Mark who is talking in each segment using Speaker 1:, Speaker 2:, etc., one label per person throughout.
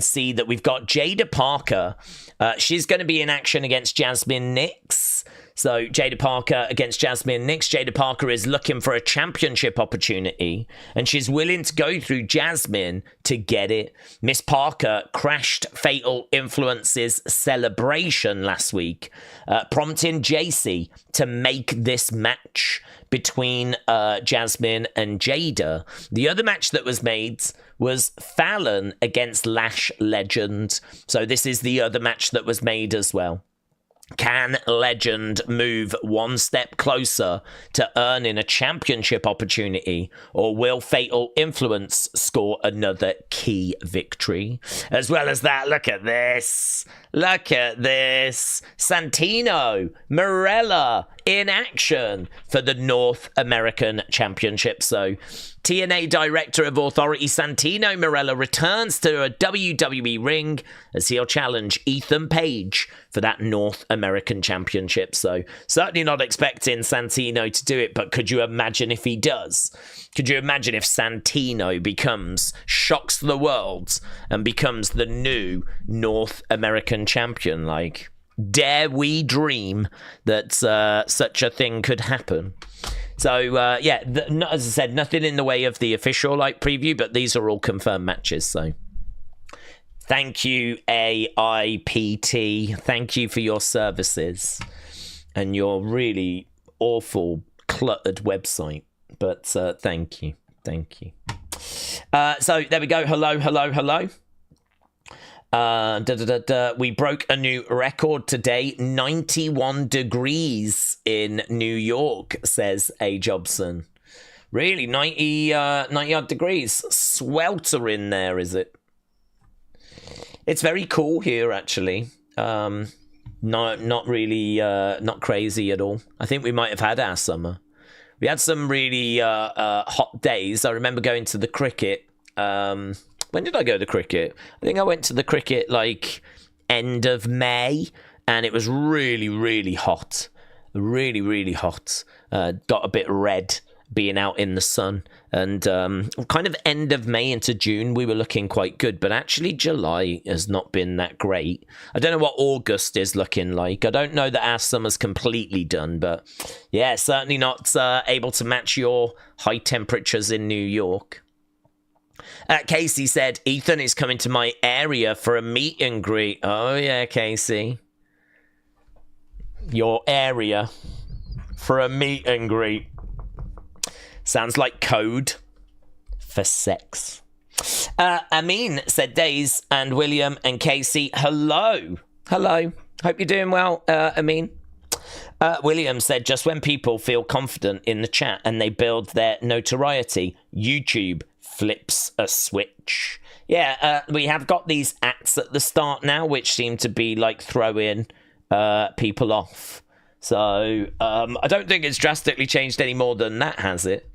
Speaker 1: see that we've got Jaida Parker. She's going to be in action against Jazmyn Nix. So Jaida Parker against Jazmyn Nix. Jaida Parker is looking for a championship opportunity, and she's willing to go through Jazmyn to get it. Miss Parker crashed Fatal Influence's celebration last week, prompting JC to make this match between Jazmyn and Jaida. The other match that was made was Fallon against Lash Legend. So this is the other match that was made as well. Can Legend move one step closer to earning a championship opportunity, or will Fatal Influence score another key victory? As well as that, look at this. Look at this. Santino Marella in action for the North American Championship. So TNA Director of Authority Santino Marella returns to a WWE ring as he'll challenge Ethan Page for that North American Championship. So certainly not expecting Santino to do it, but could you imagine if he does? Could you imagine if Santino shocks the world and becomes the new North American champion? Like, dare we dream that such a thing could happen? So, yeah, as I said, nothing in the way of the official preview, but these are all confirmed matches. So thank you, AIPT. Thank you for your services and your really awful, cluttered website. But thank you. Thank you. So there we go. Hello, hello, hello. We broke a new record today. 91 degrees in New York, says A. Jobson. Really? 90 odd degrees. Sweltering there, is it? It's very cool here, actually. Not really, not crazy at all. I think we might have had our summer. We had some really hot days. I remember going to the cricket. When did I go to cricket? I think I went to the cricket end of May, and it was really, really hot. Really, really hot. Got a bit red being out in the sun. And kind of end of May into June, we were looking quite good. But actually, July has not been that great. I don't know what August is looking like. I don't know that our summer's completely done. But yeah, certainly not able to match your high temperatures in New York. Casey said, Ethan is coming to my area for a meet and greet. Oh, yeah, Casey. Your area for a meet and greet. Sounds like code for sex. Amin said, Daze and William and Casey, hello. Hello. Hope you're doing well, Amin. William said, just when people feel confident in the chat and they build their notoriety, YouTube flips a switch. Yeah, we have got these acts at the start now, which seem to be throwing people off. So I don't think it's drastically changed any more than that, has it?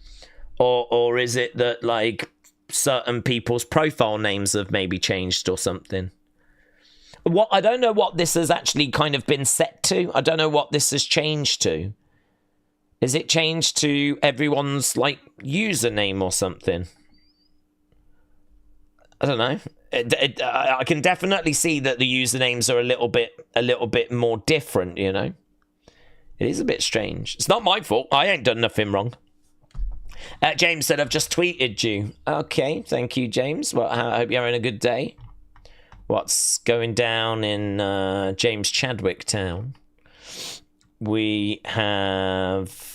Speaker 1: Or is it that certain people's profile names have maybe changed or something? I don't know what this has actually kind of been set to. I don't know what this has changed to. Is it changed to everyone's username or something? I don't know. I can definitely see that the usernames are a little bit more different, you know. It is a bit strange. It's not my fault. I ain't done nothing wrong. James said, I've just tweeted you. Okay, thank you, James. Well, I hope you're having a good day. What's going down in James Chadwick Town? We have...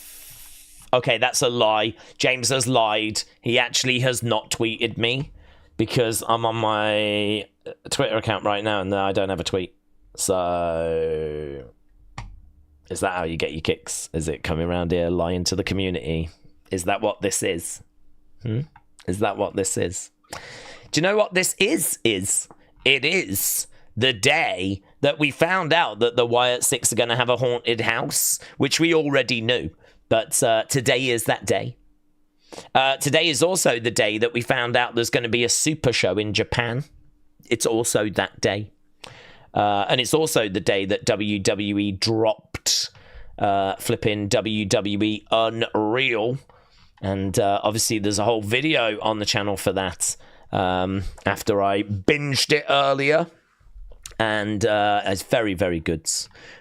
Speaker 1: Okay, that's a lie. James has lied. He actually has not tweeted me because I'm on my Twitter account right now and I don't have a tweet. So... Is that how you get your kicks? Is it coming around here lying to the community? Is that what this is? Is that what this is? Do you know what this is? It is the day that we found out that the Wyatt Six are going to have a haunted house, which we already knew. But today is that day. Today is also the day that we found out there's going to be a super show in Japan. It's also that day. And it's also the day that WWE dropped flipping WWE Unreal. And obviously there's a whole video on the channel for that. after I binged it earlier. And it's very, very good.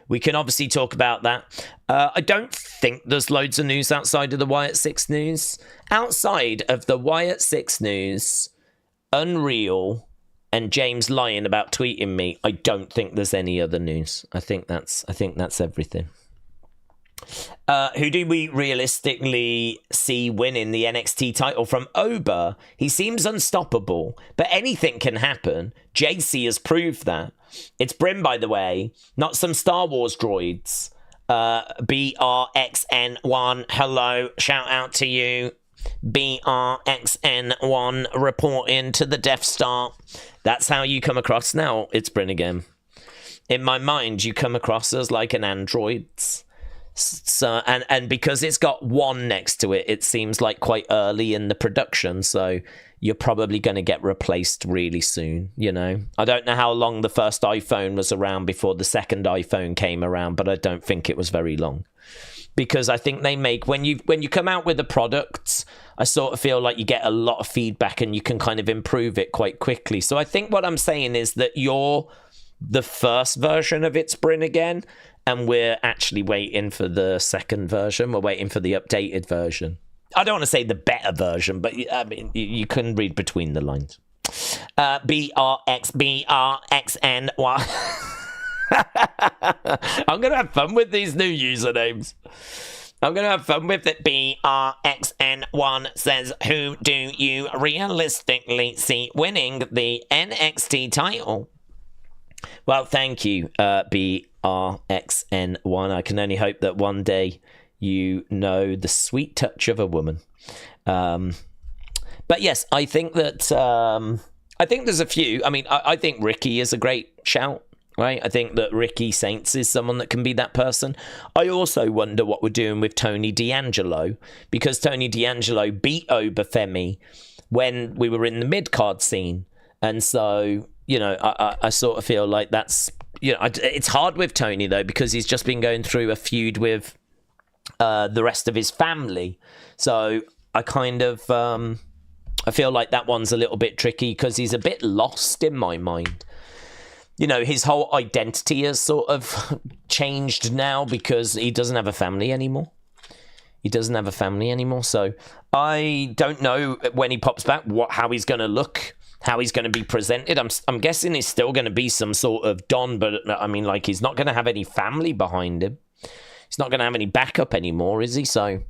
Speaker 1: We can obviously talk about that. I don't think there's loads of news outside of the Wyatt 6 news. Outside of the Wyatt 6 news, Unreal, and James lying about tweeting me, I don't think there's any other news. I think that's everything. Who do we realistically see winning the NXT title from Oba? He seems unstoppable, but anything can happen. JC has proved that. It's Brim, by the way, not some Star Wars droids. BRXN1, hello, shout out to you. BRXN1 reporting to the Death Star. That's how you come across now. It's Bryn again. In my mind, you come across as like an android. So and because it's got 1 next to it, it seems like quite early in the production. So you're probably going to get replaced really soon. You know, I don't know how long the first iPhone was around before the second iPhone came around, but I don't think it was very long. Because I think they make, when you come out with a product, I sort of feel like you get a lot of feedback and you can kind of improve it quite quickly. So I think what I'm saying is that you're the first version of It's Bryn again, and we're actually waiting for the second version. We're waiting for the updated version. I don't want to say the better version, but I mean, you can read between the lines. BRXN. I'm going to have fun with these new usernames. I'm going to have fun with it. BRXN1 says, who do you realistically see winning the NXT title? Well, thank you, BRXN1. I can only hope that one day you know the sweet touch of a woman. But yes, I think that I think there's a few. I mean, I think Ricky is a great shout. Right, I think that Ricky Saints is someone that can be that person. I also wonder what we're doing with Tony D'Angelo, because Tony D'Angelo beat Obafemi when we were in the mid-card scene. And so, you know, I sort of feel like that's, you know, it's hard with Tony, though, because he's just been going through a feud with the rest of his family. So I kind of, I feel like that one's a little bit tricky because he's a bit lost in my mind. You know, his whole identity has sort of changed now because he doesn't have a family anymore. So I don't know when he pops back how he's going to look, how he's going to be presented. I'm guessing he's still going to be some sort of Don, but I mean, like, he's not going to have any family behind him. He's not going to have any backup anymore, is he? So,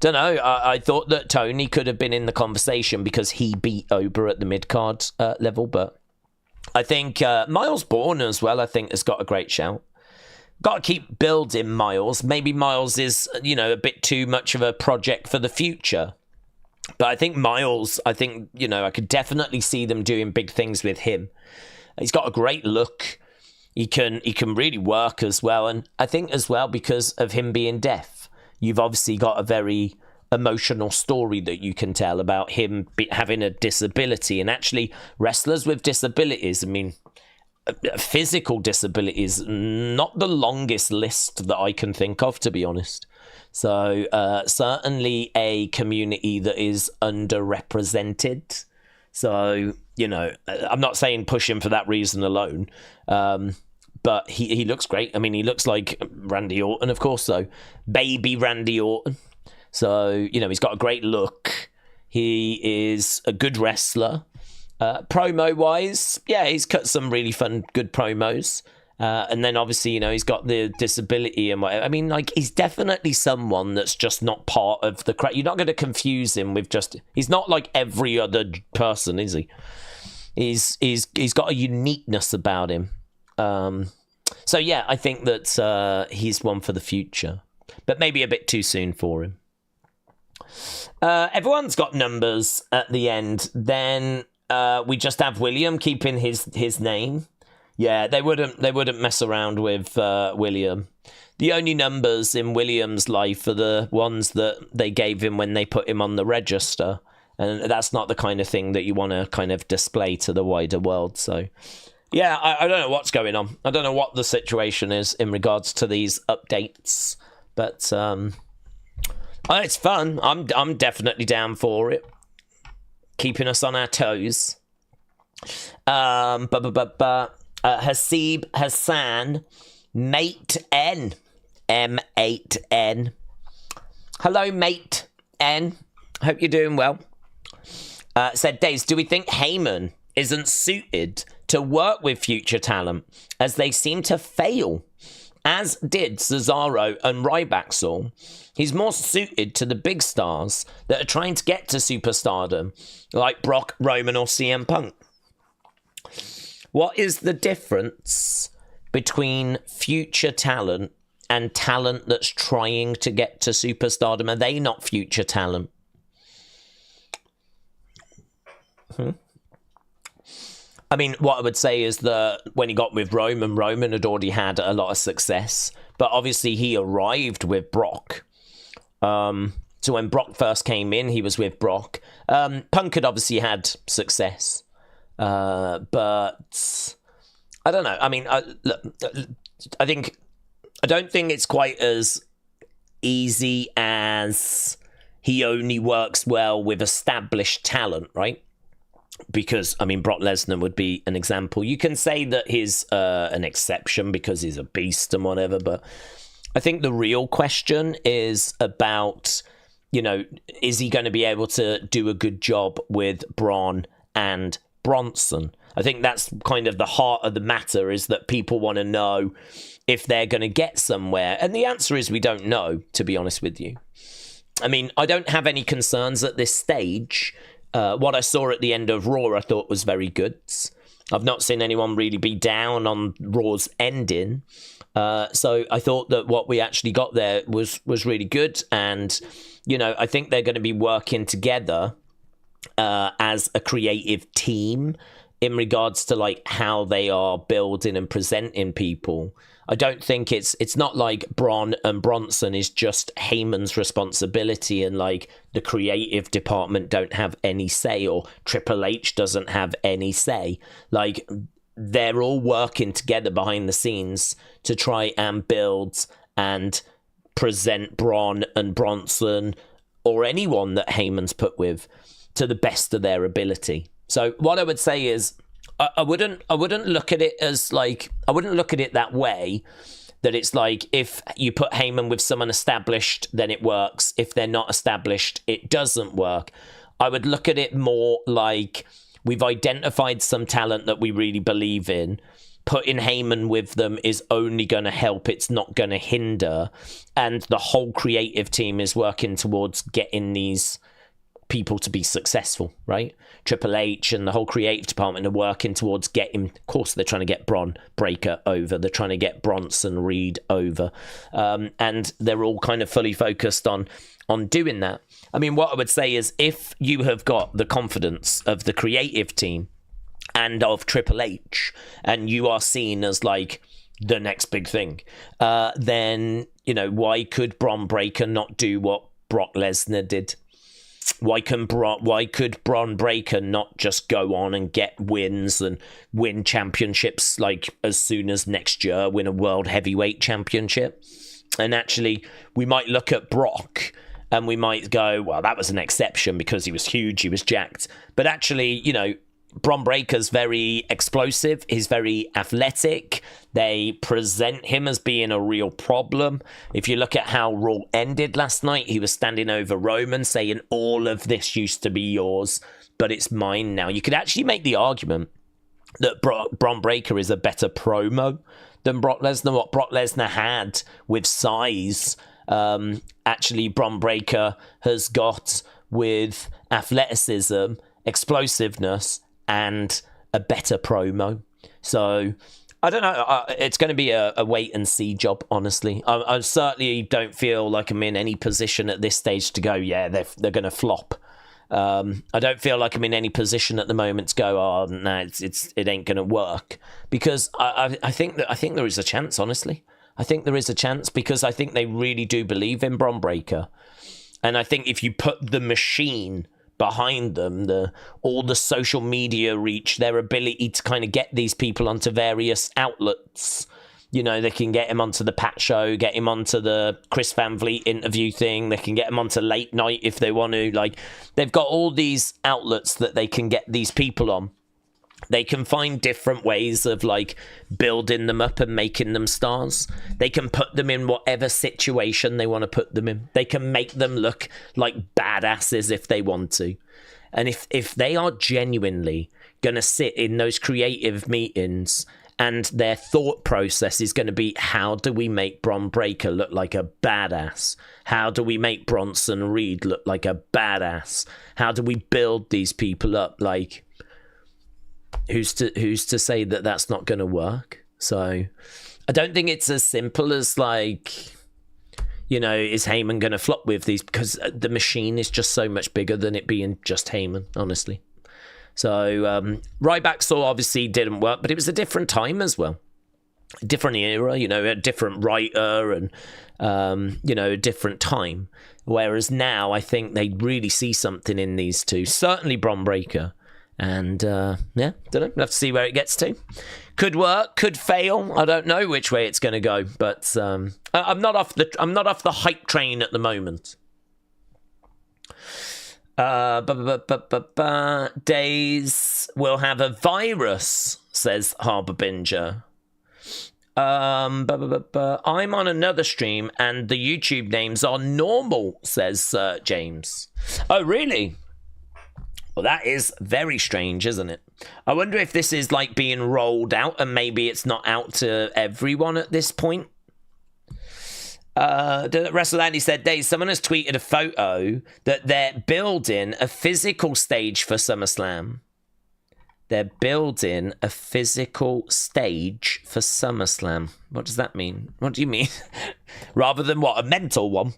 Speaker 1: don't know. I thought that Tony could have been in the conversation because he beat Ober at the mid-card level, but I think Miles Bourne as well, I think, has got a great shout. Got to keep building Miles. Maybe Miles is, you know, a bit too much of a project for the future. But I think Miles, you know, I could definitely see them doing big things with him. He's got a great look. He can really work as well. And I think as well, because of him being deaf, you've obviously got a very emotional story that you can tell about him having a disability. And actually, wrestlers with disabilities, I mean, physical disabilities, not the longest list that I can think of, to be honest. So certainly a community that is underrepresented. So, you know, I'm not saying push him for that reason alone, but he looks great. I mean, he looks like Randy Orton, of course, so baby Randy Orton. So, you know, he's got a great look. He is a good wrestler. Promo-wise, yeah, he's cut some really fun, good promos. And then, obviously, you know, he's got the disability and whatever. I mean, like, he's definitely someone that's just not part of the crowd. You're not going to confuse him with just... He's not like every other person, is he? He's got a uniqueness about him. So, yeah, I think that he's one for the future. But maybe a bit too soon for him. Everyone's got numbers at the end. Then we just have William keeping his name. Yeah, they wouldn't mess around with William. The only numbers in William's life are the ones that they gave him when they put him on the register, and that's not the kind of thing that you want to kind of display to the wider world. So, yeah, I don't know what's going on. I don't know what the situation is in regards to these updates, but it's fun. I'm definitely down for it. keeping us on our toes. Hasib Hassan, Mate N, M8N. Hello, Mate N. Hope you're doing well. Said Daze, do we think Heyman isn't suited to work with future talent as they seem to fail, as did Cesaro and Ryback? He's more suited to the big stars that are trying to get to superstardom, like Brock, Roman, or CM Punk. What is the difference between future talent and talent that's trying to get to superstardom? Are they not future talent? I mean, what I would say is that when he got with Roman had already had a lot of success, but obviously he arrived with Brock. So when Brock first came in, he was with Brock. Punk had obviously had success, but I don't know. I mean, I don't think it's quite as easy as he only works well with established talent, right? Because, I mean, Brock Lesnar would be an example. You can say that he's an exception because he's a beast and whatever, but I think the real question is about, you know, is he going to be able to do a good job with Braun and Bronson? I think that's kind of the heart of the matter, is that people want to know if they're going to get somewhere. And the answer is we don't know, to be honest with you. I mean, I don't have any concerns at this stage. What I saw at the end of Raw, I thought was very good. I've not seen anyone really be down on Raw's ending. So I thought that what we actually got there was really good. And, you know, I think they're going to be working together as a creative team in regards to, like, how they are building and presenting people. I don't think it's not like Braun and Bronson is just Heyman's responsibility and, like, the creative department don't have any say, or Triple H doesn't have any say. Like, they're all working together behind the scenes to try and build and present Braun and Bronson, or anyone that Heyman's put with, to the best of their ability. So what I would say is, I wouldn't look at it as, like, I wouldn't look at it that way, that it's like if you put Heyman with someone established, then it works. If they're not established, it doesn't work. I would look at it more like we've identified some talent that we really believe in. Putting Heyman with them is only going to help. It's not going to hinder. And the whole creative team is working towards getting these people to be successful, right? Triple H and the whole creative department are working towards getting, of course, they're trying to get Bron Breakker over, they're trying to get Bronson Reed over, and they're all kind of fully focused on doing that. I mean, what I would say is, if you have got the confidence of the creative team and of Triple H, and you are seen as, like, the next big thing, then, you know, why could Bron Breakker not do what Brock Lesnar did? Why could Bron Breakker not just go on and get wins and win championships, like, as soon as next year, win a world heavyweight championship? And actually, we might look at Brock and we might go, well, that was an exception because he was huge, he was jacked. But actually, you know, Bron Breakker's very explosive. He's very athletic. They present him as being a real problem. If you look at how Raw ended last night, he was standing over Roman saying, all of this used to be yours, but it's mine now. You could actually make the argument that Bron Breakker is a better promo than Brock Lesnar. What Brock Lesnar had with size, actually Bron Breakker has got with athleticism, explosiveness, and a better promo. So I don't know. It's going to be a wait and see job, honestly. I certainly don't feel like I'm in any position at this stage to go, yeah, they're going to flop. I don't feel like I'm in any position at the moment to go, oh no, it ain't going to work, because I think there is a chance. Honestly, I think there is a chance, because I think they really do believe in Bron Breakker, and I think if you put the machine behind them, all the social media reach, their ability to kind of get these people onto various outlets, You know, they can get him onto the Pat Show, get him onto the Chris Van Vliet interview thing. They can get him onto Late Night if they want to. Like, they've got all these outlets that they can get these people on. They can find different ways of, like, building them up and making them stars. They can put them in whatever situation they want to put them in. They can make them look like badasses if they want to. And if they are genuinely going to sit in those creative meetings and their thought process is going to be, how do we make Bron Breakker look like a badass? How do we make Bronson Reed look like a badass? How do we build these people up? Like, who's to say that that's not going to work? So I don't think it's as simple as, like, you know, is Heyman going to flop with these? Because the machine is just so much bigger than it being just Heyman, honestly. So Ryback Saw obviously didn't work, but it was a different time as well. A different era, you know, a different writer and, you know, a different time. Whereas now I think they really see something in these two. Certainly Bron Breakker. And, yeah, don't know. We'll have to see where it gets to. Could work, could fail. I don't know which way it's going to go. But I'm not off the hype train at the moment. Daze will have a virus, says Harbour Binger. I'm on another stream and the YouTube names are normal, says James. Oh, really? Well, that is very strange, isn't it? I wonder if this is like being rolled out and maybe it's not out to everyone at this point. Wrestle Andy said, Dave, someone has tweeted a photo that they're building a physical stage for SummerSlam. They're building a physical stage for SummerSlam. What does that mean? What do you mean? Rather than what? A mental one?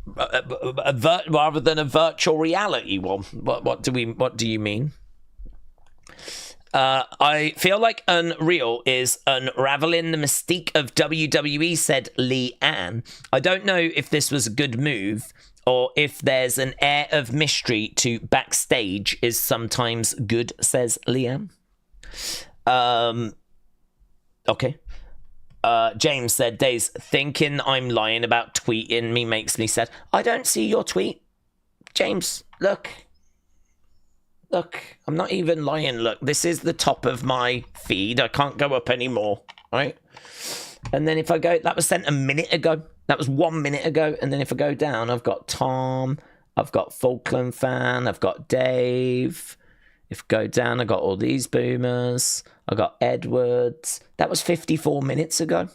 Speaker 1: Rather than a virtual reality one? What do you mean? I feel like Unreal is unraveling the mystique of WWE, said Lee Ann. I don't know if this was a good move or if there's an air of mystery to backstage is sometimes good, says Lee Ann. Okay. James said, Days, thinking I'm lying about tweeting me makes me sad. I don't see your tweet. James, look, I'm not even lying. Look, this is the top of my feed. I can't go up anymore, right? And then if I go, that was sent a minute ago. That was 1 minute ago. And then if I go down, I've got Tom, I've got Falkland Fan, I've got Dave. If I go down, I got all these boomers. I got Edwards. That was 54 minutes ago.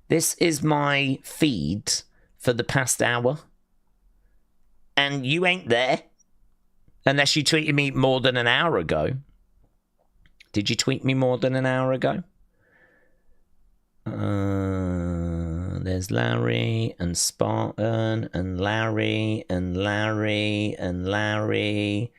Speaker 1: This is my feed for the past hour. And you ain't there. Unless you tweeted me more than an hour ago. Did you tweet me more than an hour ago? There's Larry and Spartan and Larry and Larry and Larry.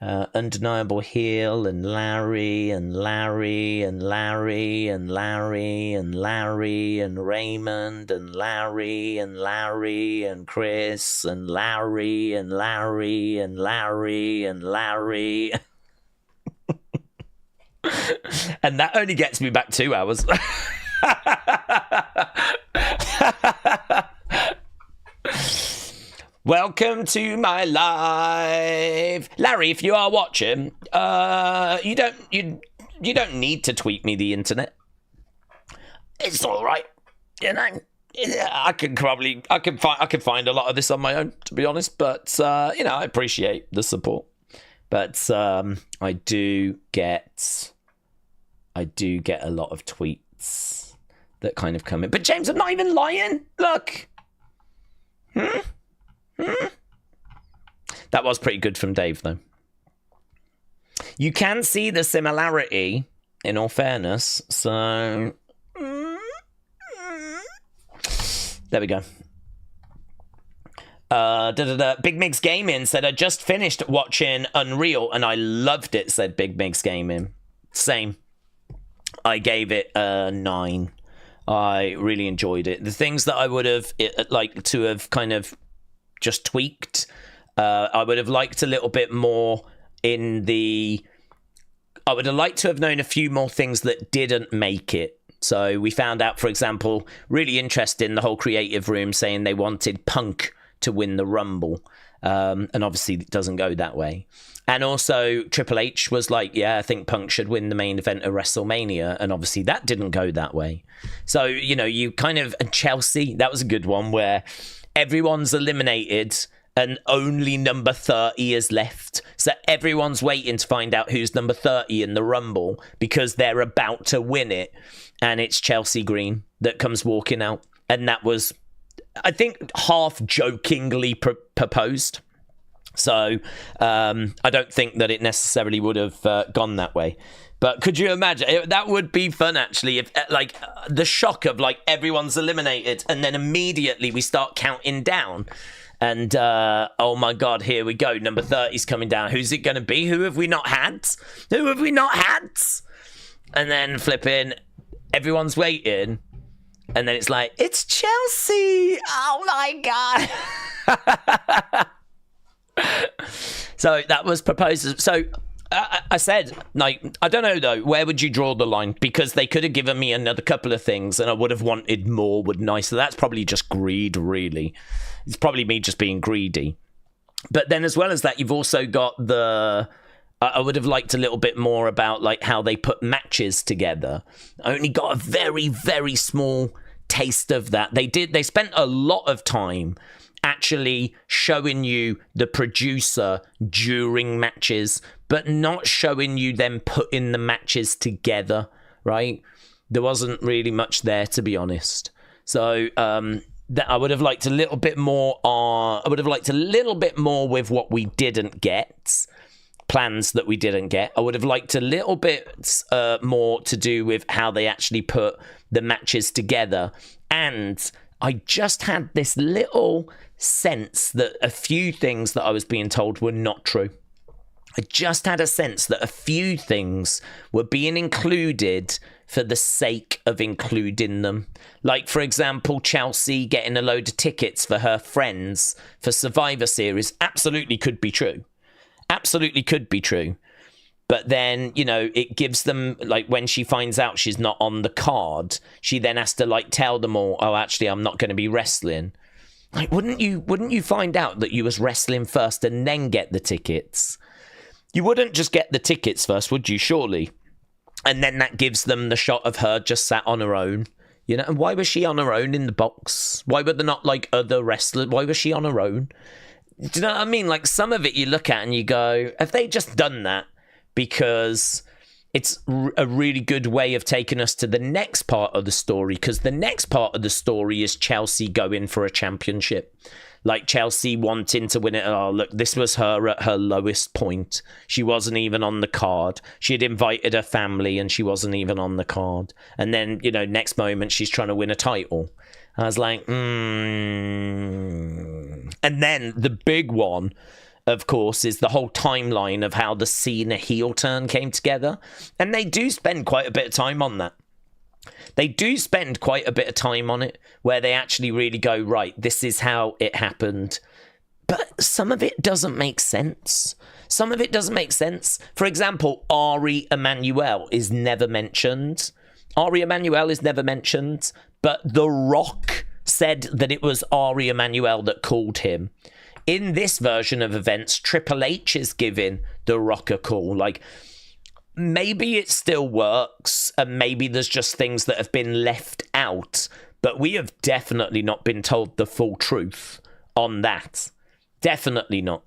Speaker 1: Undeniable Heel and Larry and Larry and Larry and Larry and Larry and Raymond and Larry and Larry and Chris and Larry and Larry and Larry and Larry. And that only gets me back 2 hours. Welcome to my live, Larry. If you are watching, you don't need to tweet me the internet. It's all right, you know. I can find a lot of this on my own, to be honest. But you know, I appreciate the support. But I do get a lot of tweets that kind of come in. But James, I'm not even lying. Look. That was pretty good from Dave, though. You can see the similarity, in all fairness. So, there we go. Big Migs Gaming said, I just finished watching Unreal and I loved it, said Big Migs Gaming. Same. I gave it a 9. I really enjoyed it. The things that I would have liked to have kind of just tweaked, I would have liked a little bit more in the... I would have liked to have known a few more things that didn't make it. So we found out, for example, really interesting, the whole creative room saying they wanted Punk to win the Rumble. And obviously it doesn't go that way. And also Triple H was like, yeah, I think Punk should win the main event of WrestleMania. And obviously that didn't go that way. So, you know, you kind of, and Chelsea, that was a good one where everyone's eliminated and only number 30 is left. So everyone's waiting to find out who's number 30 in the Rumble because they're about to win it. And it's Chelsea Green that comes walking out. And that was, I think, half jokingly proposed. So I don't think that it necessarily would have gone that way. But could you imagine? That would be fun, actually, if like the shock of like everyone's eliminated and then immediately we start counting down. And oh my God, here we go. Number 30's coming down. Who's it going to be? Who have we not had? Who have we not had? And then flipping, everyone's waiting. And then it's like, it's Chelsea. Oh my God. So that was proposed. So I said, like, I don't know, though, where would you draw the line? Because they could have given me another couple of things and I would have wanted more, wouldn't I? So that's probably just greed, really. It's probably me just being greedy. But then as well as that, you've also got the... I would have liked a little bit more about like how they put matches together. I only got a very, very small taste of that. They spent a lot of time actually showing you the producer during matches, but not showing you them putting the matches together, right? There wasn't really much there, to be honest. So that I would have liked a little bit more. I would have liked a little bit more with what we didn't get. Plans that we didn't get. I would have liked a little bit more to do with how they actually put the matches together. And I just had this little sense that a few things that I was being told were not true. I just had a sense that a few things were being included for the sake of including them. Like, for example, Chelsea getting a load of tickets for her friends for Survivor Series absolutely could be true. Absolutely could be true. But then, you know, it gives them, like, when she finds out she's not on the card, she then has to, like, tell them all, oh, actually, I'm not going to be wrestling. Like, wouldn't you find out that you was wrestling first and then get the tickets? You wouldn't just get the tickets first, would you, surely? And then that gives them the shot of her just sat on her own. You know, and why was she on her own in the box? Why were there not, like, other wrestlers? Why was she on her own? Do you know what I mean? Like, some of it you look at and you go, have they just done that because it's a really good way of taking us to the next part of the story? Because the next part of the story is Chelsea going for a championship. Like, Chelsea wanting to win it. Oh, look, this was her at her lowest point. She wasn't even on the card. She had invited her family and she wasn't even on the card. And then, you know, next moment she's trying to win a title. I was like, And then the big one, of course, is the whole timeline of how the Cena heel turn came together. And they do spend quite a bit of time on that. They do spend quite a bit of time on it, where they actually really go, right, this is how it happened. But some of it doesn't make sense. Some of it doesn't make sense. For example, Ari Emanuel is never mentioned. Ari Emanuel is never mentioned, but The Rock said that it was Ari Emanuel that called him. In this version of events, Triple H is giving The Rock a call. Like, maybe it still works, and maybe there's just things that have been left out, but we have definitely not been told the full truth on that. Definitely not.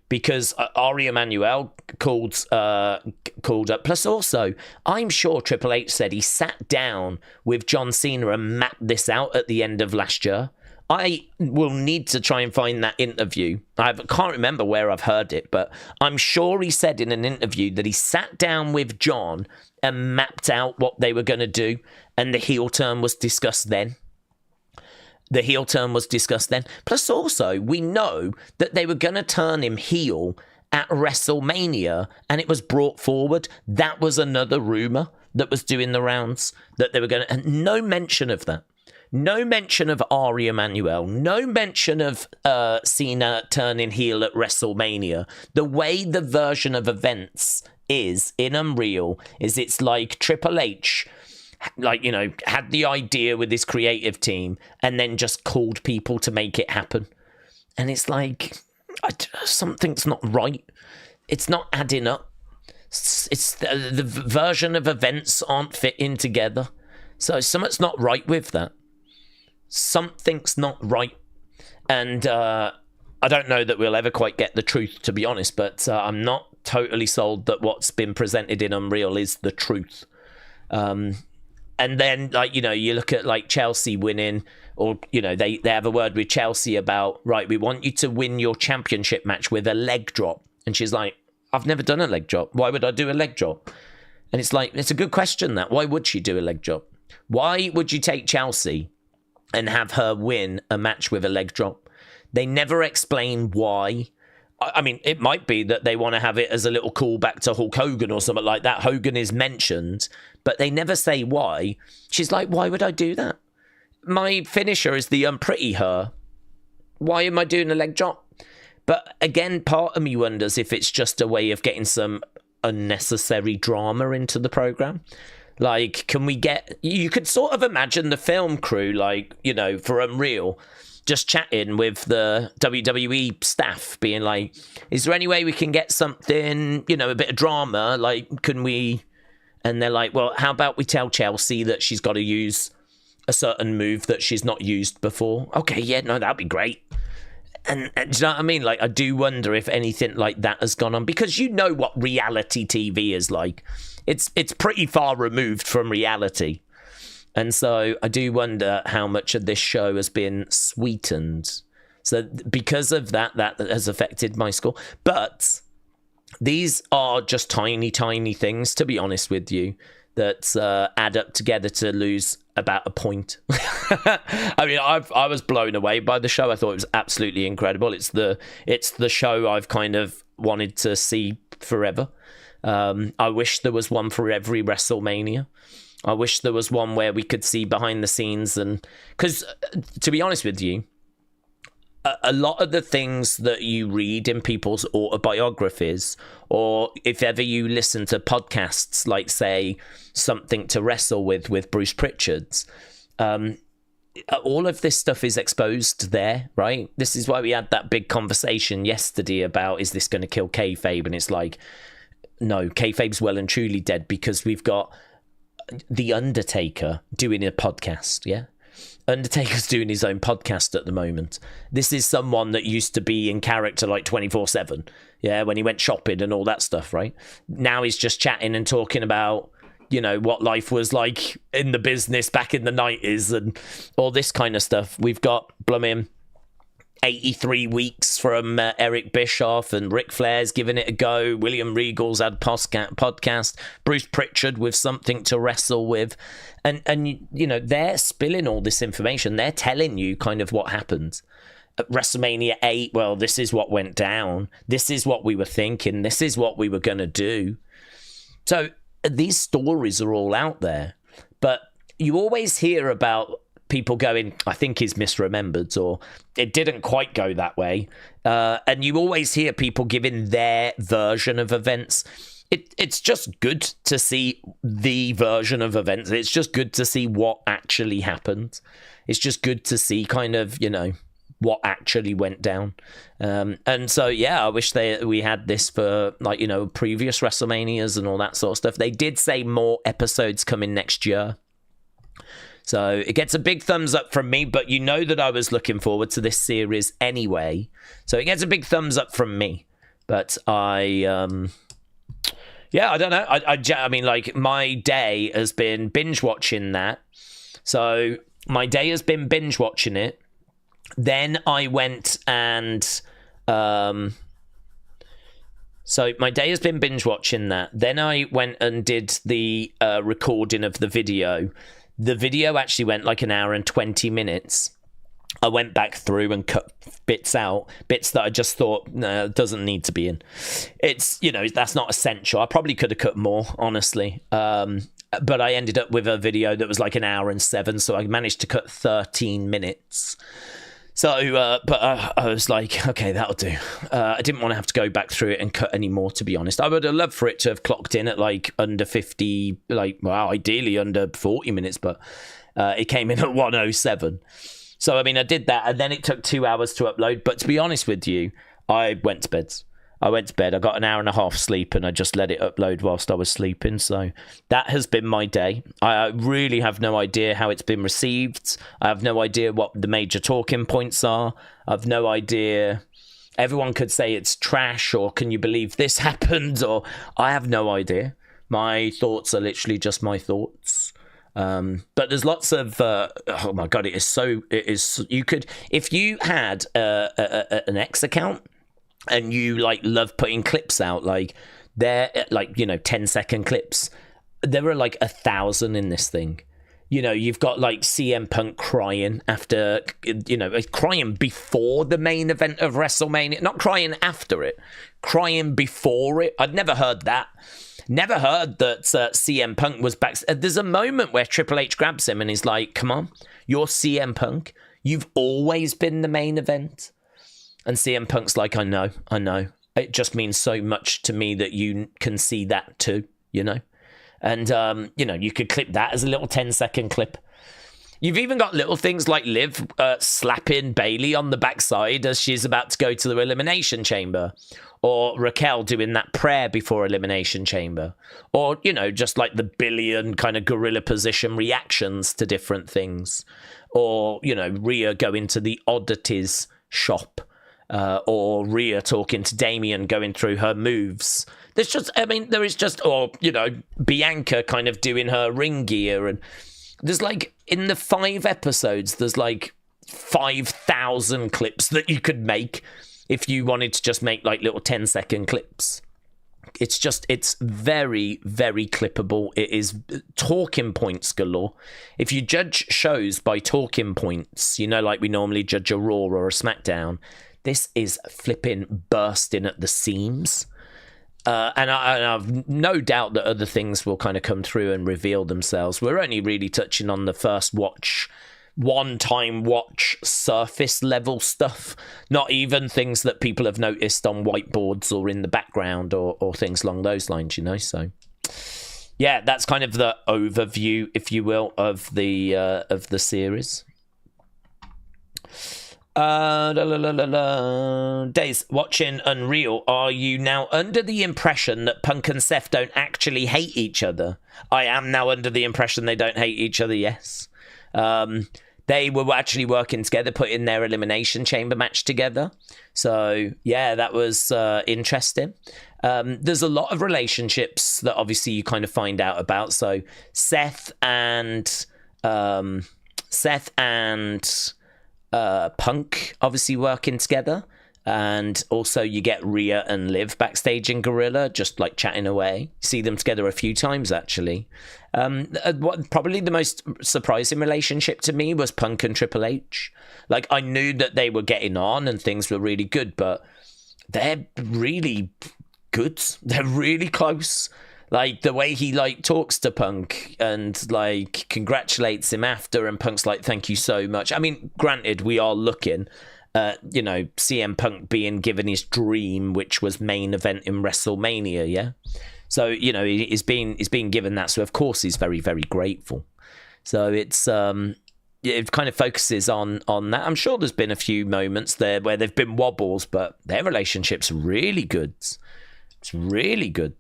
Speaker 1: Because Ari Emanuel called up. Plus also, I'm sure Triple H said he sat down with John Cena and mapped this out at the end of last year. I will need to try and find that interview. I can't remember where I've heard it, but I'm sure he said in an interview that he sat down with John and mapped out what they were going to do, and the heel turn was discussed then. Plus also, we know that they were going to turn him heel at WrestleMania, and it was brought forward. That was another rumor that was doing the rounds, that they were going to... And no mention of that. No mention of Ari Emanuel. No mention of Cena turning heel at WrestleMania. The way the version of events is in Unreal is it's like Triple H like, had the idea with this creative team and then just called people to make it happen. And it's like, something's not right. It's not adding up. It's the version of events aren't fitting together. So something's not right with that. Something's not right. And I don't know that we'll ever quite get the truth, to be honest, but I'm not totally sold that what's been presented in Unreal is the truth. And then, like, you look at, like, Chelsea winning, or, they have a word with Chelsea about, right, we want you to win your championship match with a leg drop. And she's like, I've never done a leg drop. Why would I do a leg drop? And it's like, it's a good question, that. Why would she do a leg drop? Why would you take Chelsea and have her win a match with a leg drop? They never explain why. I mean, it might be that they want to have it as a little callback to Hulk Hogan or something like that. Hogan is mentioned, but they never say why. She's like, why would I do that? My finisher is the unpretty her. Why am I doing a leg drop? But again, part of me wonders if it's just a way of getting some unnecessary drama into the program. Like, can we get... You could sort of imagine the film crew, like, for Unreal, just chatting with the WWE staff, being like, is there any way we can get something, a bit of drama? Like, can we... And they're like, well, how about we tell Chelsea that she's got to use a certain move that she's not used before? Okay, yeah, no, that'd be great. And do you know what I mean? Like, I do wonder if anything like that has gone on, because what reality TV is like. It's pretty far removed from reality. And so I do wonder how much of this show has been sweetened. So because of that has affected my score. But these are just tiny, tiny things, to be honest with you, that add up together to lose about a point. I mean, I was blown away by the show. I thought it was absolutely incredible. It's the show I've kind of wanted to see forever. I wish there was one for every WrestleMania. I wish there was one where we could see behind the scenes, and because to be honest with you, a lot of the things that you read in people's autobiographies, or if ever you listen to podcasts like, say, Something to Wrestle with Bruce Pritchard's, all of this stuff is exposed there, right? This is why we had that big conversation yesterday about, is this going to kill Kayfabe? And it's like, no, Kayfabe's well and truly dead, because we've got the Undertaker doing a podcast, yeah? Undertaker's doing his own podcast at the moment. This is someone that used to be in character like 24/7, yeah, when he went shopping and all that stuff, right? Now he's just chatting and talking about, what life was like in the business back in the 90s and all this kind of stuff. We've got blooming 83 weeks from Eric Bischoff, and Ric Flair's giving it a go. William Regal's had podcast. Bruce Pritchard with Something to Wrestle with. And they're spilling all this information. They're telling you kind of what happened. At WrestleMania 8, well, this is what went down. This is what we were thinking. This is what we were going to do. So these stories are all out there. But you always hear about people going, I think he's misremembered, or it didn't quite go that way. And you always hear people giving their version of events. It's just good to see the version of events. It's just good to see what actually happened. It's just good to see kind of, what actually went down. And so, yeah, I wish we had this for, like, previous WrestleManias and all that sort of stuff. They did say more episodes coming next year. So it gets a big thumbs up from me, but that I was looking forward to this series anyway. So it gets a big thumbs up from me. But I don't know. I mean, like, my day has been binge watching that. So my day has been binge watching it. Then I went and... So my day has been binge watching that. Then I went and did the recording of the video. The video actually went like an hour and 20 minutes. I went back through and cut bits out, bits that I just thought, no, it doesn't need to be in. It's, that's not essential. I probably could have cut more, honestly. But I ended up with a video that was like an hour and 7, so I managed to cut 13 minutes. I was like, okay, that'll do. I didn't want to have to go back through it and cut anymore, to be honest. I would have loved for it to have clocked in at like under 50, ideally under 40 minutes, but it came in at 107. So, I mean, I did that, and then it took 2 hours to upload. But to be honest with you, I went to bed. I got an hour and a half sleep, and I just let it upload whilst I was sleeping. So that has been my day. I really have no idea how it's been received. I have no idea what the major talking points are. I've no idea. Everyone could say it's trash, or can you believe this happened? Or I have no idea. My thoughts are literally just my thoughts. But there's lots of oh my god, it is you could, if you had an X account and you like love putting clips out, like they're like 10-second clips, there are like 1,000 in this thing. You've got like CM Punk crying after, crying before the main event of WrestleMania, not crying after it, crying before it. I'd never heard that. Never heard that CM Punk was back. There's a moment where Triple H grabs him and he's like, come on, you're CM Punk. You've always been the main event. And CM Punk's like, I know. It just means so much to me that you can see that too, And, you could clip that as a little 10-second clip. You've even got little things like Liv slapping Bayley on the backside as she's about to go to the Elimination Chamber. Or Raquel doing that prayer before Elimination Chamber. Or, just like the billion kind of gorilla position reactions to different things. Or, Rhea going to the oddities shop. Or Rhea talking to Damian, going through her moves. Or, Bianca kind of doing her ring gear. And there's like, in the 5 episodes, there's like 5,000 clips that you could make if you wanted to just make like little 10-second clips. It's very, very clippable. It is talking points galore. If you judge shows by talking points, like we normally judge a Raw or a SmackDown, this is flipping bursting at the seams. And I've no doubt that other things will kind of come through and reveal themselves. We're only really touching on the first one-time watch surface level stuff, not even things that people have noticed on whiteboards or in the background or things along those lines, So yeah, that's kind of the overview, if you will, of the series. Daze, watching Unreal, are you now under the impression that Punk and Seth don't actually hate each other? I am now under the impression they don't hate each other, yes. They were actually working together, putting their Elimination Chamber match together. So, yeah, that was interesting. There's a lot of relationships that obviously you kind of find out about. So Seth and Punk obviously working together. And also you get Rhea and Liv backstage in Gorilla, just like chatting away. See them together a few times, actually. Probably the most surprising relationship to me was Punk and Triple H. Like, I knew that they were getting on and things were really good, but they're really good. They're really close. Like, the way he, like, talks to Punk and, like, congratulates him after, and Punk's like, thank you so much. I mean, granted, we are looking... CM Punk being given his dream, which was main event in WrestleMania, yeah? So, he's being given that, so of course he's very, very grateful. So it's, it kind of focuses on that. I'm sure there's been a few moments there where they've been wobbles, but their relationship's really good. It's really good.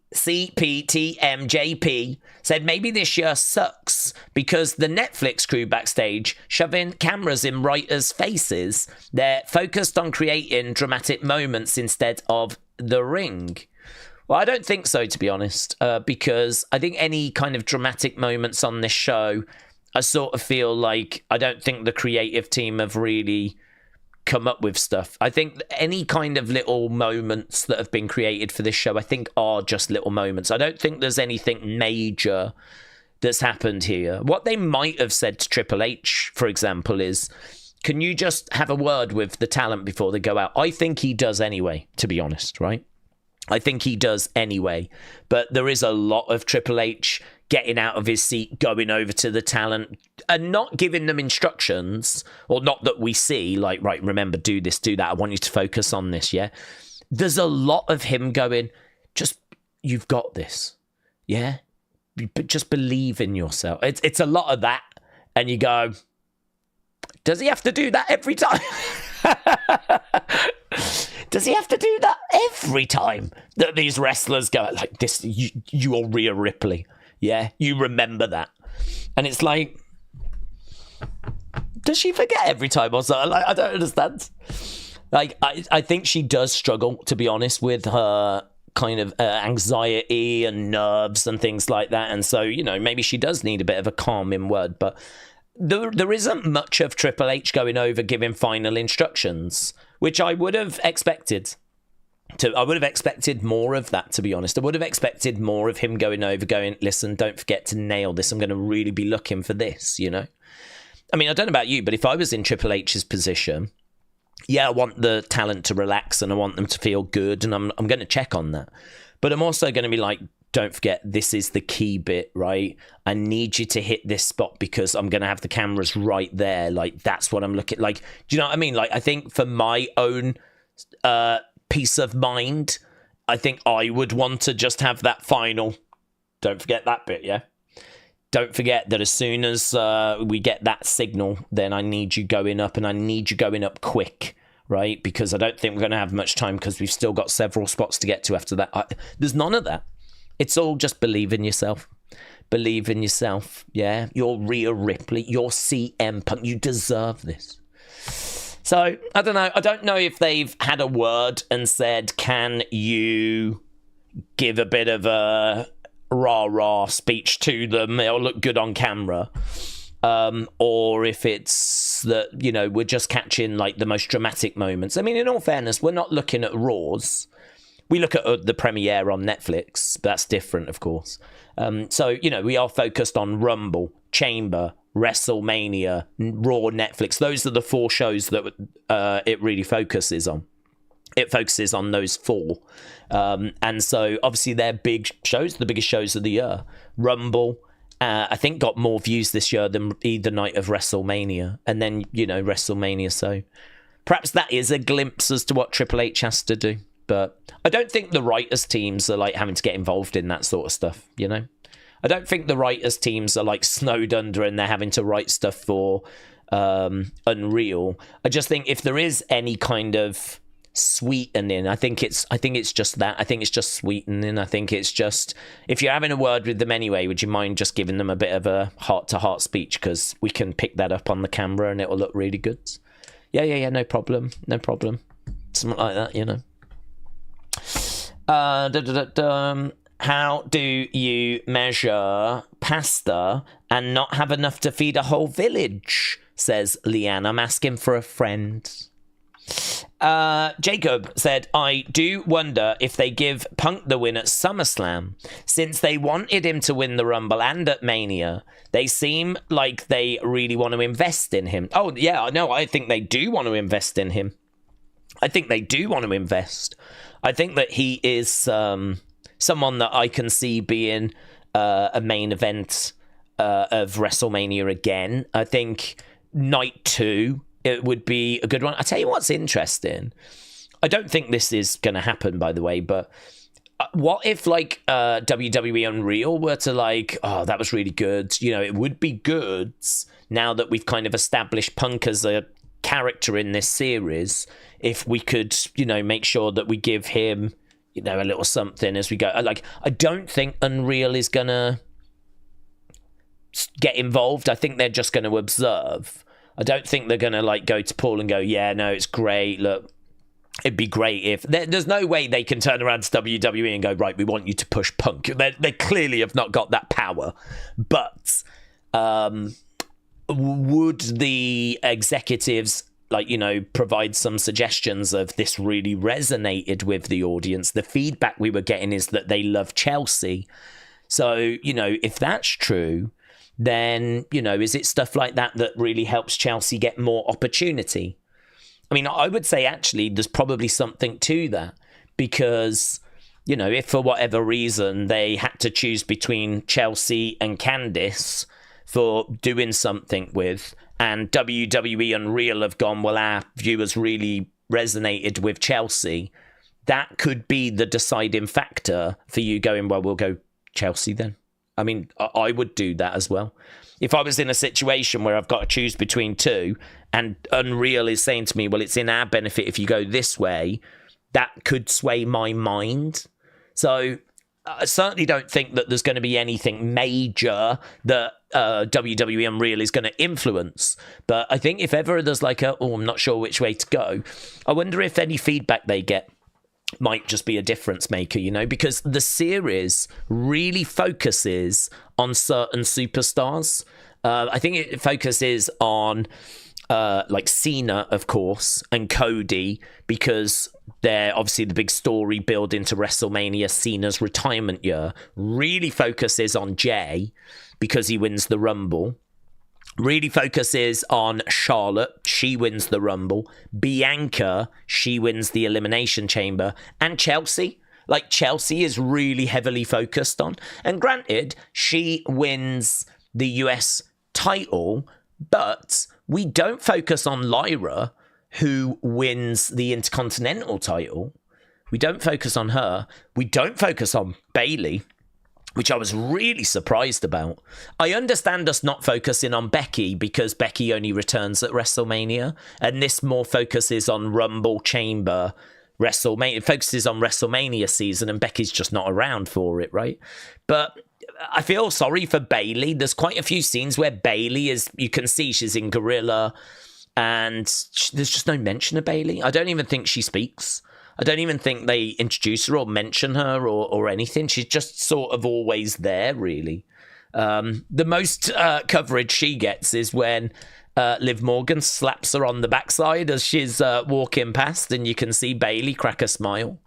Speaker 1: CPTMJP said maybe this year sucks because the Netflix crew backstage shoving cameras in writers' faces. They're focused on creating dramatic moments instead of the ring. Well, I don't think so, to be honest, because I think any kind of dramatic moments on this show, I sort of feel like I don't think the creative team have really come up with stuff. I think any kind of little moments that have been created for this show, I think, are just little moments. I don't think there's anything major that's happened here. What they might have said to Triple H, for example, is, can you just have a word with the talent before they go out? I think he does anyway, to be honest, right? I think he does anyway. But there is a lot of Triple H getting out of his seat, going over to the talent and not giving them instructions, or not that we see, like, right, remember, do this, do that. I want you to focus on this, yeah? There's a lot of him going, just, you've got this, yeah? But just believe in yourself. It's a lot of that. And you go, does he have to do that every time? Does he have to do that every time that these wrestlers go like this? You're Rhea Ripley, yeah. You remember that, and it's like, does she forget every time or something? Like, I don't understand. Like, I think she does struggle, to be honest, with her kind of anxiety and nerves and things like that, and so maybe she does need a bit of a calming word, but. There isn't much of Triple H going over giving final instructions, which I would have expected. I would have expected more of that, to be honest. I would have expected more of him going over, going, listen, don't forget to nail this. I'm going to really be looking for this, I mean, I don't know about you, but if I was in Triple H's position, yeah, I want the talent to relax and I want them to feel good, and I'm going to check on that. But I'm also going to be like, don't forget, this is the key bit, right? I need you to hit this spot because I'm going to have the cameras right there. Like, that's what I'm looking like. Do you know what I mean? Like, I think for my own peace of mind, I think I would want to just have that final, don't forget that bit, yeah? Don't forget that as soon as we get that signal, then I need you going up, and I need you going up quick, right? Because I don't think we're going to have much time because we've still got several spots to get to after that. There's none of that. It's all just believe in yourself. Believe in yourself, yeah? You're Rhea Ripley. You're CM Punk. You deserve this. So, I don't know. I don't know if they've had a word and said, can you give a bit of a rah-rah speech to them? It'll look good on camera. Or if it's that, we're just catching, like, the most dramatic moments. I mean, in all fairness, we're not looking at Raws. We look at the premiere on Netflix, but that's different, of course. So, we are focused on Rumble, Chamber, WrestleMania, Raw, Netflix. Those are the 4 shows that it really focuses on. It focuses on those 4. And so, obviously, they're big shows, the biggest shows of the year. Rumble, I think, got more views this year than either night of WrestleMania. And then, WrestleMania. So, perhaps that is a glimpse as to what Triple H has to do. But I don't think the writers' teams are, like, having to get involved in that sort of stuff, I don't think the writers' teams are, like, snowed under and they're having to write stuff for Unreal. I just think if there is any kind of sweetening, I think it's just that. I think it's just sweetening. I think it's just, if you're having a word with them anyway, would you mind just giving them a bit of a heart-to-heart speech? Because we can pick that up on the camera and it will look really good. Yeah, no problem. Something like that, How do you measure pasta and not have enough to feed a whole village? Says Leanne. I'm asking for a friend. Jacob said, I do wonder if they give Punk the win at SummerSlam. Since they wanted him to win the Rumble and at Mania, they seem like they really want to invest in him. Oh, yeah, no, I think they do want to invest in him. I think that he is someone that I can see being a main event of WrestleMania again. I think night 2, it would be a good one. I tell you what's interesting. I don't think this is going to happen, by the way, but what if, like, WWE Unreal were to, like, oh, that was really good. It would be good now that we've kind of established Punk as a character in this series, if we could, make sure that we give him, a little something as we go. Like, I don't think Unreal is gonna get involved. I think they're just going to observe. I don't think they're gonna, like, go to Paul and go, yeah, no, it's great. Look, it'd be great if there's no way they can turn around to WWE and go, right, we want you to push Punk. They clearly have not got that power. But would the executives, like, provide some suggestions of this really resonated with the audience? The feedback we were getting is that they love Chelsea. So, if that's true, then, is it stuff like that that really helps Chelsea get more opportunity? I mean, I would say actually there's probably something to that, because, if for whatever reason they had to choose between Chelsea and Candice for doing something with, and WWE Unreal have gone, well, our viewers really resonated with Chelsea, that could be the deciding factor for you going, well, we'll go Chelsea then. I mean, I would do that as well. If I was in a situation where I've got to choose between two and Unreal is saying to me, well, it's in our benefit if you go this way, that could sway my mind. So I certainly don't think that there's going to be anything major that WWE Unreal is going to influence. But I think if ever there's like I'm not sure which way to go, I wonder if any feedback they get might just be a difference maker, because the series really focuses on certain superstars. I think it focuses on like Cena, of course, and Cody, because they're obviously the big story build into WrestleMania. Cena's retirement year really focuses on Jay because he wins the Rumble. Really focuses on Charlotte. She wins the Rumble. Bianca, she wins the Elimination Chamber. And Chelsea. Like, Chelsea is really heavily focused on. And granted, she wins the US title, but we don't focus on Lyra, who wins the Intercontinental title. We don't focus on her. We don't focus on Bayley, which I was really surprised about. I understand us not focusing on Becky because Becky only returns at WrestleMania, and this more focuses on Rumble, Chamber, WrestleMania. It focuses on WrestleMania season, and Becky's just not around for it, right? But I feel sorry for Bayley. There's quite a few scenes where Bayley is, you can see she's in Gorilla, and there's just no mention of Bayley. I don't even think she speaks. I don't even think they introduce her or mention her or anything. She's just sort of always there, really. The most coverage she gets is when Liv Morgan slaps her on the backside as she's walking past, and you can see Bayley crack a smile.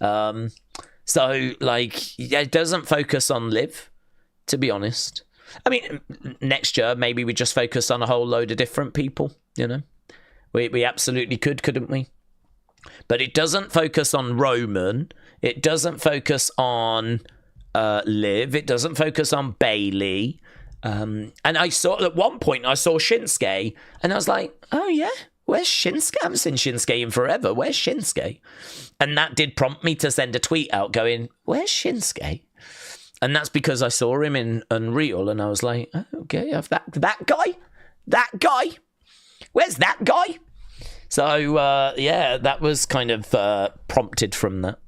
Speaker 1: So, like, it doesn't focus on Liv, to be honest. I mean, next year, maybe we just focus on a whole load of different people, We absolutely could, couldn't we? But it doesn't focus on Roman. It doesn't focus on Liv. It doesn't focus on Bayley. And I saw, at one point, I saw Shinsuke, and I was like, oh, yeah, where's Shinsuke? I haven't seen Shinsuke in forever. Where's Shinsuke? And that did prompt me to send a tweet out going, where's Shinsuke? And that's because I saw him in Unreal, and I was like, oh, okay, I've that guy? Where's that guy? So, yeah, that was kind of prompted from that.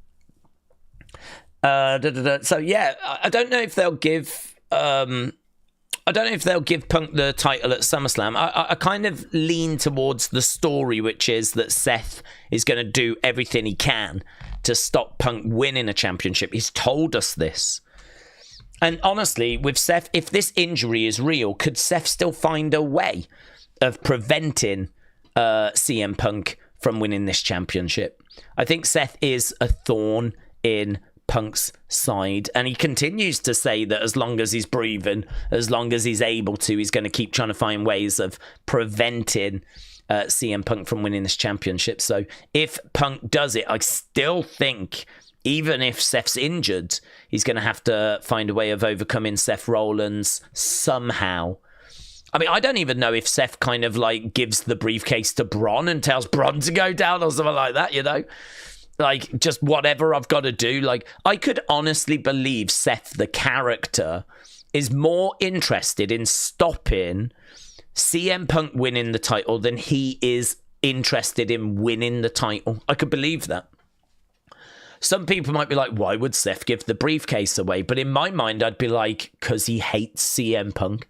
Speaker 1: So, yeah, I don't know if they'll give... I don't know if they'll give Punk the title at SummerSlam. I kind of lean towards the story, which is that Seth is going to do everything he can to stop Punk winning a championship. He's told us this. And honestly, with Seth, if this injury is real, could Seth still find a way of preventing CM Punk from winning this championship? I think Seth is a thorn in Punk's side, and he continues to say that as long as he's breathing, as long as he's able to, he's going to keep trying to find ways of preventing CM Punk from winning this championship. So if Punk does it, I still think even if Seth's injured, he's going to have to find a way of overcoming Seth Rollins somehow. I mean, I don't even know if Seth kind of like gives the briefcase to Braun and tells Braun to go down or something like that, Like, just whatever I've got to do. Like, I could honestly believe Seth, the character, is more interested in stopping CM Punk winning the title than he is interested in winning the title. I could believe that. Some people might be like, why would Seth give the briefcase away? But in my mind, I'd be like, because he hates CM Punk.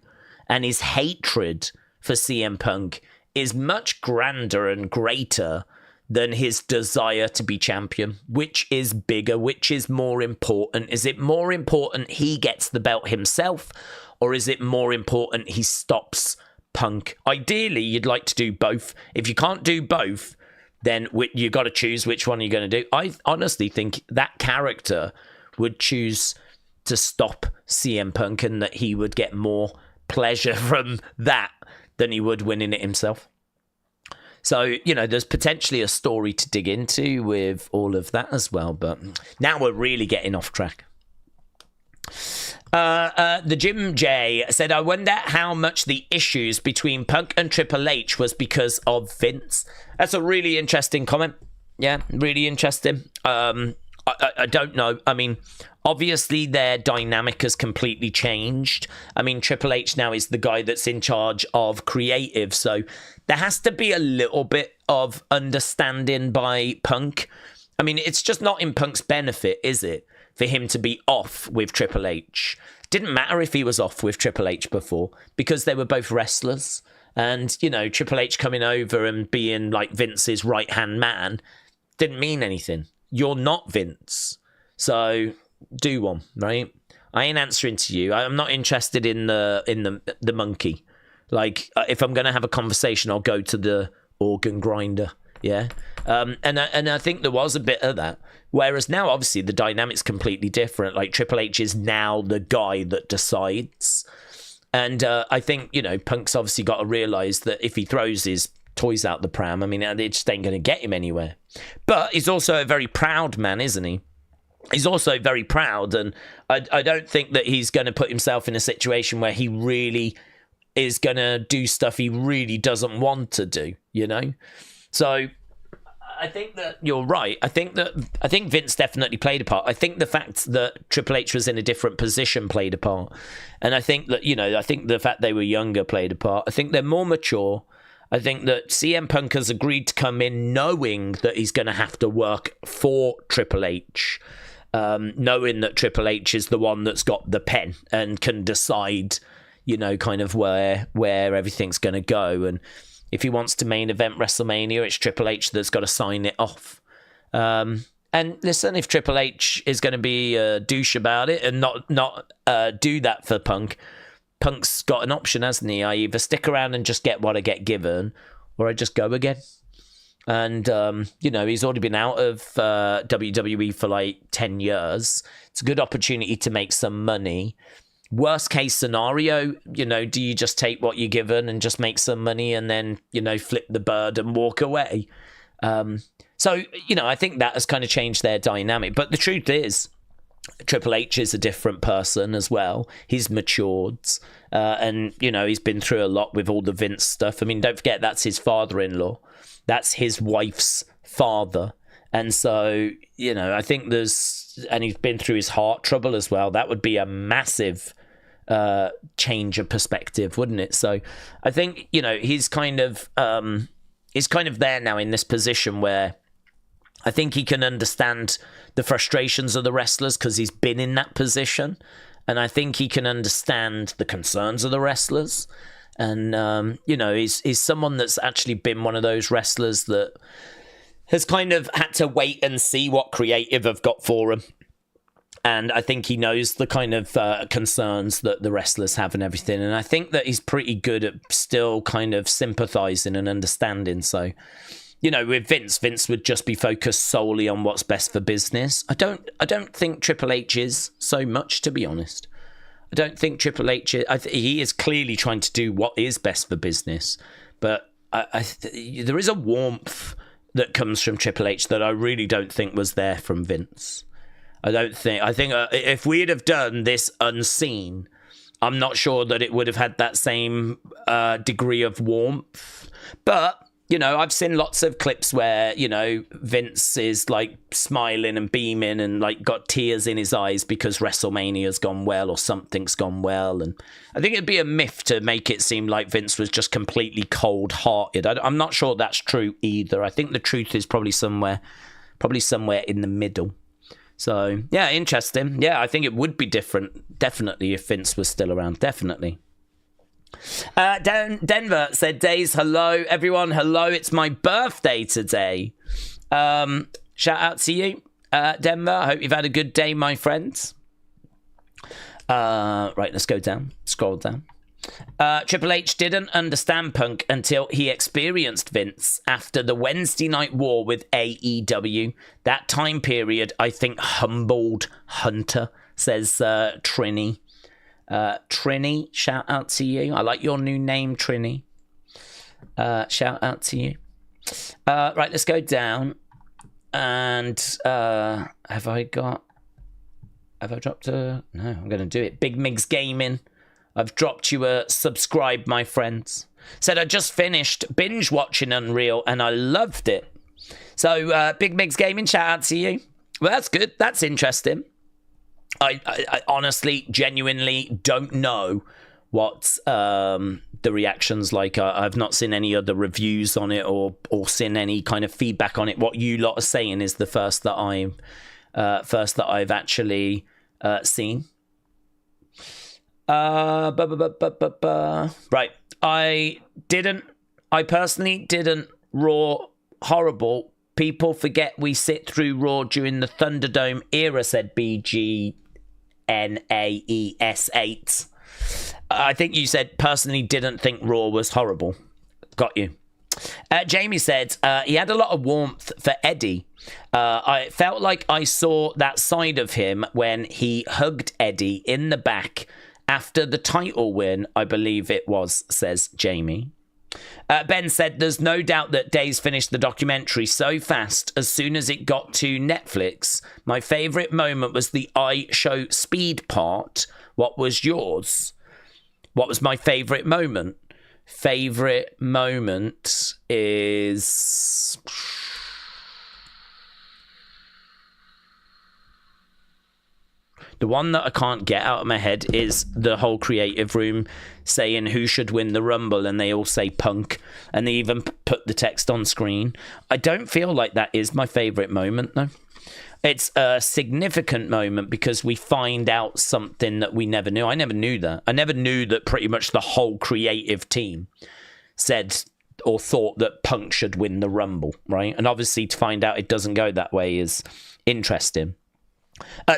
Speaker 1: And his hatred for CM Punk is much grander and greater than his desire to be champion. Which is bigger? Which is more important? Is it more important he gets the belt himself? Or is it more important he stops Punk? Ideally, you'd like to do both. If you can't do both, then you got to choose which one you're going to do. I honestly think that character would choose to stop CM Punk, and that he would get more pleasure from that than he would winning it himself. So, you know, there's potentially a story to dig into with all of that as well. But now we're really getting off track. The Jim J said, I wonder how much the issues between Punk and Triple H was because of Vince. That's a really interesting comment. Yeah, really interesting. I don't know. I mean, obviously their dynamic has completely changed. I mean, Triple H now is the guy that's in charge of creative, so there has to be a little bit of understanding by Punk. I mean, it's just not in Punk's benefit, is it, for him to be off with Triple H? Didn't matter if he was off with Triple H before, because they were both wrestlers. And, you know, Triple H coming over and being like Vince's right-hand man didn't mean anything. You're not Vince, so do one, right? I ain't answering to you. I'm not interested in the monkey. Like, if I'm gonna have a conversation, I'll go to the organ grinder. Yeah, and I think there was a bit of that. Whereas now, obviously, the dynamic's completely different. Like, Triple H is now the guy that decides, and I think, you know, Punk's obviously got to realize that if he throws his toys out the pram, I mean, it just ain't going to get him anywhere. But he's also a very proud man, isn't he? He's also very proud, and I don't think that he's going to put himself in a situation where he really is going to do stuff he really doesn't want to do, you know? So I think that you're right. I think Vince definitely played a part. I think the fact that Triple H was in a different position played a part. And I think that, you know, I think the fact they were younger played a part. I think they're more mature. I think that CM Punk has agreed to come in knowing that he's going to have to work for Triple H, knowing that Triple H is the one that's got the pen and can decide, you know, kind of where everything's going to go. And if he wants to main event WrestleMania, it's Triple H that's got to sign it off. And listen, if Triple H is going to be a douche about it and not do that for Punk, Punk's got an option, hasn't he? I either stick around and just get what I get given, or I just go again. And, you know, he's already been out of WWE for like 10 years. It's a good opportunity to make some money. Worst case scenario, you know, do you just take what you're given and just make some money and then, you know, flip the bird and walk away? So, you know, I think that has kind of changed their dynamic. But the truth is, Triple H is a different person as well. He's matured, and, you know, he's been through a lot with all the Vince stuff. I mean, don't forget, that's his father-in-law. That's his wife's father. And so, you know, I think and he's been through his heart trouble as well. That would be a massive change of perspective, wouldn't it? So I think, you know, he's kind of there now in this position where I think he can understand the frustrations of the wrestlers because he's been in that position. And I think he can understand the concerns of the wrestlers. And, you know, he's someone that's actually been one of those wrestlers that has kind of had to wait and see what creative have got for him. And I think he knows the kind of concerns that the wrestlers have and everything. And I think that he's pretty good at still kind of sympathizing and understanding. So, you know, with Vince would just be focused solely on what's best for business. I don't think Triple H is so much, to be honest. I don't think Triple H he is clearly trying to do what is best for business, but there is a warmth that comes from Triple H that I really don't think was there from Vince. I think if we'd have done this unseen, I'm not sure that it would have had that same degree of warmth. But, you know, I've seen lots of clips where, you know, Vince is like smiling and beaming and like got tears in his eyes because WrestleMania's gone well or something's gone well. And I think it'd be a myth to make it seem like Vince was just completely cold-hearted. I'm not sure that's true either. I think the truth is probably somewhere in the middle. So, yeah, interesting. Yeah, I think it would be different, definitely, if Vince was still around, definitely. Denver said, Daze, hello, everyone, hello, it's my birthday today. Shout out to you, Denver. I hope you've had a good day, my friends. Right, let's go down, scroll down. Triple H didn't understand Punk until he experienced Vince after the Wednesday Night War with AEW. That time period, I think, humbled Hunter, says Trini. Trini, shout out to you. I like your new name, Trini. Shout out to you. Right, let's go down. And have I dropped a... No, I'm going to do it. Big Migs Gaming. I've dropped you a subscribe, my friends. Said I just finished binge watching Unreal and I loved it. So, Big Migs Gaming, shout out to you. Well, that's good. That's interesting. I honestly, genuinely don't know what the reaction's like. I've not seen any other reviews on it or seen any kind of feedback on it. What you lot are saying is the first that I've actually seen. Right. I personally didn't. Raw horrible. People forget we sit through Raw during the Thunderdome era, said BGNAES8. I think you said personally didn't think Raw was horrible. Got you. Jamie said he had a lot of warmth for Eddie. I felt like I saw that side of him when he hugged Eddie in the back after the title win, I believe it was, says Jamie. Ben said there's no doubt that Daze finished the documentary so fast as soon as it got to Netflix. My favourite moment was the I show speed part. What was yours? What was my favourite moment? Favourite moment is... The one that I can't get out of my head is the whole creative room saying who should win the Rumble, and they all say Punk, and they even put the text on screen. I don't feel like that is my favourite moment, though. It's a significant moment because we find out something that we never knew. I never knew that. I never knew that pretty much the whole creative team said or thought that Punk should win the Rumble, right? And obviously to find out it doesn't go that way is interesting.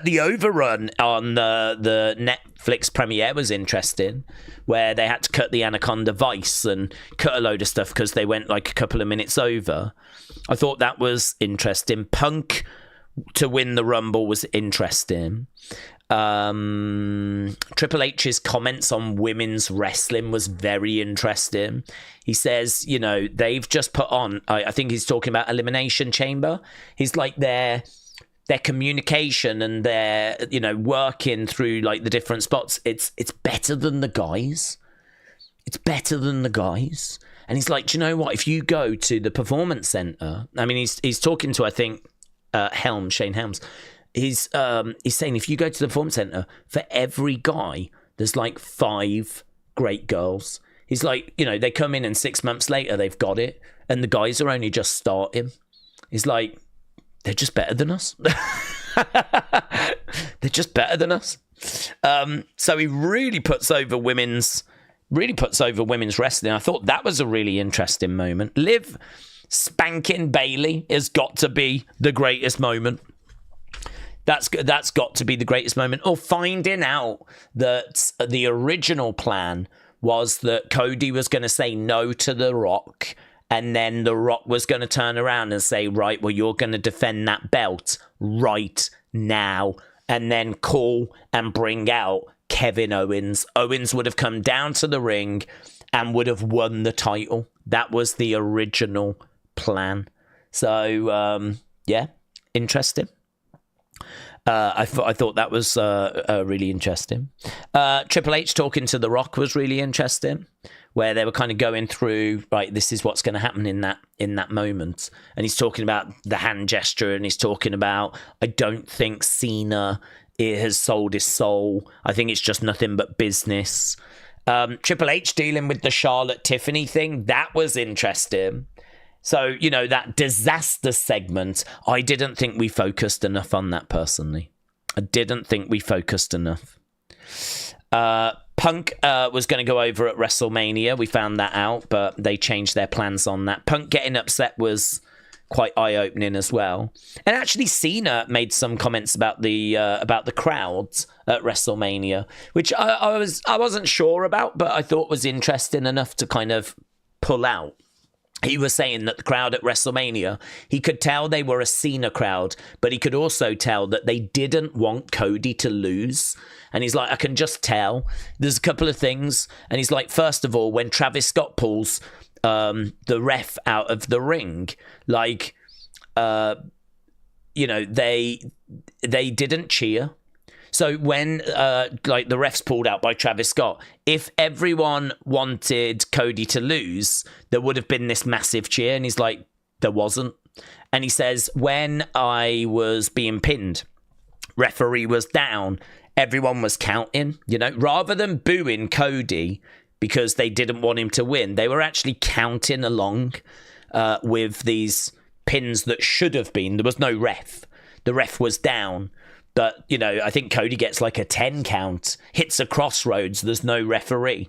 Speaker 1: The overrun on the Netflix premiere was interesting, where they had to cut the Anaconda Vice and cut a load of stuff because they went like a couple of minutes over. I thought that was interesting. Punk to win the Rumble was interesting. Triple H's comments on women's wrestling was very interesting. He says, you know, they've just put on, I think he's talking about Elimination Chamber. He's like their communication and their, you know, working through like the different spots. It's better than the guys. It's better than the guys. And he's like, do you know what? If you go to the Performance Center, I mean, he's talking to, I think, Shane Helms. He's saying if you go to the Performance Center, for every guy, there's like 5 great girls. He's like, you know, they come in and 6 months later, they've got it. And the guys are only just starting. He's like, they're just better than us. They're just better than us. So he really puts over women's wrestling. I thought that was a really interesting moment. Liv spanking Bailey has got to be the greatest moment. That's got to be the greatest moment. Or finding out that the original plan was that Cody was going to say no to The Rock, and then The Rock was going to turn around and say, right, well, you're going to defend that belt right now, and then call and bring out Kevin Owens. Owens would have come down to the ring and would have won the title. That was the original plan. So, yeah, interesting. I thought that was really interesting. Triple H talking to The Rock was really interesting, where they were kind of going through, right, this is what's going to happen in that moment. And he's talking about the hand gesture, and he's talking about, I don't think Cena has sold his soul. I think it's just nothing but business. Triple H dealing with the Charlotte Tiffany thing, that was interesting. So, you know, that disaster segment, I didn't think we focused enough on that personally. I didn't think we focused enough. Punk was going to go over at WrestleMania. We found that out, but they changed their plans on that. Punk getting upset was quite eye-opening as well. And actually, Cena made some comments about the crowds at WrestleMania, which I wasn't sure about, but I thought was interesting enough to kind of pull out. He was saying that the crowd at WrestleMania, he could tell they were a Cena crowd, but he could also tell that they didn't want Cody to lose. And he's like, I can just tell. There's a couple of things. And he's like, first of all, when Travis Scott pulls the ref out of the ring. Like, you know, they didn't cheer. So when like the refs pulled out by Travis Scott, if everyone wanted Cody to lose, there would have been this massive cheer. And he's like, there wasn't. And he says, when I was being pinned, referee was down, everyone was counting, you know, rather than booing Cody because they didn't want him to win. They were actually counting along with these pins that should have been. There was no ref. The ref was down. But, you know, I think Cody gets like a 10 count, hits a crossroads, there's no referee.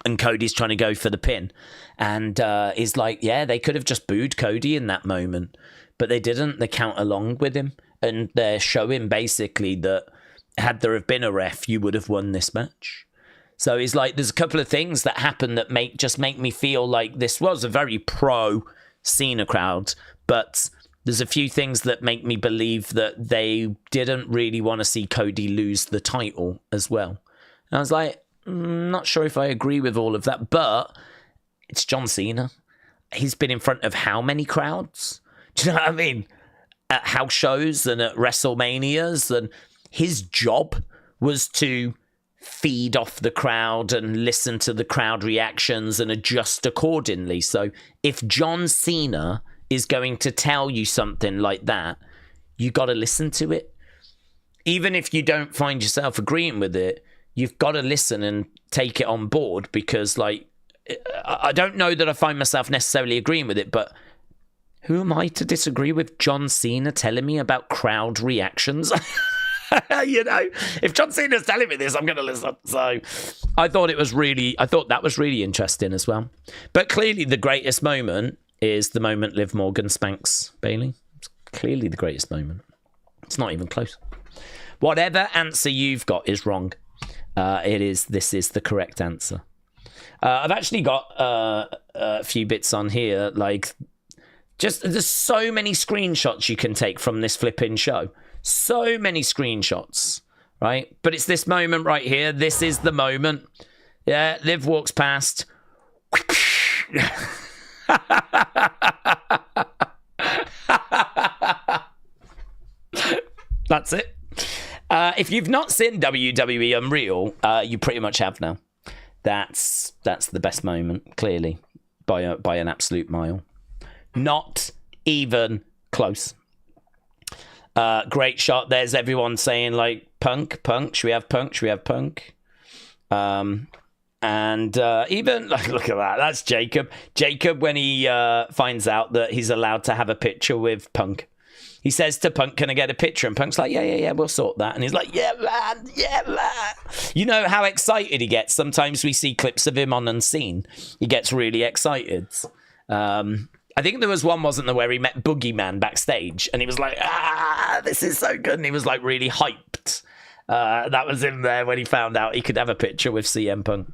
Speaker 1: And Cody's trying to go for the pin. And he's like, yeah, they could have just booed Cody in that moment. But they didn't. They count along with him. And they're showing basically that had there have been a ref, you would have won this match. So he's like, there's a couple of things that happen that make me feel like this was a very pro Cena crowd. But there's a few things that make me believe that they didn't really want to see Cody lose the title as well. And I was like, not sure if I agree with all of that, but it's John Cena. He's been in front of how many crowds? Do you know what I mean? At house shows and at WrestleManias, and his job was to feed off the crowd and listen to the crowd reactions and adjust accordingly. So if John Cena is going to tell you something like that, you got to listen to it. Even if you don't find yourself agreeing with it, you've got to listen and take it on board, because, like, I don't know that I find myself necessarily agreeing with it, but who am I to disagree with John Cena telling me about crowd reactions? You know, if John Cena's telling me this, I'm going to listen. So I thought that was really interesting as well. But clearly the greatest moment is the moment Liv Morgan spanks Bayley. It's clearly the greatest moment. It's not even close. Whatever answer you've got is wrong. This is the correct answer. I've actually got a few bits on here. Like, just there's so many screenshots you can take from this flipping show. So many screenshots, right? But it's this moment right here. This is the moment. Yeah, Liv walks past. That's it. If you've not seen WWE Unreal, you pretty much have now. That's the best moment, clearly, by an absolute mile. Not even close. Great shot. There's everyone saying, like, Punk. Should we have Punk? And even, like, look at that. That's Jacob. Jacob, when he finds out that he's allowed to have a picture with Punk, he says to Punk, can I get a picture? And Punk's like, yeah, we'll sort that. And he's like, yeah, man. You know how excited he gets. Sometimes we see clips of him on Unseen. He gets really excited. I think there was one, wasn't there, where he met Boogeyman backstage. And he was like, this is so good. And he was, like, really hyped. That was him there when he found out he could have a picture with CM Punk.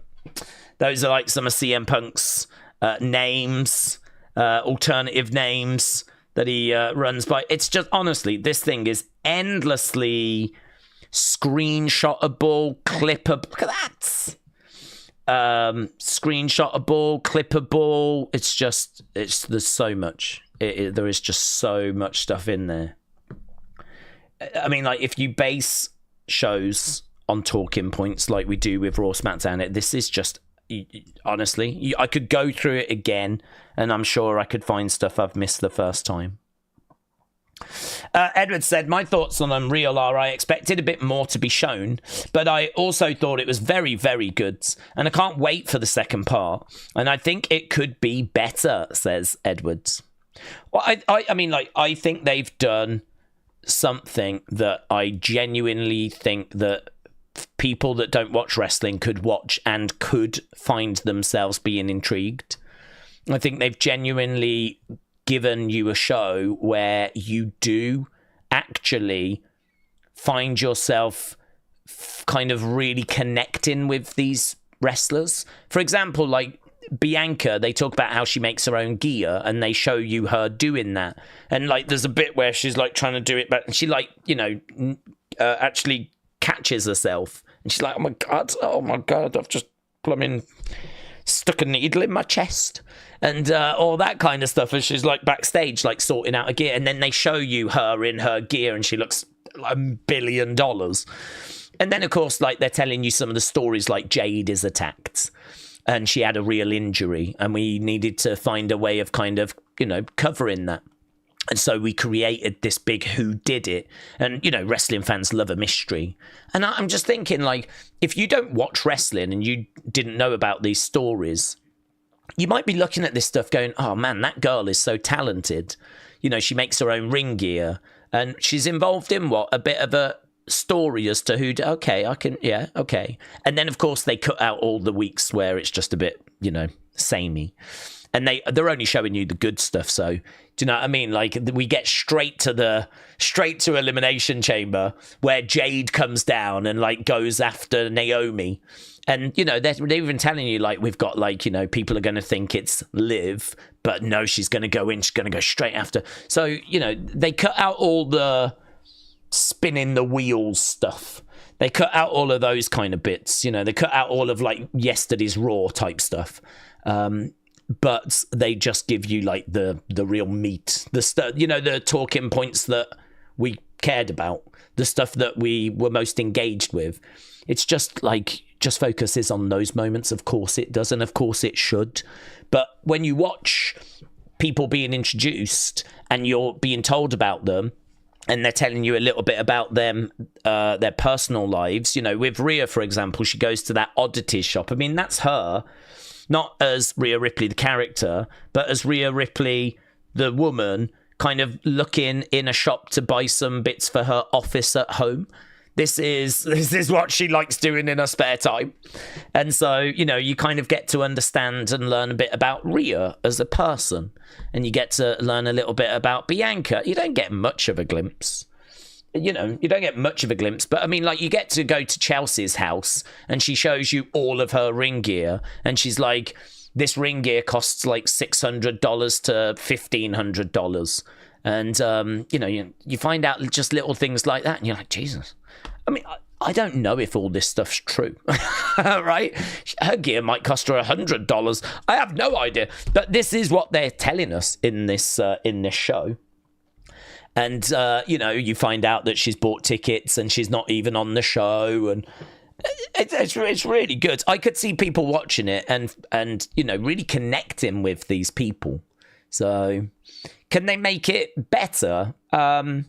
Speaker 1: Those are, like, some of CM Punk's names, alternative names that he runs by. It's just, honestly, this thing is endlessly screenshotable, clippable. Look at that. Screenshotable, clippable. There's so much. There is just so much stuff in there. I mean, like, if you base shows on talking points like we do with Raw SmackDown, this is just, honestly, I could go through it again and I'm sure I could find stuff I've missed the first time. Edward said, my thoughts on Unreal are I expected a bit more to be shown, but I also thought it was very, very good, and I can't wait for the second part, and I think it could be better, says Edwards. Well, I mean, like, I think they've done something that I genuinely think that people that don't watch wrestling could watch and could find themselves being intrigued. I think they've genuinely given you a show where you do actually find yourself kind of really connecting with these wrestlers. For example, like Bianca, they talk about how she makes her own gear and they show you her doing that. And, like, there's a bit where she's, like, trying to do it, but she, like, you know, actually catches herself. And she's like, oh my God, I've just plumbing stuck a needle in my chest and all that kind of stuff. And she's like backstage, like sorting out her gear. And then they show you her in her gear and she looks like $1 billion. And then, of course, like they're telling you some of the stories, like Jade is attacked and she had a real injury and we needed to find a way of kind of, you know, covering that. And so we created this big who did it. And, you know, wrestling fans love a mystery. And I'm just thinking, like, if you don't watch wrestling and you didn't know about these stories, you might be looking at this stuff going, oh, man, that girl is so talented. You know, she makes her own ring gear and she's involved in what? A bit of a story as to who, okay, I can, yeah, okay. And then, of course, they cut out all the weeks where it's just a bit, you know, samey. And they're only showing you the good stuff. So, do you know what I mean? Like, we get straight to Elimination Chamber where Jade comes down and, like, goes after Naomi. And, you know, they're even telling you, like, we've got, like, you know, people are going to think it's Liv, but no, she's going to go in. She's going to go straight after. So, you know, they cut out all the spinning the wheels stuff. They cut out all of those kind of bits. You know, they cut out all of, like, yesterday's Raw type stuff. But they just give you like the real meat, the stuff, you know, the talking points that we cared about, the stuff that we were most engaged with. It's just like, just focuses on those moments. Of course it does. And of course it should. But when you watch people being introduced and you're being told about them and they're telling you a little bit about them, their personal lives, you know, with Rhea, for example, she goes to that oddities shop. I mean, that's her. Not as Rhea Ripley, the character, but as Rhea Ripley, the woman, kind of looking in a shop to buy some bits for her office at home. This is what she likes doing in her spare time. And so, you know, you kind of get to understand and learn a bit about Rhea as a person. And you get to learn a little bit about Bianca. You don't get much of a glimpse. You know, you don't get much of a glimpse, but I mean, like, you get to go to Chelsea's house and she shows you all of her ring gear and she's like, this ring gear costs like $600 to $1,500. And, you know, you find out just little things like that and you're like, Jesus. I mean, I don't know if all this stuff's true, right? Her gear might cost her $100. I have no idea, but this is what they're telling us in this show. And, you know, you find out that she's bought tickets and she's not even on the show. And it's really good. I could see people watching it and, you know, really connecting with these people. So can they make it better? I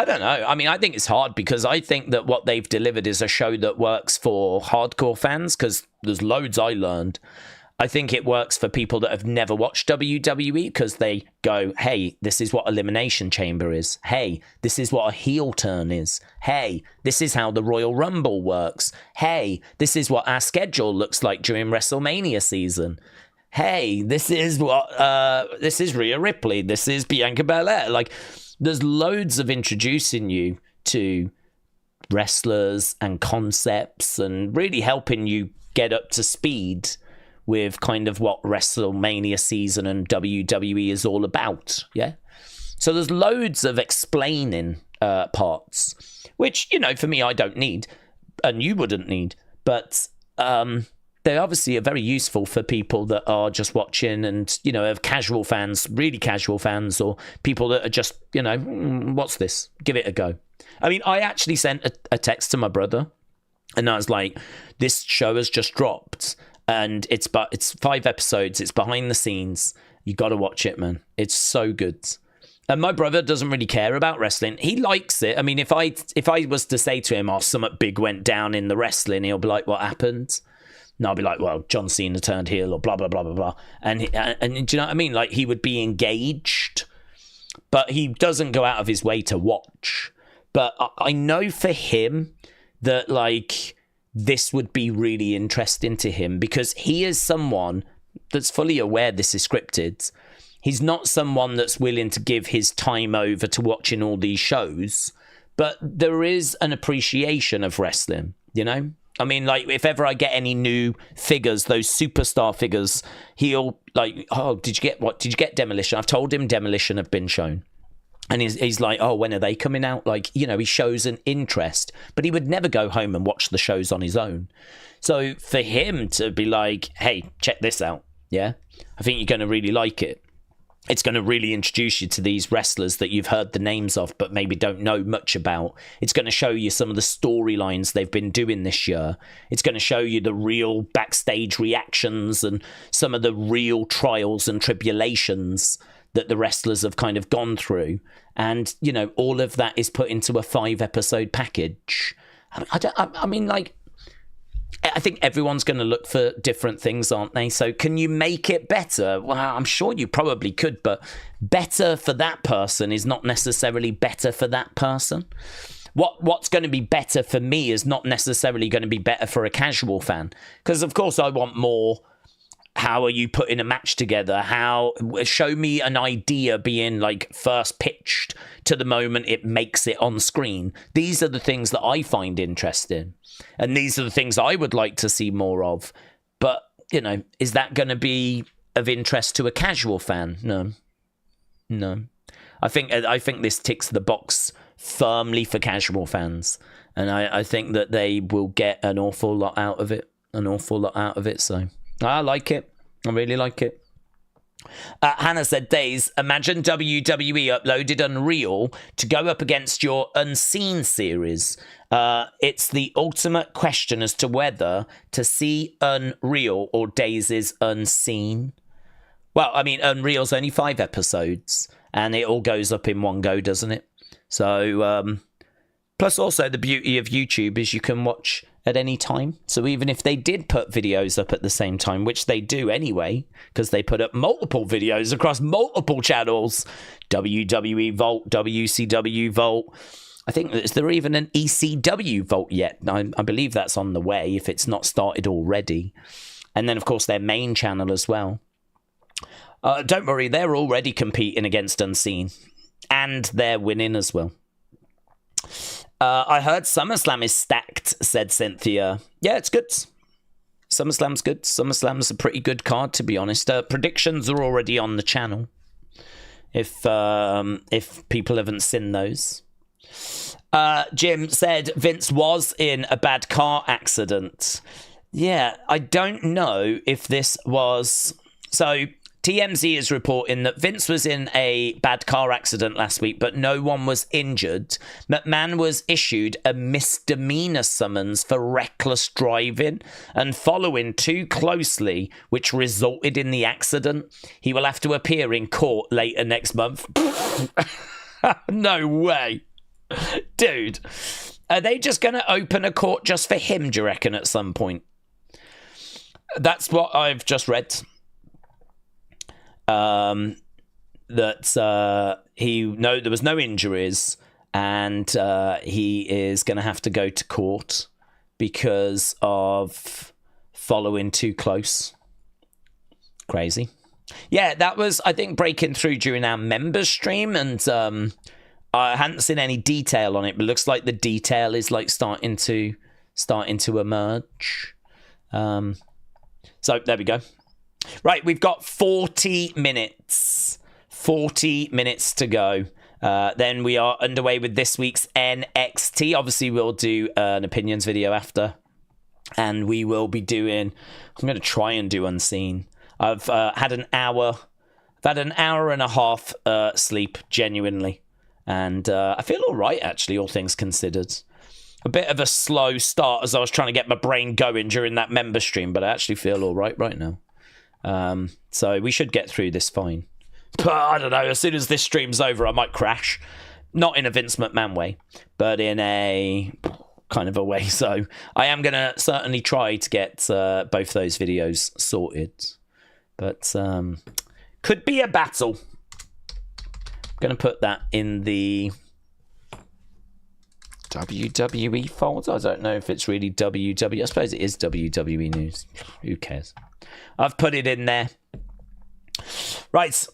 Speaker 1: don't know. I mean, I think it's hard because I think that what they've delivered is a show that works for hardcore fans because there's loads I learned. I think it works for people that have never watched WWE because they go, hey, this is what Elimination Chamber is. Hey, this is what a heel turn is. Hey, this is how the Royal Rumble works. Hey, this is what our schedule looks like during WrestleMania season. Hey, this is Rhea Ripley. This is Bianca Belair. Like, there's loads of introducing you to wrestlers and concepts and really helping you get up to speed with kind of what WrestleMania season and WWE is all about, yeah? So there's loads of explaining parts, which, you know, for me, I don't need, and you wouldn't need, but they obviously are very useful for people that are just watching and, you know, have casual fans, really casual fans, or people that are just, you know, what's this? Give it a go. I mean, I actually sent a text to my brother, and I was like, this show has just dropped. And it's 5 episodes. It's behind the scenes. You got to watch it, man. It's so good. And my brother doesn't really care about wrestling. He likes it. I mean, if I was to say to him, "Oh, something big went down in the wrestling," he'll be like, "What happened?" And I'll be like, "Well, John Cena turned heel," or blah blah blah blah blah. And do you know what I mean? Like, he would be engaged, but he doesn't go out of his way to watch. But I know for him that, like, this would be really interesting to him because he is someone that's fully aware this is scripted. He's not someone that's willing to give his time over to watching all these shows, but there is an appreciation of wrestling, you know? I mean, like, if ever I get any new figures, those superstar figures, he'll like, oh, did you get Demolition? I've told him Demolition have been shown. And he's like, oh, when are they coming out? Like, you know, he shows an interest, but he would never go home and watch the shows on his own. So for him to be like, hey, check this out, yeah, I think you're going to really like it. It's going to really introduce you to these wrestlers that you've heard the names of, but maybe don't know much about. It's going to show you some of the storylines they've been doing this year. It's going to show you the real backstage reactions and some of the real trials and tribulations that the wrestlers have kind of gone through. And, you know, all of that is put into a 5-episode package. I mean, like, I think everyone's going to look for different things, aren't they? So can you make it better? Well, I'm sure you probably could, but better for that person is not necessarily better for that person. What's going to be better for me is not necessarily going to be better for a casual fan. Because, of course, I want more. How are you putting a match together? Show me an idea being like first pitched to the moment it makes it on screen. These are the things that I find interesting. And these are the things I would like to see more of. But, you know, is that going to be of interest to a casual fan? No. I think this ticks the box firmly for casual fans. And I think that they will get an awful lot out of it. So I like it. I really like it. Hannah said, Daze, imagine WWE uploaded Unreal to go up against your Unseen series. It's the ultimate question as to whether to see Unreal or Daze's Unseen. Well, I mean, Unreal's only 5 episodes, and it all goes up in one go, doesn't it? So, plus also the beauty of YouTube is you can watch at any time. So even if they did put videos up at the same time, which they do anyway, because they put up multiple videos across multiple channels, WWE Vault, WCW Vault. I think, is there even an ECW Vault yet? I believe that's on the way, if it's not started already. And then, of course, their main channel as well. Don't worry, they're already competing against Unseen. And they're winning as well. I heard SummerSlam is stacked, said Cynthia. Yeah, it's good. SummerSlam's good. SummerSlam's a pretty good card, to be honest. Predictions are already on the channel. If people haven't seen those. Jim said Vince was in a bad car accident. Yeah, I don't know if this was... So... TMZ is reporting that Vince was in a bad car accident last week, but no one was injured. McMahon was issued a misdemeanor summons for reckless driving and following too closely, which resulted in the accident. He will have to appear in court later next month. No way. Dude, are they just going to open a court just for him, do you reckon, at some point? That's what I've just read. There was no injuries, and he is going to have to go to court because of following too close. Crazy. Yeah, that was, I think, breaking through during our members stream, and I hadn't seen any detail on it, but it looks like the detail is like starting to emerge. So there we go. Right, we've got 40 minutes. 40 minutes to go. Then we are underway with this week's NXT. Obviously, we'll do an opinions video after. And we will be doing... I'm going to try and do Unseen. I've had an hour... I've had an hour and a half sleep, genuinely. And I feel all right, actually, all things considered. A bit of a slow start as I was trying to get my brain going during that member stream. But I actually feel all right now. So we should get through this fine. But I don't know, as soon as this stream's over, I might crash. Not in a Vince McMahon way, but in a kind of a way. So I am going to certainly try to get both those videos sorted. But could be a battle. I'm going to put that in the WWE folder. I don't know if it's really WWE. I suppose it is WWE news. Who cares? I've put it in there. Right.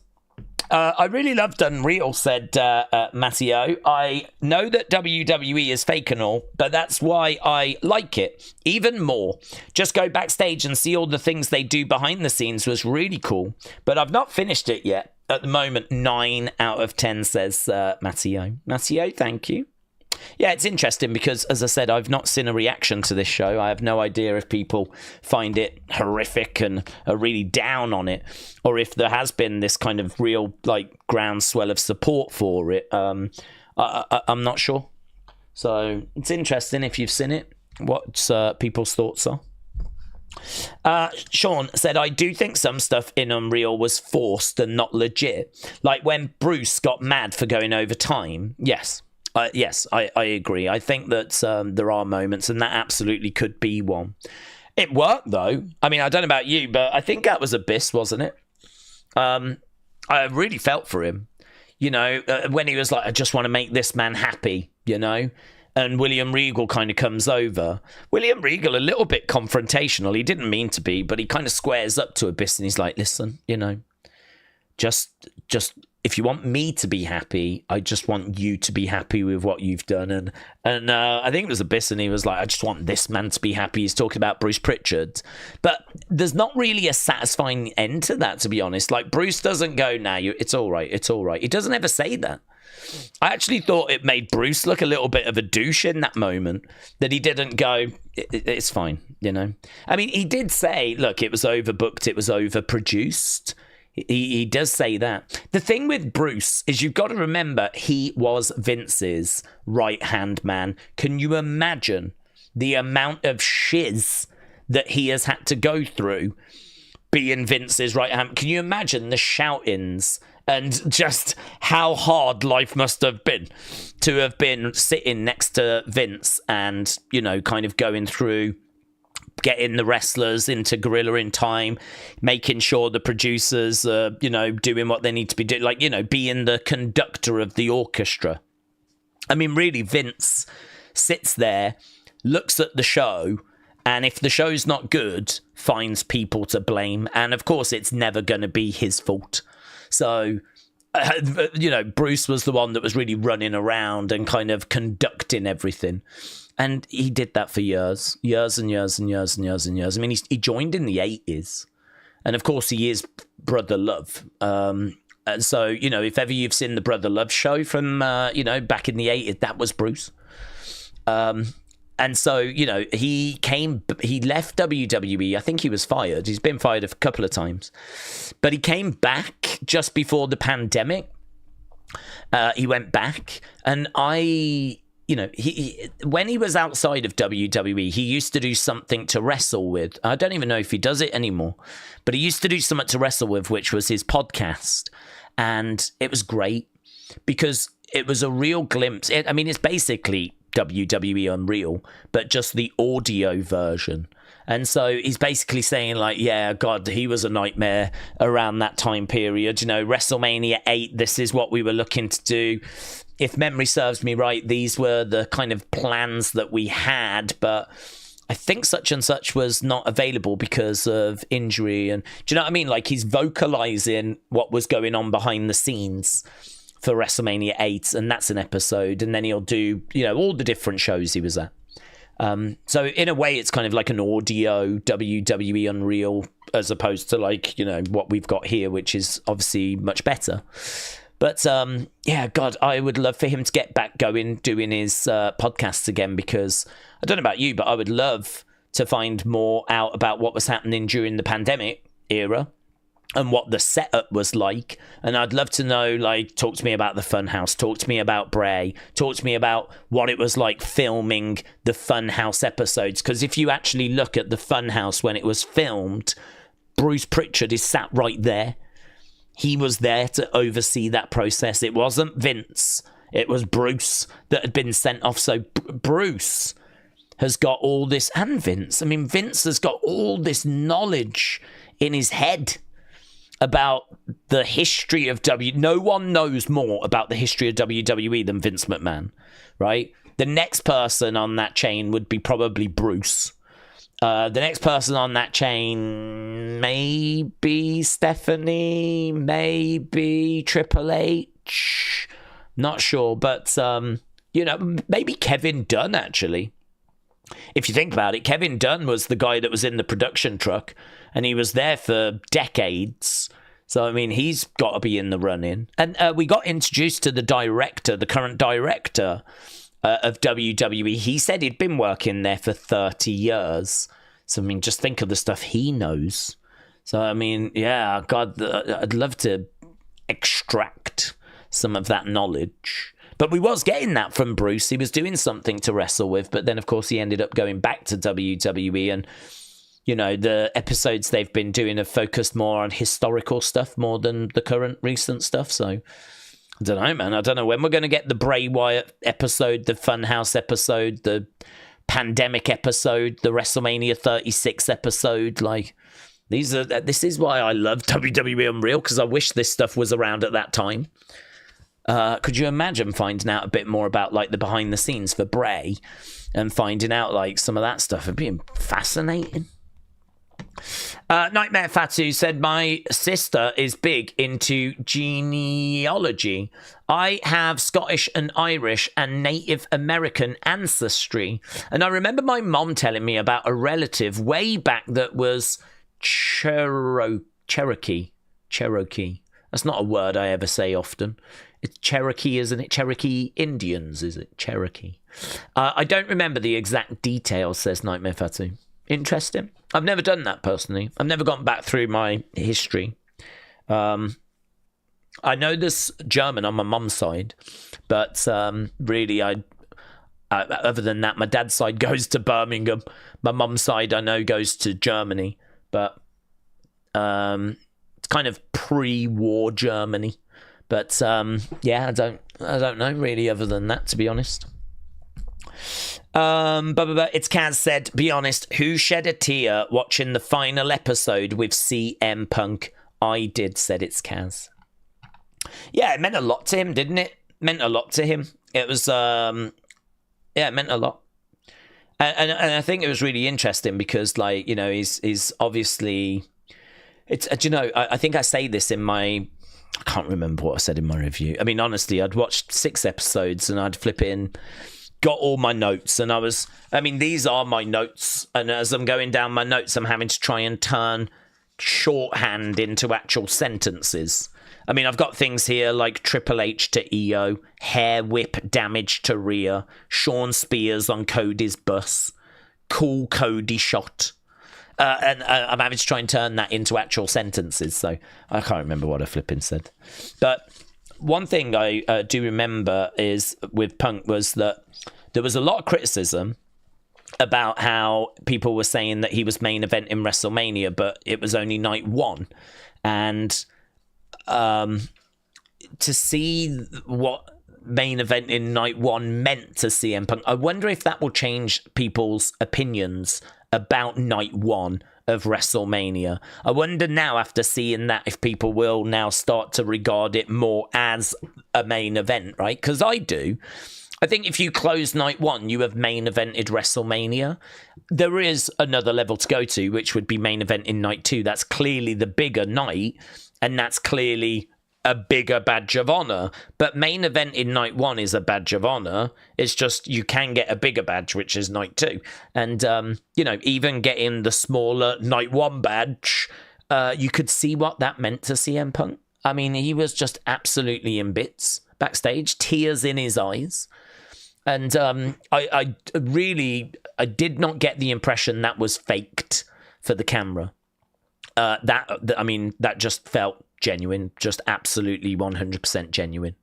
Speaker 1: I really loved Unreal, said Matteo. I know that WWE is fake and all, but that's why I like it even more. Just go backstage and see all the things they do behind the scenes was really cool, but I've not finished it yet. At the moment, 9 out of 10, says Matteo. Matteo, thank you. Yeah, it's interesting because, as I said, I've not seen a reaction to this show. I have no idea if people find it horrific and are really down on it, or if there has been this kind of real, like, groundswell of support for it. I'm not sure. So it's interesting if you've seen it, what people's thoughts are. Sean said, I do think some stuff in Unreal was forced and not legit. Like when Bruce got mad for going over time. Yes. Yes, I agree. I think that there are moments, and that absolutely could be one. It worked, though. I mean, I don't know about you, but I think that was Abyss, wasn't it? I really felt for him. You know, when he was like, I just want to make this man happy, you know? And William Regal kind of comes over. William Regal, a little bit confrontational. He didn't mean to be, but he kind of squares up to Abyss and he's like, listen, you know, just if you want me to be happy, I just want you to be happy with what you've done. And I think it was Abyss, and he was like, I just want this man to be happy. He's talking about Bruce Pritchard. But there's not really a satisfying end to that, to be honest. Like, Bruce doesn't go, nah, it's all right, it's all right. He doesn't ever say that. I actually thought it made Bruce look a little bit of a douche in that moment, that he didn't go, it's fine, you know? I mean, he did say, look, it was overbooked, it was overproduced. He does say that. The thing with Bruce is you've got to remember he was Vince's right-hand man. Can you imagine the amount of shiz that he has had to go through being Vince's right-hand? Can you imagine the shoutings and just how hard life must have been to have been sitting next to Vince and, you know, kind of going through getting the wrestlers into Gorilla in time, making sure the producers are, you know, doing what they need to be doing, like, you know, being the conductor of the orchestra. I mean, really, Vince sits there, looks at the show, and if the show's not good, finds people to blame. And of course, it's never going to be his fault. So, you know, Bruce was the one that was really running around and kind of conducting everything. And he did that for years and years and years and years and years. I mean, he joined in the 80s. And of course, he is Brother Love. And so, you know, if ever you've seen the Brother Love show from, you know, back in the 80s, that was Bruce. And so, you know, he left WWE. I think he was fired. He's been fired a couple of times. But he came back just before the pandemic. He went back. And you know, when he was outside of WWE, he used to do something to wrestle with. I don't even know if he does it anymore. But he used to do something to wrestle with, which was his podcast. And it was great because it was a real glimpse. I mean, it's basically WWE Unreal, but just the audio version. And so he's basically saying, like, yeah, God, he was a nightmare around that time period. You know, WrestleMania 8, this is what we were looking to do. If memory serves me right, these were the kind of plans that we had, but I think such and such was not available because of injury. And do you know what I mean? Like, he's vocalizing what was going on behind the scenes for WrestleMania 8, and that's an episode. And then he'll do, you know, all the different shows he was at. So in a way, it's kind of like an audio WWE Unreal as opposed to, like, you know, what we've got here, which is obviously much better. But yeah, God, I would love for him to get back going, doing his podcasts again, because I don't know about you, but I would love to find more out about what was happening during the pandemic era and what the setup was like. And I'd love to know, like, talk to me about the Funhouse, talk to me about Bray, talk to me about what it was like filming the Funhouse episodes. Because if you actually look at the Funhouse when it was filmed, Bruce Pritchard is sat right there. He was there to oversee that process. It wasn't Vince. It was Bruce that had been sent off. So Bruce has got all this, and Vince. I mean, Vince has got all this knowledge in his head about the history of No one knows more about the history of WWE than Vince McMahon, right? The next person on that chain would be probably Bruce. The next person on that chain, maybe Stephanie, maybe Triple H. Not sure, but, you know, maybe Kevin Dunn, actually. If you think about it, Kevin Dunn was the guy that was in the production truck, and he was there for decades. So, I mean, he's got to be in the running. And we got introduced to the director, the current director of WWE. He said he'd been working there for 30 years. So, I mean, just think of the stuff he knows. So, I mean, yeah, God, I'd love to extract some of that knowledge. But we was getting that from Bruce. He was doing something to wrestle with. But then, of course, he ended up going back to WWE. And, you know, the episodes they've been doing have focused more on historical stuff more than the current recent stuff. So, I don't know, man. I don't know when we're going to get the Bray Wyatt episode, the Funhouse episode, the Pandemic episode, the WrestleMania 36 episode. Like, this is why I love WWE Unreal, because I wish this stuff was around at that time. Could you imagine finding out a bit more about, like, the behind the scenes for Bray and finding out, like, some of that stuff? It'd be fascinating. Nightmare Fatu said, my sister is big into genealogy. I have Scottish and Irish and Native American ancestry. And I remember my mom telling me about a relative way back that was Cherokee. That's not a word I ever say often. It's Cherokee, isn't it? Cherokee Indians, is it? Cherokee. I don't remember the exact details, says Nightmare Fatu. Interesting. I've never done that personally. I've never gone back through my history. I know there's German on my mum's side, but really, other than that, my dad's side goes to Birmingham. My mum's side, I know, goes to Germany, but it's kind of pre-war Germany. But yeah, I don't know really other than that, to be honest. It's Kaz said, be honest, who shed a tear watching the final episode with CM Punk? I did, said It's Kaz. Yeah, it meant a lot to him, didn't it? Meant a lot to him. It was yeah, it meant a lot. And I think it was really interesting because, like, you know, he's obviously, it's, do you know, I think I say this in my, I can't remember what I said in my review. I mean, honestly, I'd watched 6 episodes and I'd flip in, got all my notes, and these are my notes, and as I'm going down my notes, I'm having to try and turn shorthand into actual sentences. I mean, I've got things here like Triple H to EO, hair whip damage to Rhea, Sean Spears on Cody's bus, cool Cody shot. And I'm having to try and turn that into actual sentences, so I can't remember what I flipping said. But one thing I do remember is with Punk was that there was a lot of criticism about how people were saying that he was main event in WrestleMania, but it was only night 1. And to see what main event in night 1 meant to CM Punk, I wonder if that will change people's opinions about night 1 of WrestleMania. I wonder now, after seeing that, if people will now start to regard it more as a main event, right? Because I do. I think if you close night 1, you have main evented WrestleMania. There is another level to go to, which would be main event in night 2. That's clearly the bigger night, and that's clearly a bigger badge of honor. But main event in night 1 is a badge of honor. It's just you can get a bigger badge, which is night 2. And, you know, even getting the smaller night 1 badge, you could see what that meant to CM Punk. I mean, he was just absolutely in bits backstage, tears in his eyes. And I did not get the impression that was faked for the camera. That just felt genuine, just absolutely 100% genuine.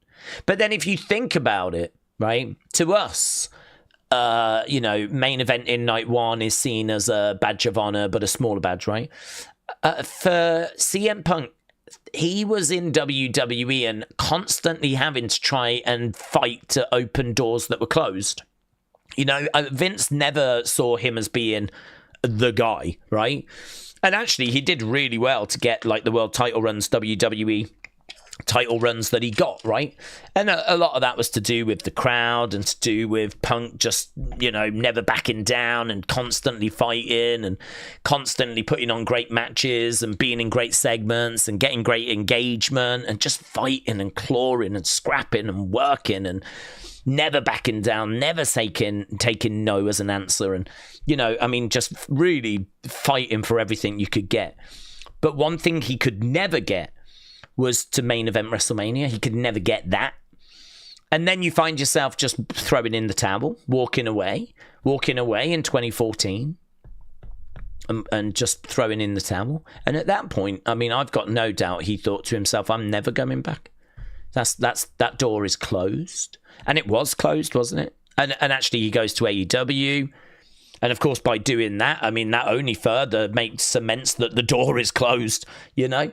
Speaker 1: But then if you think about it, right, to us, you know, main event in night 1 is seen as a badge of honor, but a smaller badge, right? For CM Punk, he was in WWE and constantly having to try and fight to open doors that were closed. You know, Vince never saw him as being the guy, right? And actually, he did really well to get, like, the world title runs, WWE title runs that he got, right? And a lot of that was to do with the crowd and to do with Punk just, you know, never backing down and constantly fighting and constantly putting on great matches and being in great segments and getting great engagement and just fighting and clawing and scrapping and working and never backing down, never taking no as an answer. And, you know, I mean, just really fighting for everything you could get. But one thing he could never get was to main event WrestleMania. He could never get that. And then you find yourself just throwing in the towel, walking away in 2014. And just throwing in the towel. And at that point, I mean, I've got no doubt he thought to himself, I'm never going back. That door is closed. And it was closed, wasn't it? And actually he goes to AEW. And of course, by doing that, I mean, that only further cements that the door is closed, you know?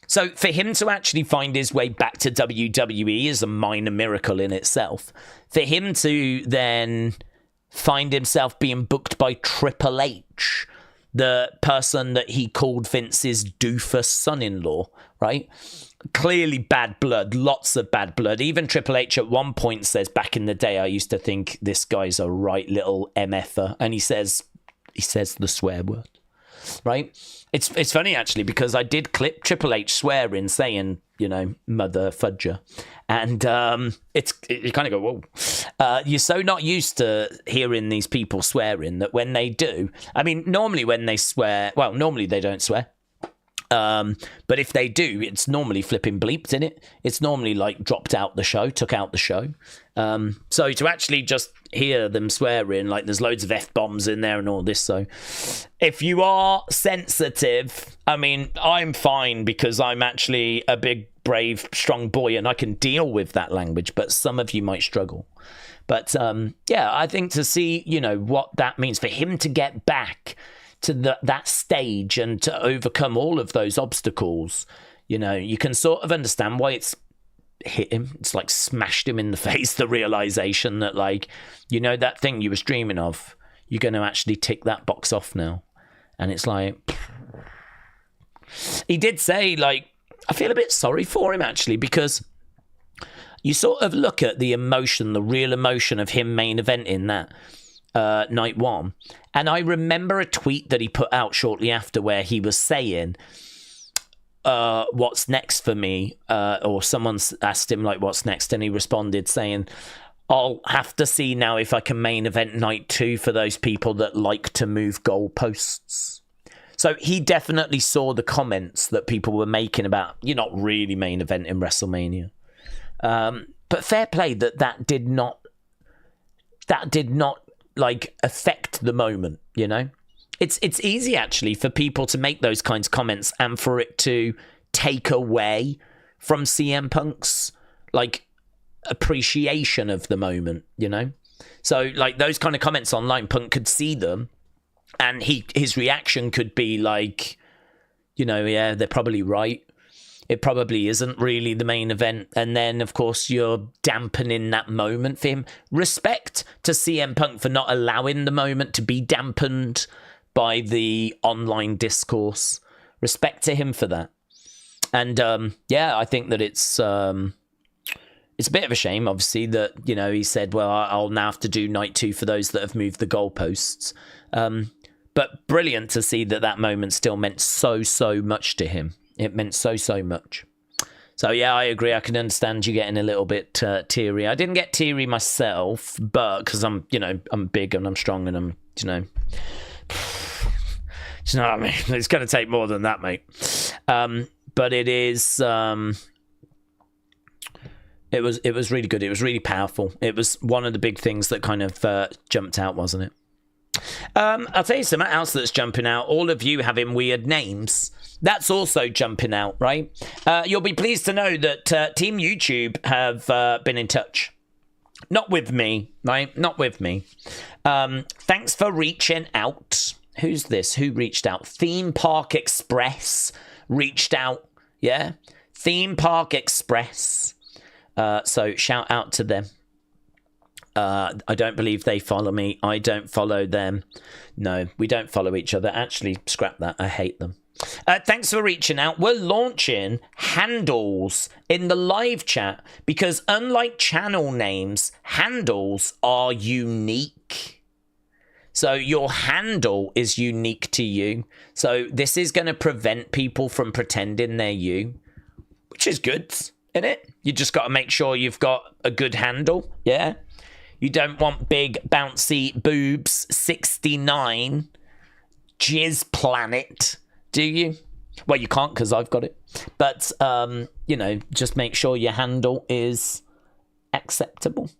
Speaker 1: So for him to actually find his way back to WWE is a minor miracle in itself. For him to then find himself being booked by Triple H, the person that he called Vince's doofus son-in-law, right? Clearly bad blood, lots of bad blood. Even Triple H at one point says, back in the day, I used to think this guy's a right little MFer. And he says the swear word, right? It's funny, actually, because I did clip Triple H swearing, saying, you know, mother fudger. And you kind of go, whoa. You're so not used to hearing these people swearing that when they do, I mean, normally when they swear, well, normally they don't swear. But if they do, it's normally flipping bleeped in it. It's normally like took out the show. So to actually just hear them swearing, like there's loads of F-bombs in there and all this. So if you are sensitive, I mean, I'm fine because I'm actually a big, brave, strong boy and I can deal with that language, but some of you might struggle. But yeah, I think to see, you know, what that means for him to get back to that stage and to overcome all of those obstacles, you know, you can sort of understand why it's hit him. It's like smashed him in the face, the realization that, like, you know, that thing you was dreaming of, you're going to actually tick that box off now. And it's like, he did say, like, I feel a bit sorry for him, actually, because you sort of look at the emotion, the real emotion of him main eventing that night one. And I remember a tweet that he put out shortly after where he was saying, what's next for me? Or someone asked him, like, what's next? And he responded saying, I'll have to see now if I can main event night 2 for those people that like to move goalposts. So he definitely saw the comments that people were making about, you're not really main eventing WrestleMania. But fair play that did not like affect the moment, you know? It's easy actually for people to make those kinds of comments and for it to take away from CM Punk's like appreciation of the moment, you know? So like those kind of comments online, Punk could see them and his reaction could be like, you know, yeah, they're probably right. It probably isn't really the main event. And then, of course, you're dampening that moment for him. Respect to CM Punk for not allowing the moment to be dampened by the online discourse. Respect to him for that. And, yeah, I think that it's a bit of a shame, obviously, that, you know, he said, well, I'll now have to do night 2 for those that have moved the goalposts. But brilliant to see that moment still meant so much to him. It meant so much. So, yeah, I agree. I can understand you getting a little bit teary. I didn't get teary myself, but because I'm big and I'm strong and I'm, you know what I mean? It's going to take more than that, mate. But it is, it was really good. It was really powerful. It was one of the big things that kind of jumped out, wasn't it? I'll tell you something else that's jumping out. All of you having weird names. That's also jumping out, right? You'll be pleased to know that Team YouTube have been in touch. Not with me, right? Not with me. Thanks for reaching out. Who's this? Who reached out? Theme Park Express reached out. Yeah? Theme Park Express. So shout out to them. I don't believe they follow me. I don't follow them. No, we don't follow each other. Actually, scrap that. I hate them. Thanks for reaching out. We're launching handles in the live chat because unlike channel names, handles are unique. So your handle is unique to you. So this is going to prevent people from pretending they're you, which is good, isn't it? You just got to make sure you've got a good handle. Yeah. You don't want big bouncy boobs 69 jizz planet, do you? Well, you can't because I've got it. But, just make sure your handle is acceptable.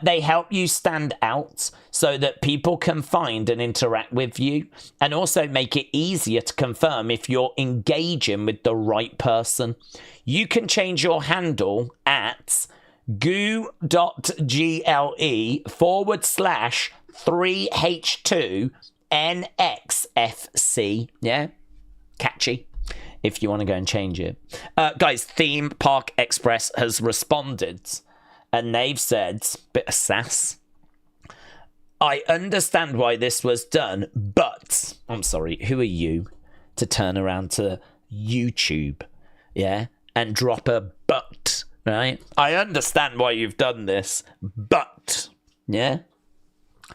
Speaker 1: They help you stand out so that people can find and interact with you, and also make it easier to confirm if you're engaging with the right person. You can change your handle at goo.gle/3h2nxfc. Yeah, catchy. If you want to go and change it, guys, Theme Park Express has responded, and they've said, bit of sass, I understand why this was done, but I'm sorry, who are you to turn around to YouTube, yeah, and drop a but, right? I understand why you've done this, but, yeah,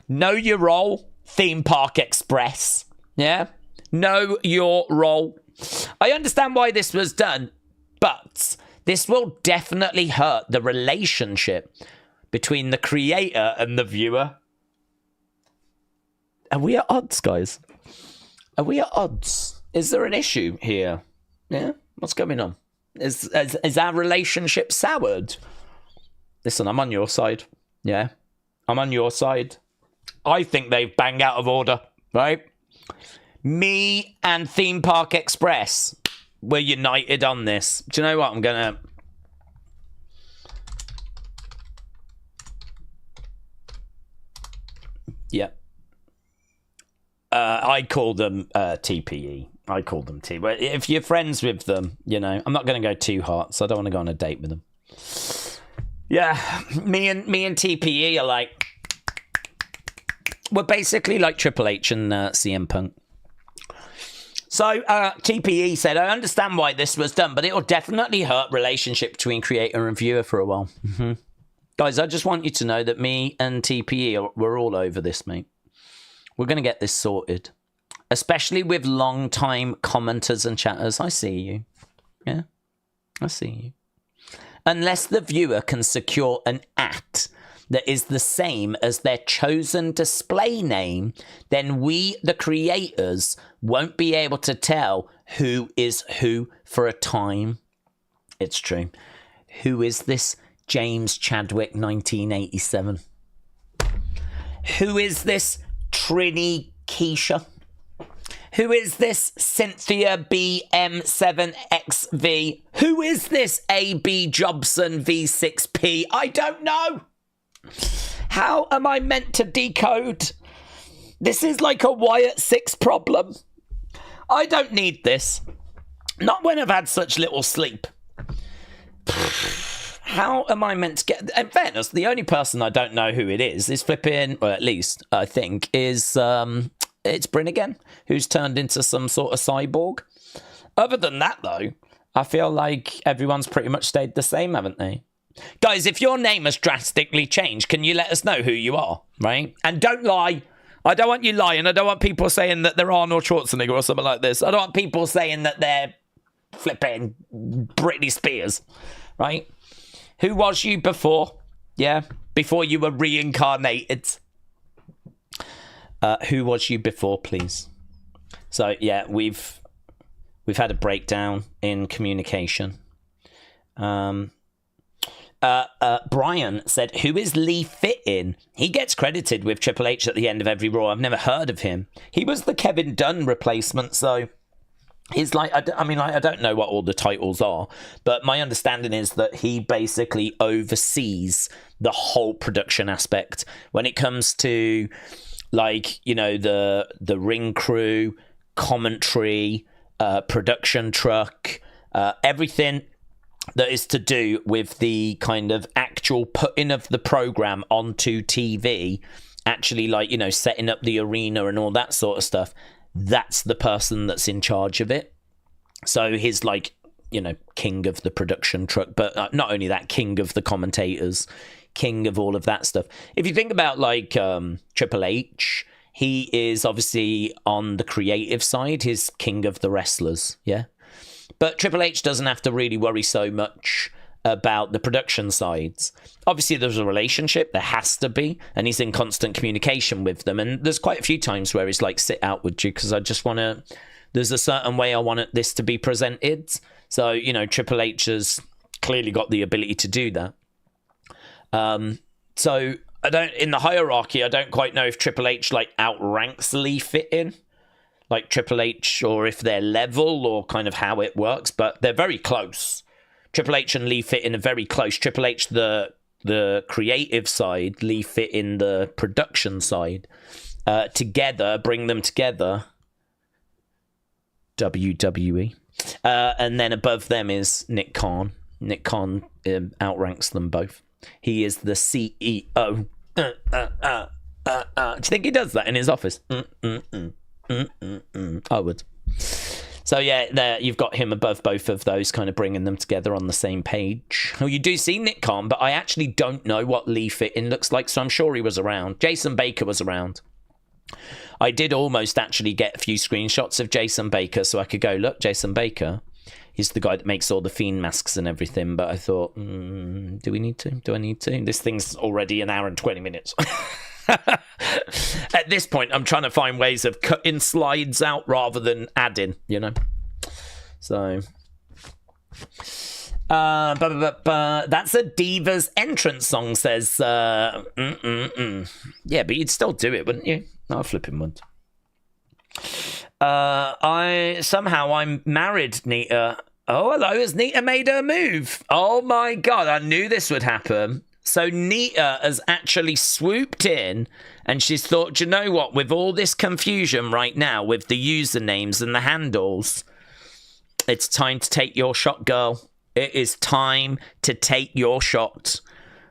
Speaker 1: know your role, Theme Park Express, yeah, know your role. I understand why this was done, but this will definitely hurt the relationship between the creator and the viewer. Are we at odds, guys? Are we at odds? Is there an issue here? Yeah? What's going on? Is our relationship soured? Listen, I'm on your side. Yeah? I'm on your side. I think they've banged out of order, right? Me and Theme Park Express, we're united on this. Do you know what? I'm going to... Yeah. I call them TPE. I call them T. But if you're friends with them, I'm not going to go too hard, so I don't want to go on a date with them. Yeah, me and TPE are like... We're basically like Triple H and CM Punk. So, TPE said, I understand why this was done, but it'll definitely hurt relationship between creator and viewer for a while. Mm-hmm. Guys, I just want you to know that me and TPE, we're all over this, mate. We're going to get this sorted. Especially with long-time commenters and chatters. I see you. Yeah, I see you. Unless the viewer can secure an @ that is the same as their chosen display name, then we, the creators, won't be able to tell who is who for a time. It's true. Who is this James Chadwick 1987? Who is this Trini Keisha? Who is this Cynthia BM7XV? Who is this AB Jobson V6P? I don't know. How am I meant to decode? This is like a Wyatt 6 problem. I don't need this. Not when I've had such little sleep. How am I meant to get... In fairness, the only person I don't know who it is flipping, or at least I think, is it's Bryn again, who's turned into some sort of cyborg. Other than that, though, I feel like everyone's pretty much stayed the same, haven't they? Guys, if your name has drastically changed, can you let us know who you are, right? And don't lie. I don't want you lying. I don't want people saying that they're Arnold Schwarzenegger or something like this. I don't want people saying that they're flipping Britney Spears, right? Who was you before? Yeah, before you were reincarnated. Who was you before, please? So, yeah, we've had a breakdown in communication. Brian said, who is Lee Fittin? He gets credited with Triple H at the end of every Raw. I've never heard of him. He was the Kevin Dunn replacement, so he's like, I don't know what all the titles are, but my understanding is that he basically oversees the whole production aspect when it comes to, like, the ring crew, commentary, production truck, everything that is to do with the kind of actual putting of the program onto TV, actually, like, setting up the arena and all that sort of stuff. That's the person that's in charge of it. So he's like, king of the production truck, but not only that, king of the commentators, king of all of that stuff. If you think about, like, Triple H, he is obviously on the creative side. He's king of the wrestlers, yeah? But Triple H doesn't have to really worry so much about the production sides. Obviously, there's a relationship. There has to be. And he's in constant communication with them. And there's quite a few times where he's like, sit out, would you? Because I just want to there's a certain way I want this to be presented. So, Triple H has clearly got the ability to do that. So in the hierarchy, I don't quite know if Triple H outranks Lee Fitting, like Triple H, or if they're level, or kind of how it works, but they're very close. Triple H and Lee Fitting are very close. Triple H, the creative side, Lee Fitting, the production side. Together, bring them together. WWE. And then above them is Nick Khan. Nick Khan outranks them both. He is the CEO. Do you think he does that in his office? I would. So yeah, there you've got him above both of those, kind of bringing them together on the same page. Oh, you do see Nick Khan, but I actually don't know what Lee Fitting looks like, so I'm sure he was around. Jason Baker was around. I did almost actually get a few screenshots of Jason Baker so I could go, look, Jason Baker. He's the guy that makes all the Fiend masks and everything. But I thought, do we need to? Do I need to? This thing's already an hour and 20 minutes. At this point, I'm trying to find ways of cutting slides out rather than adding, So, that's a Divas entrance song, says, Yeah, but you'd still do it, wouldn't you? No, I flipping would. I'm married, Nita. Oh, hello, has Nita made her move? Oh my God, I knew this would happen. So Nita has actually swooped in and she's thought, you know what, with all this confusion right now with the usernames and the handles, it's time to take your shot, girl. It is time to take your shot.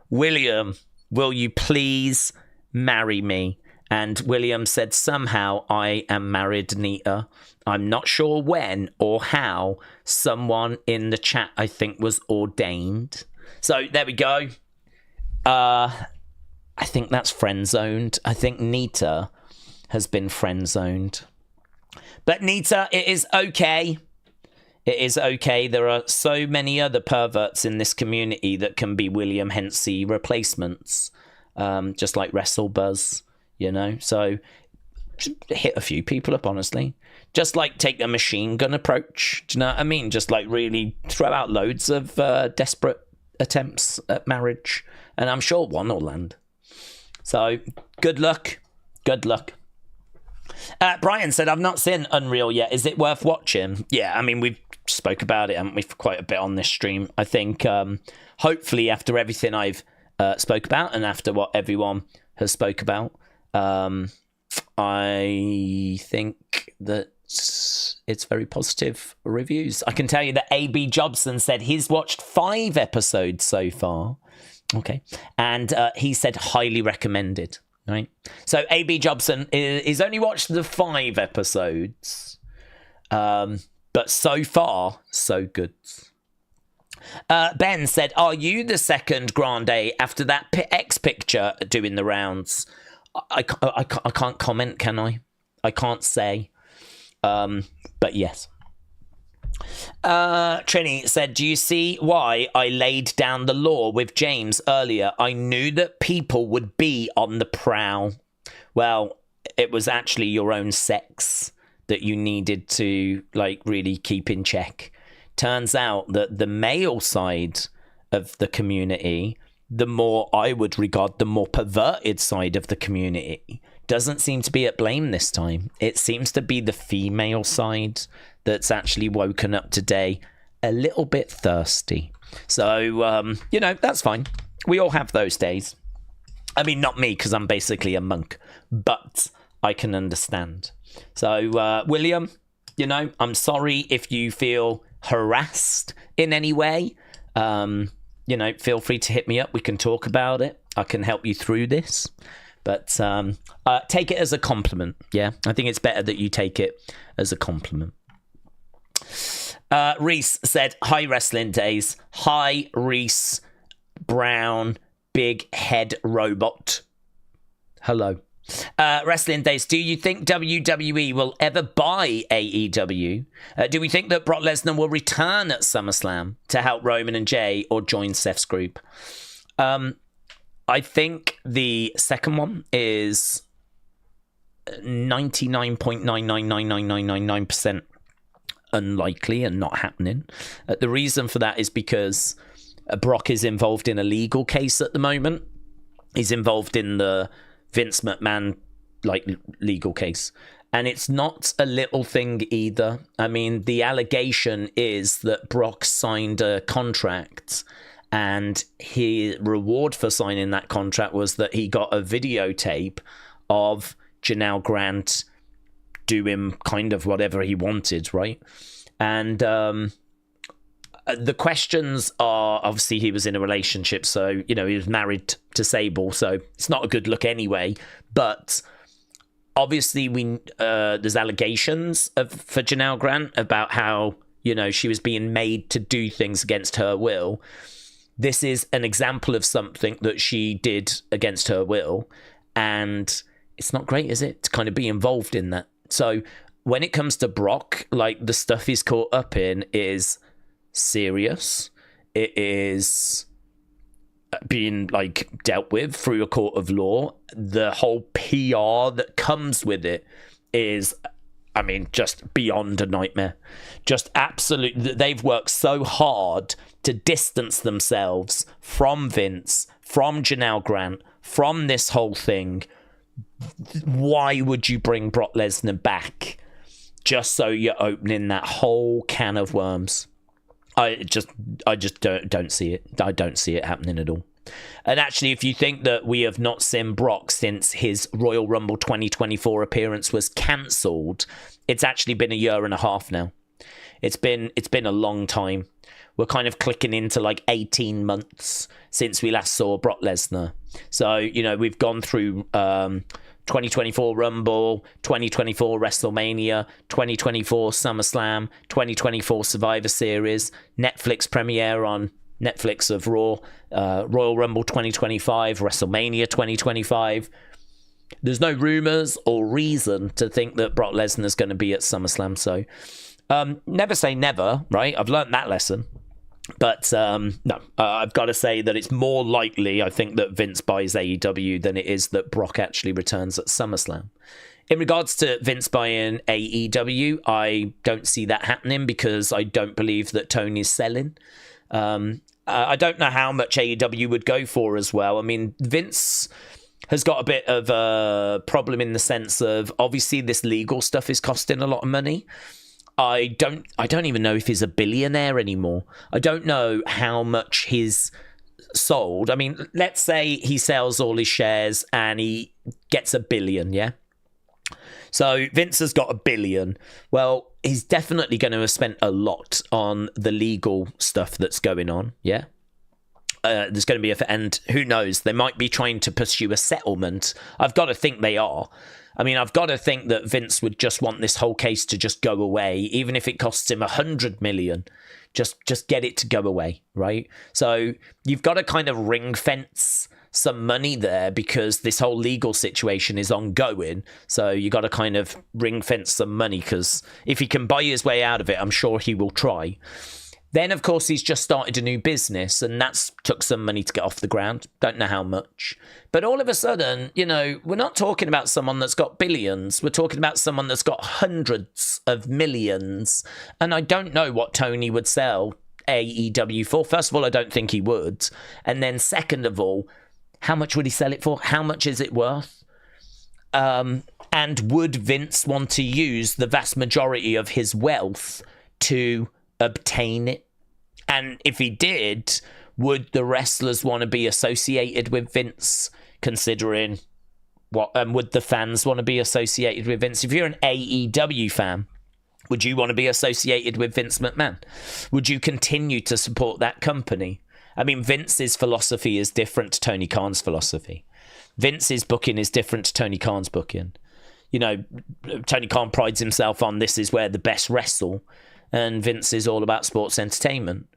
Speaker 1: William, will you please marry me? And William said, somehow I am married, Nita. I'm not sure when or how. Someone in the chat, I think, was ordained. So there we go. I think that's friend-zoned. I think Nita has been friend-zoned. But Nita, it is okay. It is okay. There are so many other perverts in this community that can be William Hensey replacements. Just like WrestleBuzz. So hit a few people up, honestly. Just take a machine gun approach. Do you know what I mean? Just really throw out loads of desperate attempts at marriage. And I'm sure one will land. So good luck. Good luck. Brian said, I've not seen Unreal yet. Is it worth watching? Yeah, I mean, we've spoke about it, haven't we, for quite a bit on this stream. I think hopefully after everything I've spoke about and after what everyone has spoke about, I think that it's very positive reviews. I can tell you that AB Jobson said he's watched 5 episodes so far. Okay. And he said highly recommended. Right. So AB Jobson is only watched the 5 episodes. But so far, so good. Ben said, are you the second grande after that X picture doing the rounds? I can't comment, can I? I can't say. But yes. Trini said, do you see why I laid down the law with James earlier? I knew that people would be on the prowl. Well, it was actually your own sex that you needed to really keep in check. Turns out that the male side of the community, the more I would regard the more perverted side of the community, doesn't seem to be at blame this time. It seems to be the female side that's actually woken up today a little bit thirsty. So, that's fine. We all have those days. I mean, not me, because I'm basically a monk, but I can understand. So, William, I'm sorry if you feel harassed in any way. Feel free to hit me up. We can talk about it. I can help you through this. But take it as a compliment. Yeah, I think it's better that you take it as a compliment. Reese said, hi, Wrestling Daze. Hi, Reese Brown, big head robot. Hello. Wrestling Daze, do you think WWE will ever buy AEW? Do we think that Brock Lesnar will return at SummerSlam to help Roman and Jay or join Seth's group? I think the second one is 99.999999% unlikely and not happening. The reason for that is because Brock is involved in a legal case at the moment. He's involved in the Vince McMahon legal case. And it's not a little thing either. I mean, the allegation is that Brock signed a contract, and his reward for signing that contract was that he got a videotape of Janelle Grant doing kind of whatever he wanted, right? And the questions are, obviously he was in a relationship, so, he was married to Sable, so it's not a good look anyway, but obviously there's allegations for Janelle Grant about how, she was being made to do things against her will. This is an example of something that she did against her will, and it's not great, is it, to kind of be involved in that? So when it comes to Brock, the stuff he's caught up in is serious. It is being dealt with through a court of law. The whole PR that comes with it is, just beyond a nightmare. Just absolute. They've worked so hard to distance themselves from Vince, from Janelle Grant, from this whole thing. Why would you bring Brock Lesnar back just so you're opening that whole can of worms? I just don't see it. I don't see it happening at all. And actually, if you think that we have not seen Brock since his Royal Rumble 2024 appearance was cancelled, it's actually been a year and a half now. It's been a long time. We're kind of clicking into 18 months since we last saw Brock Lesnar. So, we've gone through 2024 Rumble, 2024 WrestleMania, 2024 SummerSlam, 2024 Survivor Series, Netflix premiere on Netflix of Raw, Royal Rumble 2025, WrestleMania 2025. There's no rumors or reason to think that Brock Lesnar is going to be at SummerSlam. So never say never, right? I've learned that lesson. But no, I've got to say that it's more likely, I think, that Vince buys AEW than it is that Brock actually returns at SummerSlam. In regards to Vince buying AEW, I don't see that happening because I don't believe that Tony's selling. I don't know how much AEW would go for as well. I mean, Vince has got a bit of a problem in the sense of, obviously, this legal stuff is costing a lot of money. I don't even know if he's a billionaire anymore. I don't know how much he's sold. I mean, let's say he sells all his shares and he gets $1 billion, yeah? So Vince has got $1 billion. Well, he's definitely going to have spent a lot on the legal stuff that's going on, yeah? There's going to be and who knows, they might be trying to pursue a settlement. I've got to think they are. I mean, I've got to think that Vince would just want this whole case to just go away, even if it costs him $100 million. Just get it to go away, right? So you've got to kind of ring fence some money there because this whole legal situation is ongoing. So you got to kind of ring fence some money because if he can buy his way out of it, I'm sure he will try. Then, of course, he's just started a new business, and that's took some money to get off the ground. Don't know how much. But all of a sudden, we're not talking about someone that's got billions. We're talking about someone that's got hundreds of millions. And I don't know what Tony would sell AEW for. First of all, I don't think he would. And then second of all, how much would he sell it for? How much is it worth? And would Vince want to use the vast majority of his wealth to obtain it? And if he did, would the wrestlers want to be associated with Vince, considering what, and would the fans want to be associated with Vince? If you're an AEW fan, would you want to be associated with Vince McMahon? Would you continue to support that company? I mean, Vince's philosophy is different to Tony Khan's philosophy. Vince's booking is different to Tony Khan's booking. Tony Khan prides himself on this is where the best wrestle, and Vince is all about sports entertainment.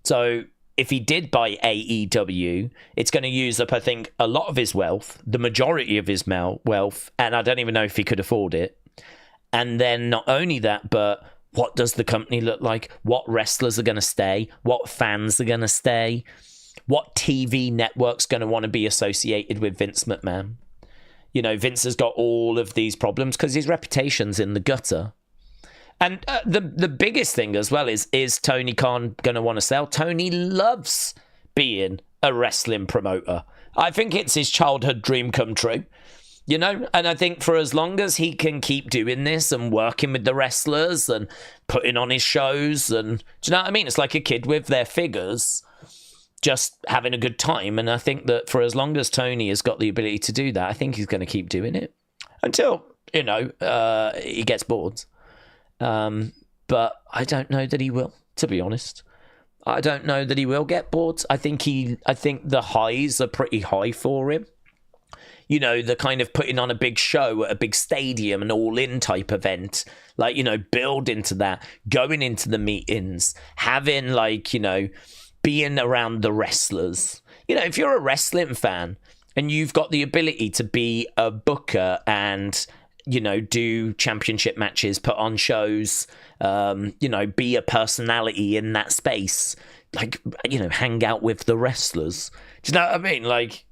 Speaker 1: So if he did buy AEW, it's going to use up, I think, a lot of his wealth, the majority of his wealth, and I don't even know if he could afford it. And then not only that, but what does the company look like? What wrestlers are going to stay? What fans are going to stay? What TV network's going to want to be associated with Vince McMahon? Vince has got all of these problems because his reputation's in the gutter. And the biggest thing as well is Tony Khan going to want to sell? Tony loves being a wrestling promoter. I think it's his childhood dream come true, you know? And I think for as long as he can keep doing this and working with the wrestlers and putting on his shows, and do you know what I mean? It's like a kid with their figures just having a good time. And I think that for as long as Tony has got the ability to do that, I think he's going to keep doing it until, you know, he gets bored. But I don't know that he will, to be honest. I don't know that he will get bored. I think the highs are pretty high for him. You know, the kind of putting on a big show at a big stadium, an all-in type event, like, you know, build into that, going into the meetings, having, like, you know, being around the wrestlers. You know, if you're a wrestling fan and you've got the ability to be a booker and, you know, do championship matches, put on shows, you know, be a personality in that space, like, you know, hang out with the wrestlers. Do you know what I mean? Like,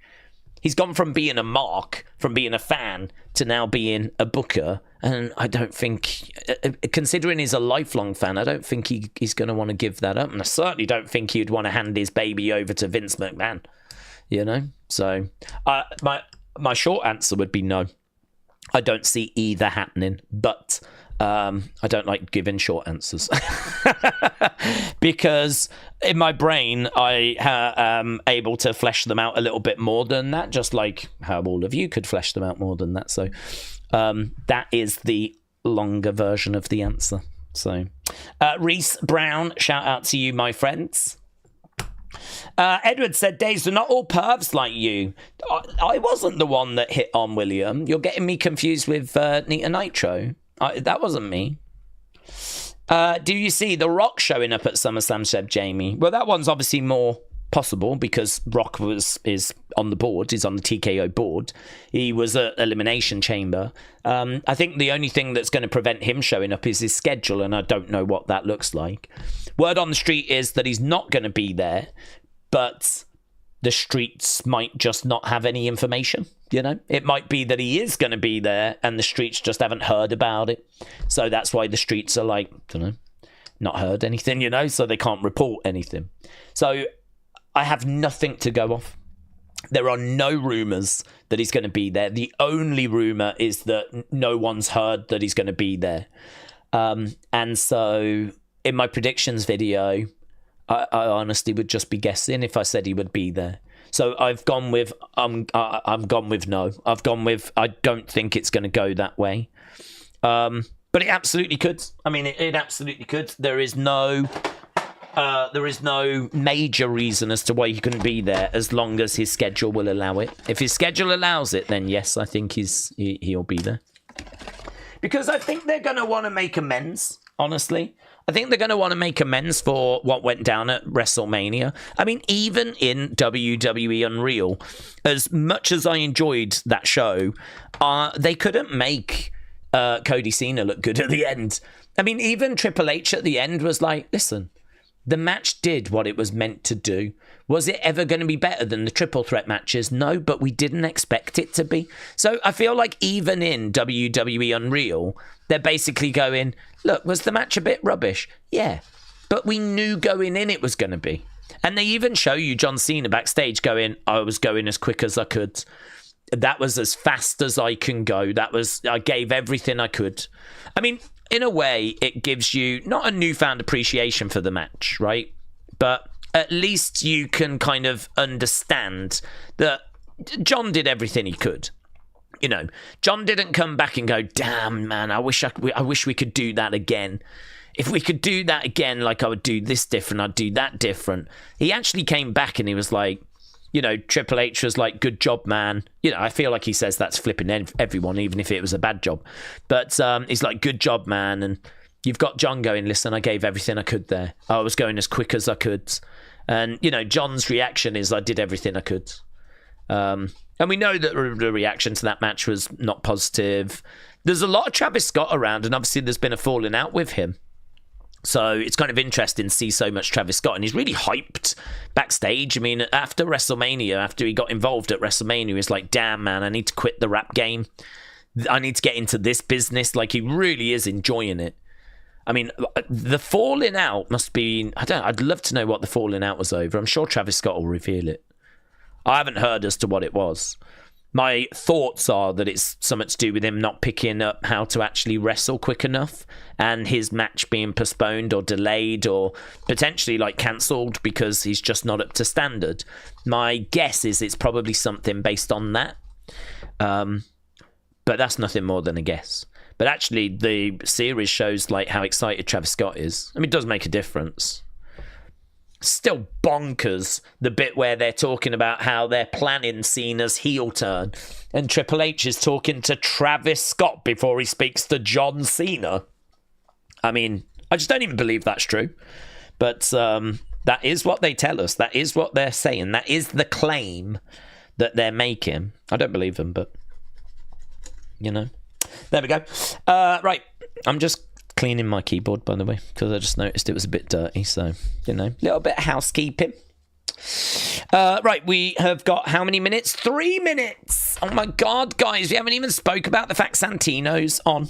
Speaker 1: he's gone from being a mark, from being a fan, to now being a booker. And I don't think, considering he's a lifelong fan, I don't think he's going to want to give that up. And I certainly don't think he'd want to hand his baby over to Vince McMahon, you know? So my short answer would be no. I don't see either happening, but I don't like giving short answers because in my brain I am able to flesh them out a little bit more than that, just like how all of you could flesh them out more than that. So that is the longer version of the answer. So Reese Brown, shout out to you, my friends. Edward said, Daze, they're not all pervs like you. I wasn't the one that hit on William. You're getting me confused with Nita Nitro. That wasn't me. Do you see The Rock showing up at SummerSlam, said Jamie? Well, that one's obviously more possible because Rock is on the board. He's on the TKO board. He was at Elimination Chamber. I think the only thing that's going to prevent him showing up is his schedule, and I don't know what that looks like. Word on the street is that he's not going to be there, but the streets might just not have any information, you know? It might be that he is going to be there and the streets just haven't heard about it. So that's why the streets are like, I don't know, not heard anything, you know? So they can't report anything. So I have nothing to go off. There are no rumours that he's going to be there. The only rumour is that no one's heard that he's going to be there. And so in my predictions video, I honestly would just be guessing if I said he would be there. So I've gone with I've gone with no. I've gone with I don't think it's going to go that way. But it absolutely could. I mean, it absolutely could. There is no major reason as to why he couldn't be there, as long as his schedule will allow it. If his schedule allows it, then yes, I think he'll be there. Because I think they're going to want to make amends, honestly. I think they're going to want to make amends for what went down at WrestleMania. I mean, even in WWE Unreal, as much as I enjoyed that show, they couldn't make Cody Cena look good at the end. I mean, even Triple H at the end was like, listen, the match did what it was meant to do. Was it ever going to be better than the triple threat matches? No, but we didn't expect it to be. So I feel like even in WWE Unreal, they're basically going, look, was the match a bit rubbish? Yeah, but we knew going in it was going to be. And they even show you John Cena backstage going, I was going as quick as I could. That was as fast as I can go. I gave everything I could. I mean, in a way, it gives you not a newfound appreciation for the match, right? But at least you can kind of understand that John did everything he could. You know, John didn't come back and go, damn, man, I wish we could do that again. If we could do that again, like I would do this different, I'd do that different. He actually came back and he was like, you know, Triple H was like, good job, man. You know, I feel like he says that's flipping everyone, even if it was a bad job. But he's like, good job, man. And you've got John going, listen, I gave everything I could there. I was going as quick as I could. And, you know, John's reaction is, I did everything I could. And we know that the reaction to that match was not positive. There's a lot of Travis Scott around, and obviously there's been a falling out with him. So it's kind of interesting to see so much Travis Scott, and he's really hyped backstage. I mean, after WrestleMania, after he got involved at WrestleMania, he was like, damn, man, I need to quit the rap game. I need to get into this business. Like, he really is enjoying it. I mean, the falling out must be... I'd love to know what the falling out was over. I'm sure Travis Scott will reveal it. I haven't heard as to what it was. My thoughts are that it's something to do with him not picking up how to actually wrestle quick enough, and his match being postponed or delayed or potentially like cancelled because he's just not up to standard. My guess is it's probably something based on that. But that's nothing more than a guess. But actually, the series shows like how excited Travis Scott is. I mean, it does make a difference. Still bonkers, the bit where they're talking about how they're planning Cena's heel turn, and Triple H is talking to Travis Scott before he speaks to John Cena. I mean, I just don't even believe that's true. But that is what they tell us. That is what they're saying. That is the claim that they're making. I don't believe them, but, you know. There we go. Right, I'm just cleaning my keyboard, by the way, because I just noticed it was a bit dirty, so, you know, a little bit of housekeeping. Right, we have got how many minutes? 3 minutes! Oh my god, guys, we haven't even spoke about the fact Santino's on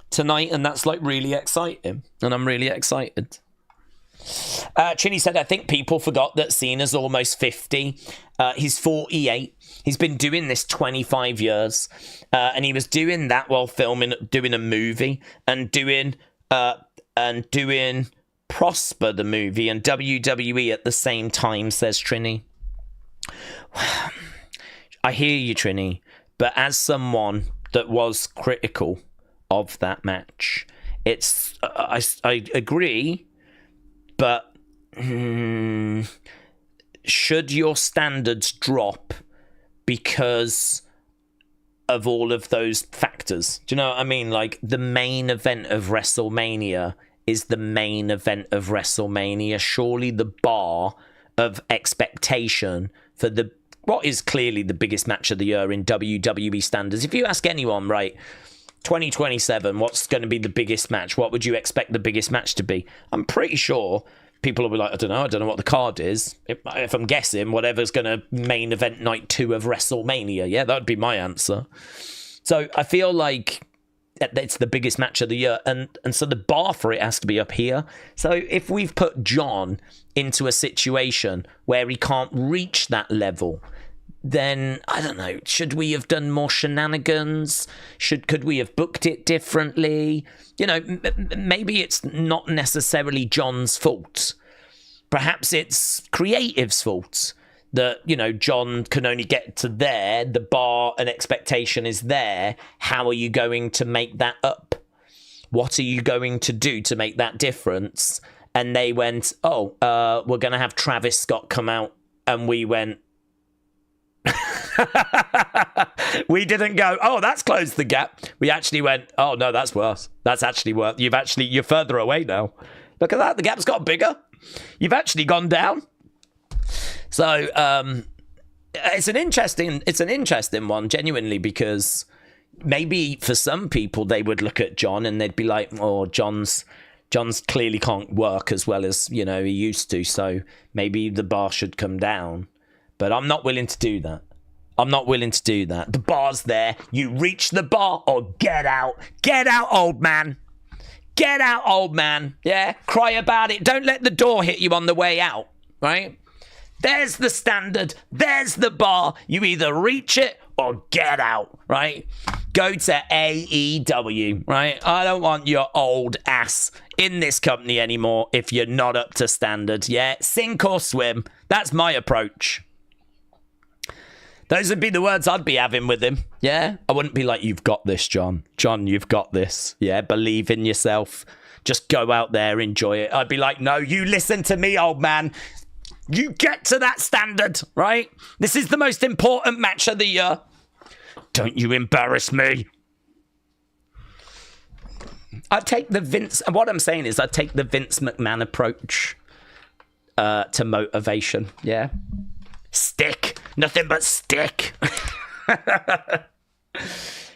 Speaker 1: tonight, and that's, like, really exciting, and I'm really excited. Chinny said, I think people forgot that Cena's almost 50. He's 48. He's been doing this 25 years. And he was doing that while doing a movie and doing Prosper, the movie, and WWE at the same time, says Trini. I hear you, Trini, but as someone that was critical of that match, it's I agree. But should your standards drop because of all of those factors? Do you know what I mean? Like, the main event of WrestleMania is the main event of WrestleMania. Surely the bar of expectation for what is clearly the biggest match of the year in WWE standards. If you ask anyone, right, 2027, what's going to be the biggest match? What would you expect the biggest match to be? I'm pretty sure people will be like, I don't know what the card is. If I'm guessing, whatever's going to main event night 2 of WrestleMania. Yeah, that would be my answer. So I feel like it's the biggest match of the year, and so the bar for it has to be up here. So if we've put John into a situation where he can't reach that level, then, I don't know, should we have done more shenanigans? Could we have booked it differently? You know, maybe it's not necessarily John's fault. Perhaps it's creative's fault that, you know, John can only get to there, the bar and expectation is there. How are you going to make that up? What are you going to do to make that difference? And they went, we're going to have Travis Scott come out, and we went, we didn't go, that's closed the gap. We actually went, no, that's worse. That's actually worse. You're further away now. Look at that. The gap's got bigger. You've actually gone down. So it's an interesting one, genuinely, because maybe for some people they would look at John and they'd be like, John's clearly can't work as well as, you know, he used to, so maybe the bar should come down. But I'm not willing to do that. The bar's there. You reach the bar or get out. Get out, old man. Get out, old man. Yeah? Cry about it. Don't let the door hit you on the way out. Right? There's the standard. There's the bar. You either reach it or get out. Right? Go to AEW. Right? I don't want your old ass in this company anymore if you're not up to standard. Yeah? Sink or swim. That's my approach. Those would be the words I'd be having with him. Yeah? I wouldn't be like, you've got this, John. John, you've got this. Yeah? Believe in yourself. Just go out there, enjoy it. I'd be like, no, you listen to me, old man. You get to that standard, right? This is the most important match of the year. Don't you embarrass me. What I'm saying is I'd take the Vince McMahon approach to motivation. Yeah? Stick. Nothing but stick.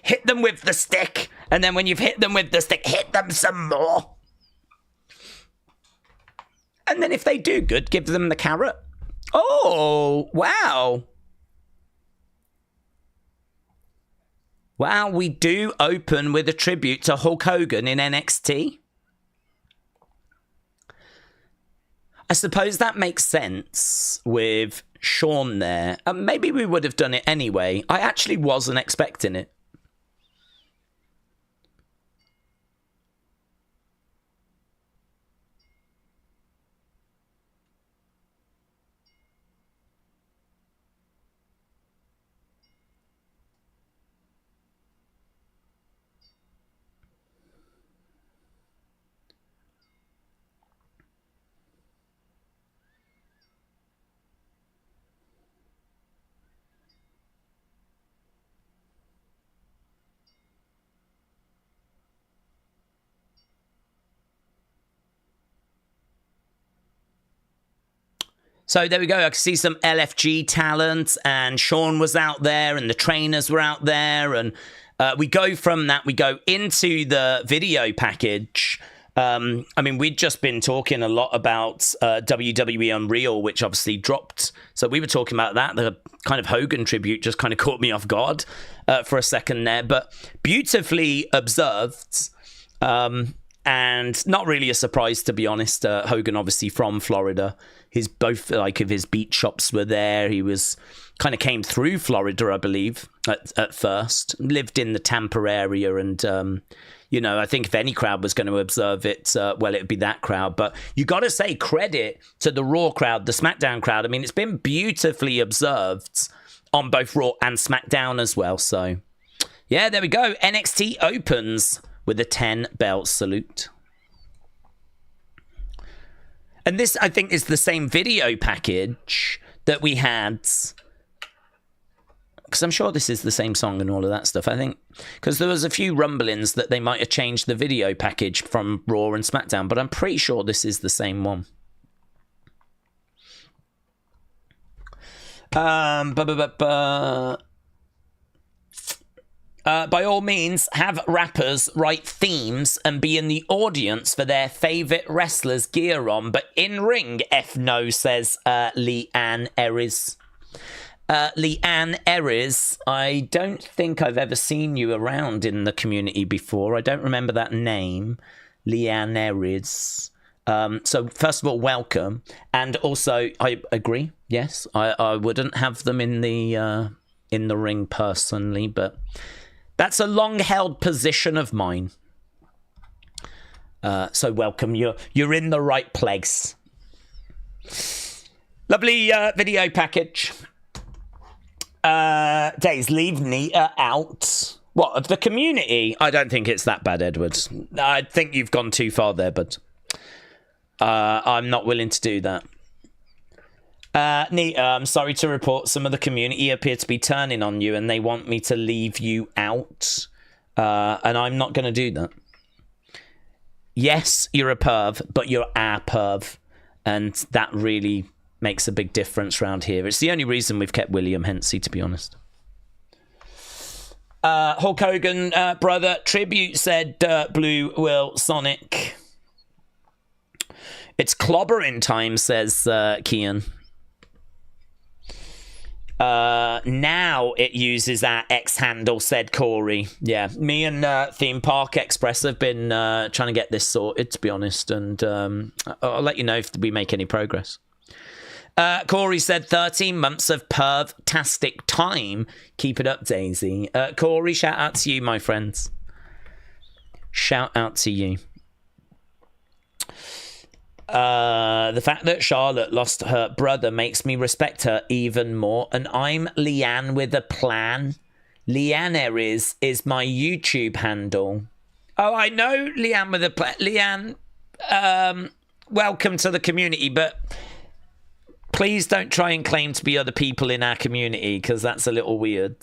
Speaker 1: Hit them with the stick. And then when you've hit them with the stick, hit them some more. And then if they do good, give them the carrot. Oh, wow. Wow, we do open with a tribute to Hulk Hogan in NXT. I suppose that makes sense with Shawn there. Maybe we would have done it anyway. I actually wasn't expecting it. So there we go. I can see some LFG talent, and Shawn was out there, and the trainers were out there, and we go from that. We go into the video package. I mean, we'd just been talking a lot about WWE Unreal, which obviously dropped. So we were talking about that. The kind of Hogan tribute just kind of caught me off guard for a second there, but beautifully observed. And not really a surprise, to be honest. Hogan, obviously from Florida. Both of his beat shops were there. He was kind of came through Florida, I believe, at first. Lived in the Tampa area, and I think if any crowd was going to observe it, well, it'd be that crowd. But you got to say credit to the Raw crowd, the SmackDown crowd. I mean, it's been beautifully observed on both Raw and SmackDown as well. So, yeah, there we go. NXT opens with a 10-bell salute. And this, I think, is the same video package that we had. Because I'm sure this is the same song and all of that stuff, I think. Because there was a few rumblings that they might have changed the video package from Raw and SmackDown. But I'm pretty sure this is the same one. By all means, have rappers write themes and be in the audience for their favourite wrestlers' gear on. But in ring, F no, says Leanne Eris. Leanne Eris, I don't think I've ever seen you around in the community before. I don't remember that name, Leanne Eris. So first of all, welcome. And also, I agree, yes, I wouldn't have them in the ring personally, but that's a long-held position of mine. So welcome. You're in the right place. Lovely video package. Daze, leave Nita out. What, of the community? I don't think it's that bad, Edward. I think you've gone too far there, but I'm not willing to do that. Nita, I'm sorry to report some of the community appear to be turning on you and they want me to leave you out. And I'm not going to do that. Yes, you're a perv, but you're a perv. And that really makes a big difference around here. It's the only reason we've kept William Hensey, to be honest. Hulk Hogan, brother, tribute, said Blue Will Sonic. It's clobbering time, says Kian. Now it uses our X handle, said Corey. Yeah, me and Theme Park Express have been trying to get this sorted, to be honest, and I'll let you know if we make any progress. Corey said 13 months of perv-tastic time. Keep it up, Daisy. Corey, shout out to you, my friends. Shout out to you. The fact that Charlotte lost her brother makes me respect her even more. And I'm Leanne with a plan. Leanne is my YouTube handle. Oh, I know Leanne with a plan. Leanne, welcome to the community, but please don't try and claim to be other people in our community, because that's a little weird.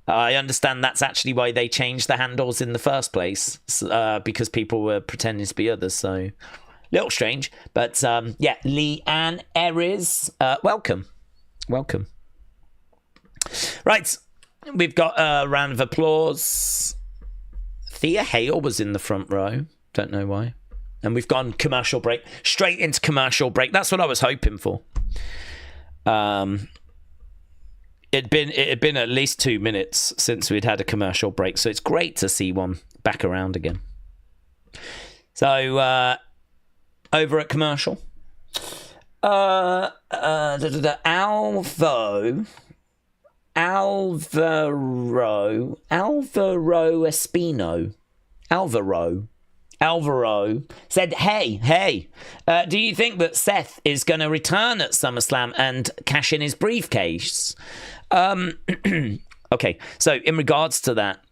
Speaker 1: I understand that's actually why they changed the handles in the first place, because people were pretending to be others, so little strange, but yeah, Leanne Eris, welcome. Right, we've got a round of applause. Thea Hale was in the front row, don't know why. And we've gone commercial break, straight into commercial break. That's what I was hoping for. It'd been at least 2 minutes since we'd had a commercial break, so it's great to see one back around again. So over at commercial. Alvaro Espino. Alvaro said, hey, do you think that Seth is going to return at SummerSlam and cash in his briefcase? Okay, so in regards to that,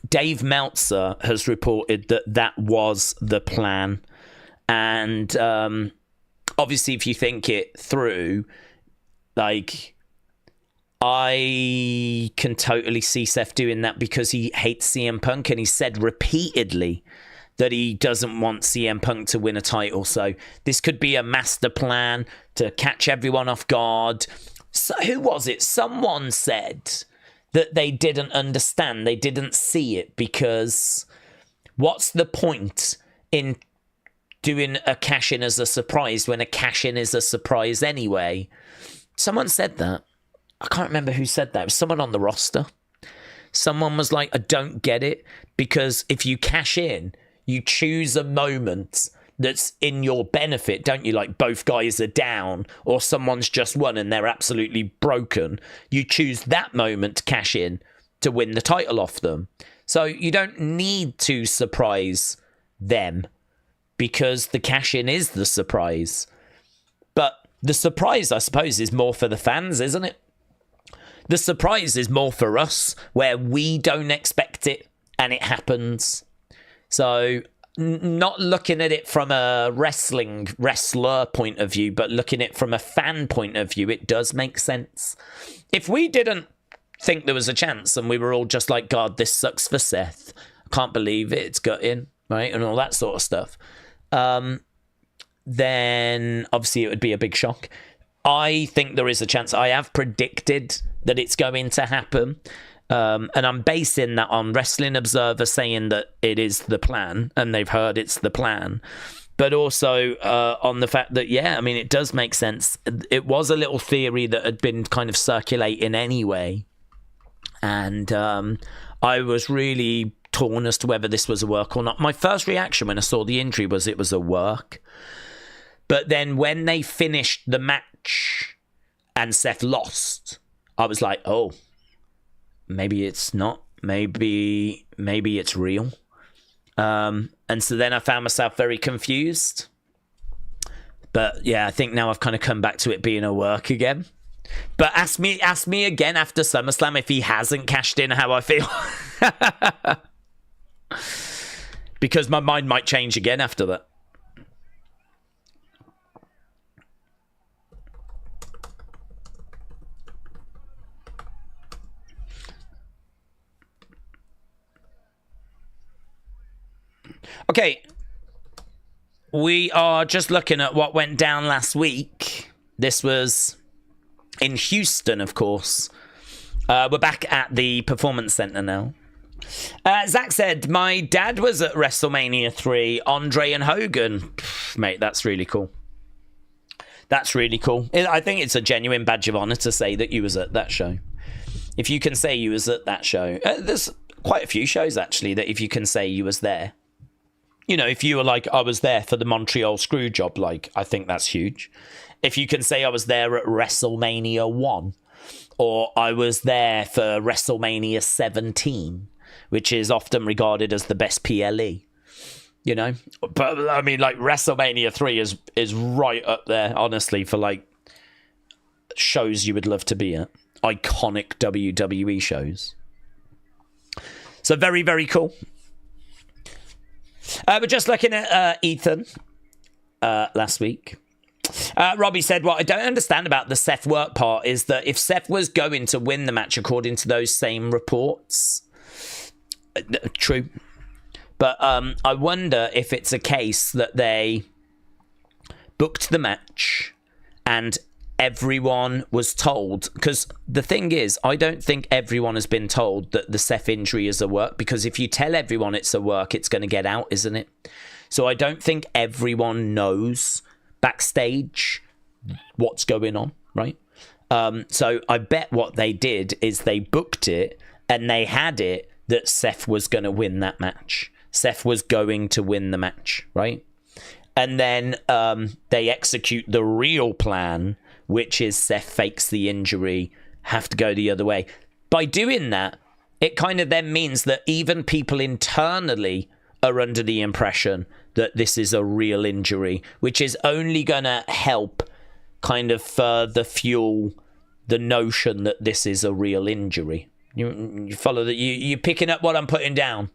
Speaker 1: Dave Meltzer has reported that that was the plan. And obviously, if you think it through, like, I can totally see Seth doing that because he hates CM Punk, and he said repeatedly that he doesn't want CM Punk to win a title. So this could be a master plan to catch everyone off guard. So who was it? Someone said that they didn't understand. They didn't see it because what's the point in doing a cash-in as a surprise when a cash-in is a surprise anyway? Someone said that. I can't remember who said that. It was someone on the roster. Someone was like, I don't get it, because if you cash in, you choose a moment that's in your benefit, don't you? Like both guys are down or someone's just won and they're absolutely broken. You choose that moment to cash in to win the title off them. So you don't need to surprise them because the cash in is the surprise. But the surprise, I suppose, is more for the fans, isn't it? The surprise is more for us, where we don't expect it and it happens. So not looking at it from a wrestler point of view, but looking at it from a fan point of view, it does make sense. If we didn't think there was a chance and we were all just like, God, this sucks for Seth, I can't believe it, it's gutting, right? And all that sort of stuff. Then obviously it would be a big shock. I think there is a chance. I have predicted that it's going to happen. And I'm basing that on Wrestling Observer saying that it is the plan, and they've heard it's the plan. But also on the fact that, yeah, I mean, it does make sense. It was a little theory that had been kind of circulating anyway. And I was really torn as to whether this was a work or not. My first reaction when I saw the injury was it was a work. But then when they finished the match and Seth lost, I was like, oh, maybe it's not. Maybe it's real. And so then I found myself very confused. But yeah, I think now I've kind of come back to it being a work again. But ask me again after SummerSlam if he hasn't cashed in how I feel. Because my mind might change again after that. Okay, we are just looking at what went down last week. This was in Houston, of course. We're back at the Performance Center now. Zach said, my dad was at WrestleMania 3, Andre and Hogan. Pff, mate, that's really cool. That's really cool. I think it's a genuine badge of honor to say that you was at that show. If you can say you was at that show. There's quite a few shows, actually, that if you can say you was there. You know, if you were like, I was there for the Montreal Screwjob, like, I think that's huge. If you can say I was there at WrestleMania 1, or I was there for WrestleMania 17, which is often regarded as the best PLE, you know? But, I mean, like, WrestleMania 3 is right up there, honestly, for, like, shows you would love to be at. Iconic WWE shows. So, very, very cool. We're just looking at Ethan last week. Robbie said, what I don't understand about the Seth work part is that if Seth was going to win the match according to those same reports, true, but I wonder if it's a case that they booked the match and everyone was told, because the thing is, I don't think everyone has been told that the Seth injury is a work, because if you tell everyone it's a work, it's going to get out, isn't it? So I don't think everyone knows backstage what's going on, right? So I bet what they did is they booked it and they had it that Seth was going to win that match. Seth was going to win the match, right? And then they execute the real plan, which is Seth fakes the injury, have to go the other way. By doing that, it kind of then means that even people internally are under the impression that this is a real injury, which is only going to help kind of further fuel the notion that this is a real injury. You follow that? You're picking up what I'm putting down.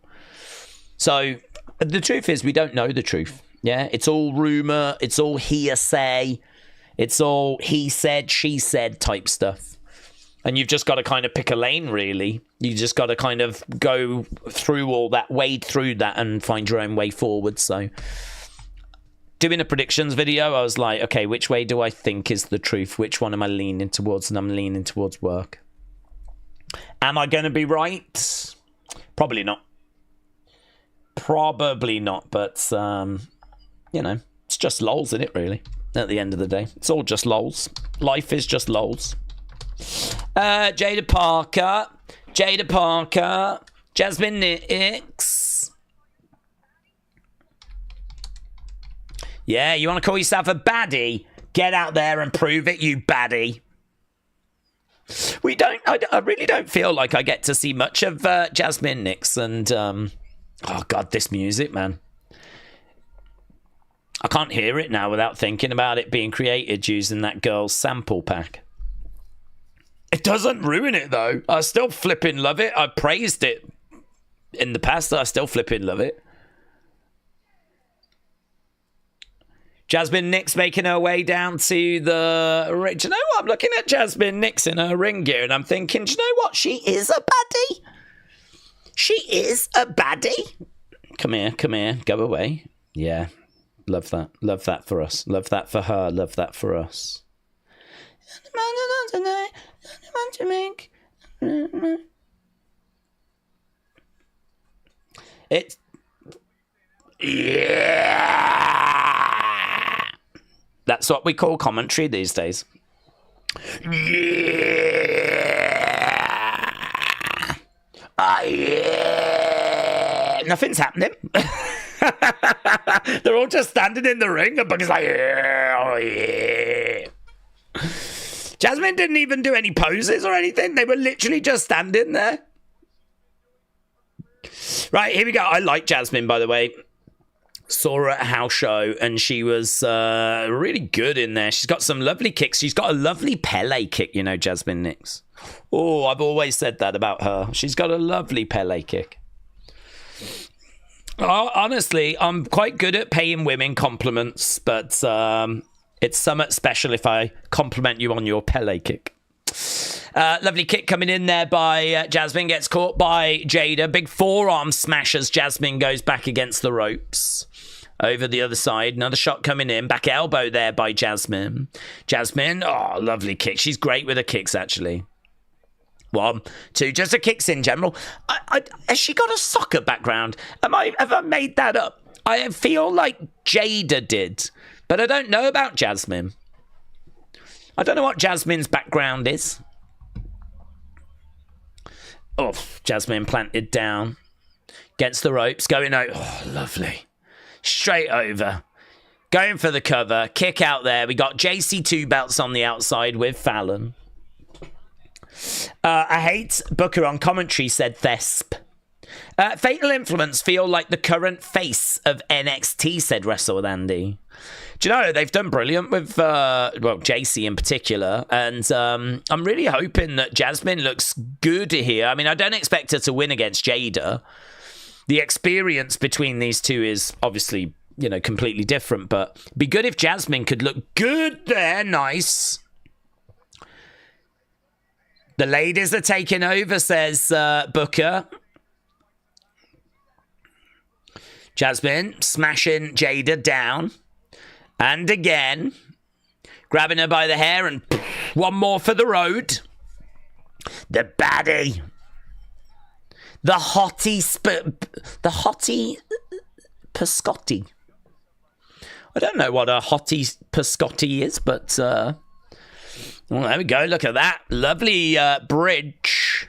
Speaker 1: So the truth is, we don't know the truth. Yeah, it's all rumor. It's all hearsay. It's all he said, she said type stuff. And you've just got to kind of pick a lane, really. You just got to kind of go through all that, wade through that, and find your own way forward. So, doing a predictions video, I was like, okay, which way do I think is the truth? Which one am I leaning towards? And I'm leaning towards work. Am I going to be right? Probably not. Probably not. But, you know, it's just lols, isn't it, really? At the end of the day. It's all just lols. Life is just lols. Jaida Parker, Jazmyn Nix. Yeah, you want to call yourself a baddie? Get out there and prove it, you baddie. I really don't feel like I get to see much of Jazmyn Nix, and oh god, this music, man. I can't hear it now without thinking about it being created using that girl's sample pack. It doesn't ruin it, though. I still flipping love it. I praised it in the past. I still flipping love it. Jazmyn Nix making her way down to the ring. Do you know what? I'm looking at Jazmyn Nix in her ring gear, and I'm thinking, do you know what? She is a baddie. She is a baddie. Come here. Go away. Yeah. Love that. Love that for us. Love that for her. Love that for us. To make it, yeah, that's what we call commentary these days. Yeah, yeah. Nothing's happening. They're all just standing in the ring, and Bucky's like, yeah, oh yeah. Jazmyn didn't even do any poses or anything. They were literally just standing there. Right, here we go. I like Jazmyn, by the way. Saw her at a house show, and she was really good in there. She's got some lovely kicks. She's got a lovely Pele kick, you know, Jazmyn Nix. Oh, I've always said that about her. She's got a lovely Pele kick. Honestly, I'm quite good at paying women compliments, but it's somewhat special if I compliment you on your Pele kick. Lovely kick coming in there by Jazmyn. Gets caught by Jaida. Big forearm smashes. Jazmyn goes back against the ropes. Over the other side. Another shot coming in. Back elbow there by Jazmyn. Jazmyn. Oh, lovely kick. She's great with her kicks, actually. 1, 2. Just her kicks in general. Has she got a soccer background? Have I made that up? I feel like Jaida did. But I don't know about Jazmyn. I don't know what Jazmyn's background is. Oh, Jazmyn planted down. Against the ropes. Going out. Oh, lovely. Straight over. Going for the cover. Kick out there. We got JC2 belts on the outside with Fallon. I hate Booker on commentary, said Thesp. Fatal Influence feel like the current face of NXT, said Wrestle with Andy. Do you know, they've done brilliant with, JC in particular, and I'm really hoping that Jazmyn looks good here. I mean, I don't expect her to win against Jaida. The experience between these two is obviously, you know, completely different, but it'd be good if Jazmyn could look good there, nice. The ladies are taking over, says Booker. Jazmyn smashing Jaida down. And again. Grabbing her by the hair and one more for the road. The baddie. The hottie Piscotti. I don't know what a hottie Piscotti is, but well, there we go. Look at that. Lovely bridge.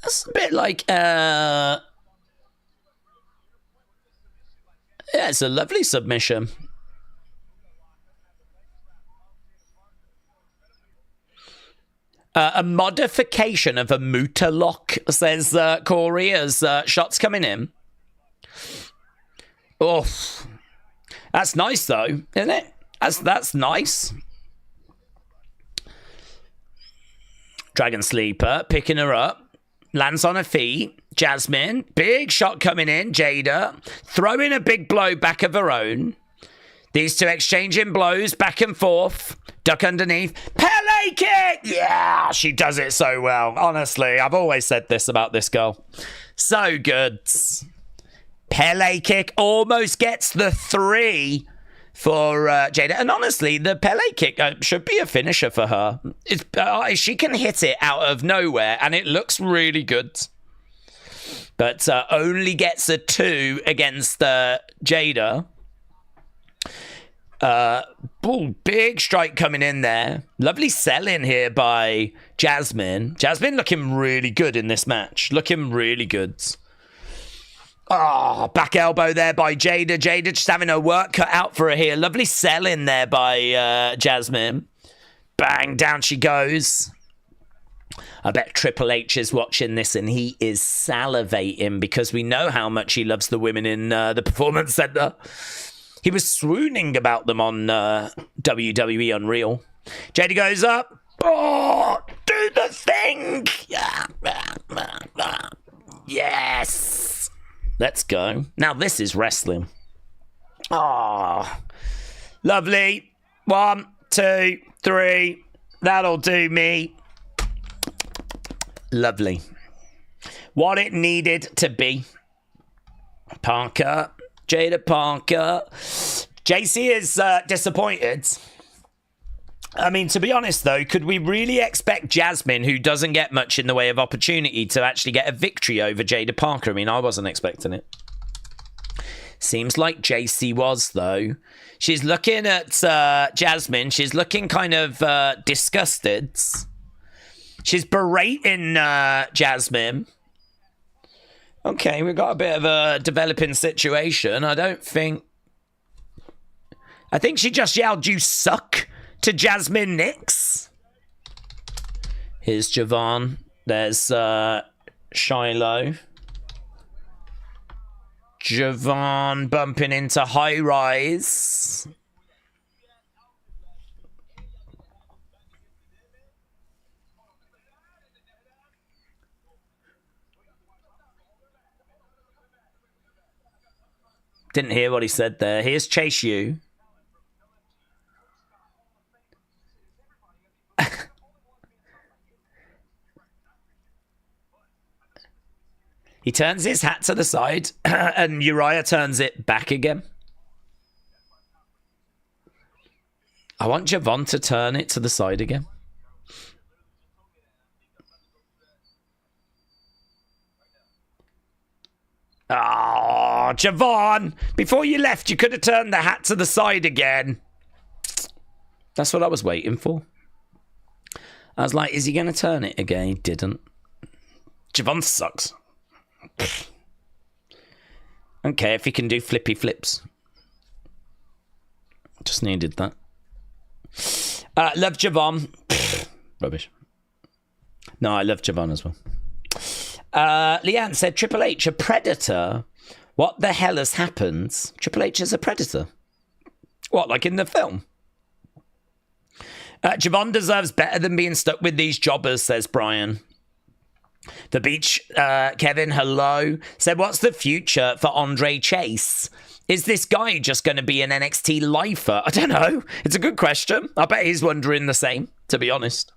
Speaker 1: That's a bit like Yeah, it's a lovely submission. A modification of a Muta lock, says Corey, as shots coming in. Oh, that's nice though, isn't it? That's nice. Dragon Sleeper picking her up, lands on her feet. Jazmyn, big shot coming in. Jaida throwing a big blow back of her own. These two exchanging blows back and forth. Duck underneath. Pele kick! Yeah, she does it so well. Honestly, I've always said this about this girl. So good. Pele kick almost gets the 3 for Jaida. And honestly, the Pele kick should be a finisher for her. She can hit it out of nowhere, and it looks really good. But only gets a 2 against Jaida. Big strike coming in there. Lovely selling here by Jazmyn. Jazmyn looking really good in this match. Looking really good. Back elbow there by Jaida. Jaida just having her work cut out for her here. Lovely selling there by Jazmyn. Bang, down she goes. I bet Triple H is watching this and he is salivating because we know how much he loves the women in the Performance Center. He was swooning about them on WWE Unreal. Jaida goes up. Oh, do the thing. Yes. Let's go. Now this is wrestling. Oh, lovely. 1, 2, 3. That'll do me. Lovely. What it needed to be. Parker. Jaida Parker. JC is disappointed. I mean, to be honest, though, could we really expect Jazmyn, who doesn't get much in the way of opportunity, to actually get a victory over Jaida Parker? I mean, I wasn't expecting it. Seems like JC was, though. She's looking at Jazmyn. She's looking kind of disgusted. She's berating Jazmyn. Okay, we've got a bit of a developing situation. I think she just yelled, "You suck," to Jazmyn Nix. Here's Javon. There's Shiloh. Javon bumping into High Rise. Didn't hear what he said there. Here's Chase U. He turns his hat to the side and Uriah turns it back again. I want Javon to turn it to the side again. Oh, Javon! Before you left, you could have turned the hat to the side again. That's what I was waiting for. I was like, is he going to turn it again? He didn't. Javon sucks. Okay, if he can do flippy flips. Just needed that. Love Javon. Rubbish. No, I love Javon as well. Leanne said, Triple H, a predator? What the hell has happened? Triple H is a predator. What, like in the film? Javon deserves better than being stuck with these jobbers, says Brian. The Beach, Kevin, hello, said, what's the future for Andre Chase? Is this guy just going to be an NXT lifer? I don't know. It's a good question. I bet he's wondering the same, to be honest.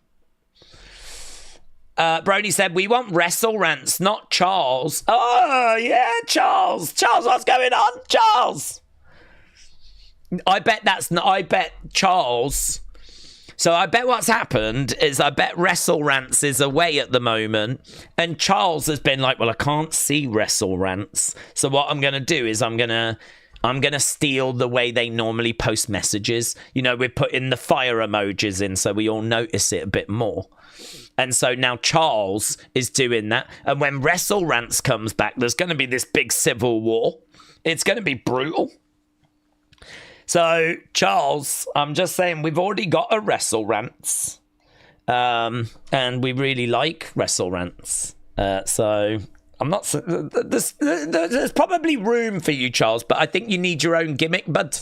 Speaker 1: Brony said, we want Wrestle Rants, not Charles. Oh, yeah, Charles. Charles, what's going on? Charles. I bet Charles. So I bet what's happened is I bet Wrestle Rants is away at the moment. And Charles has been like, well, I can't see Wrestle Rants. So what I'm going to do is I'm going to steal the way they normally post messages. You know, we're putting the fire emojis in so we all notice it a bit more. And so now Charles is doing that. And when Wrestle Rants comes back, there's going to be this big civil war. It's going to be brutal. So, Charles, I'm just saying we've already got a Wrestle Rants. And we really like Wrestle Rants. So, I'm not... There's probably room for you, Charles, but I think you need your own gimmick, bud.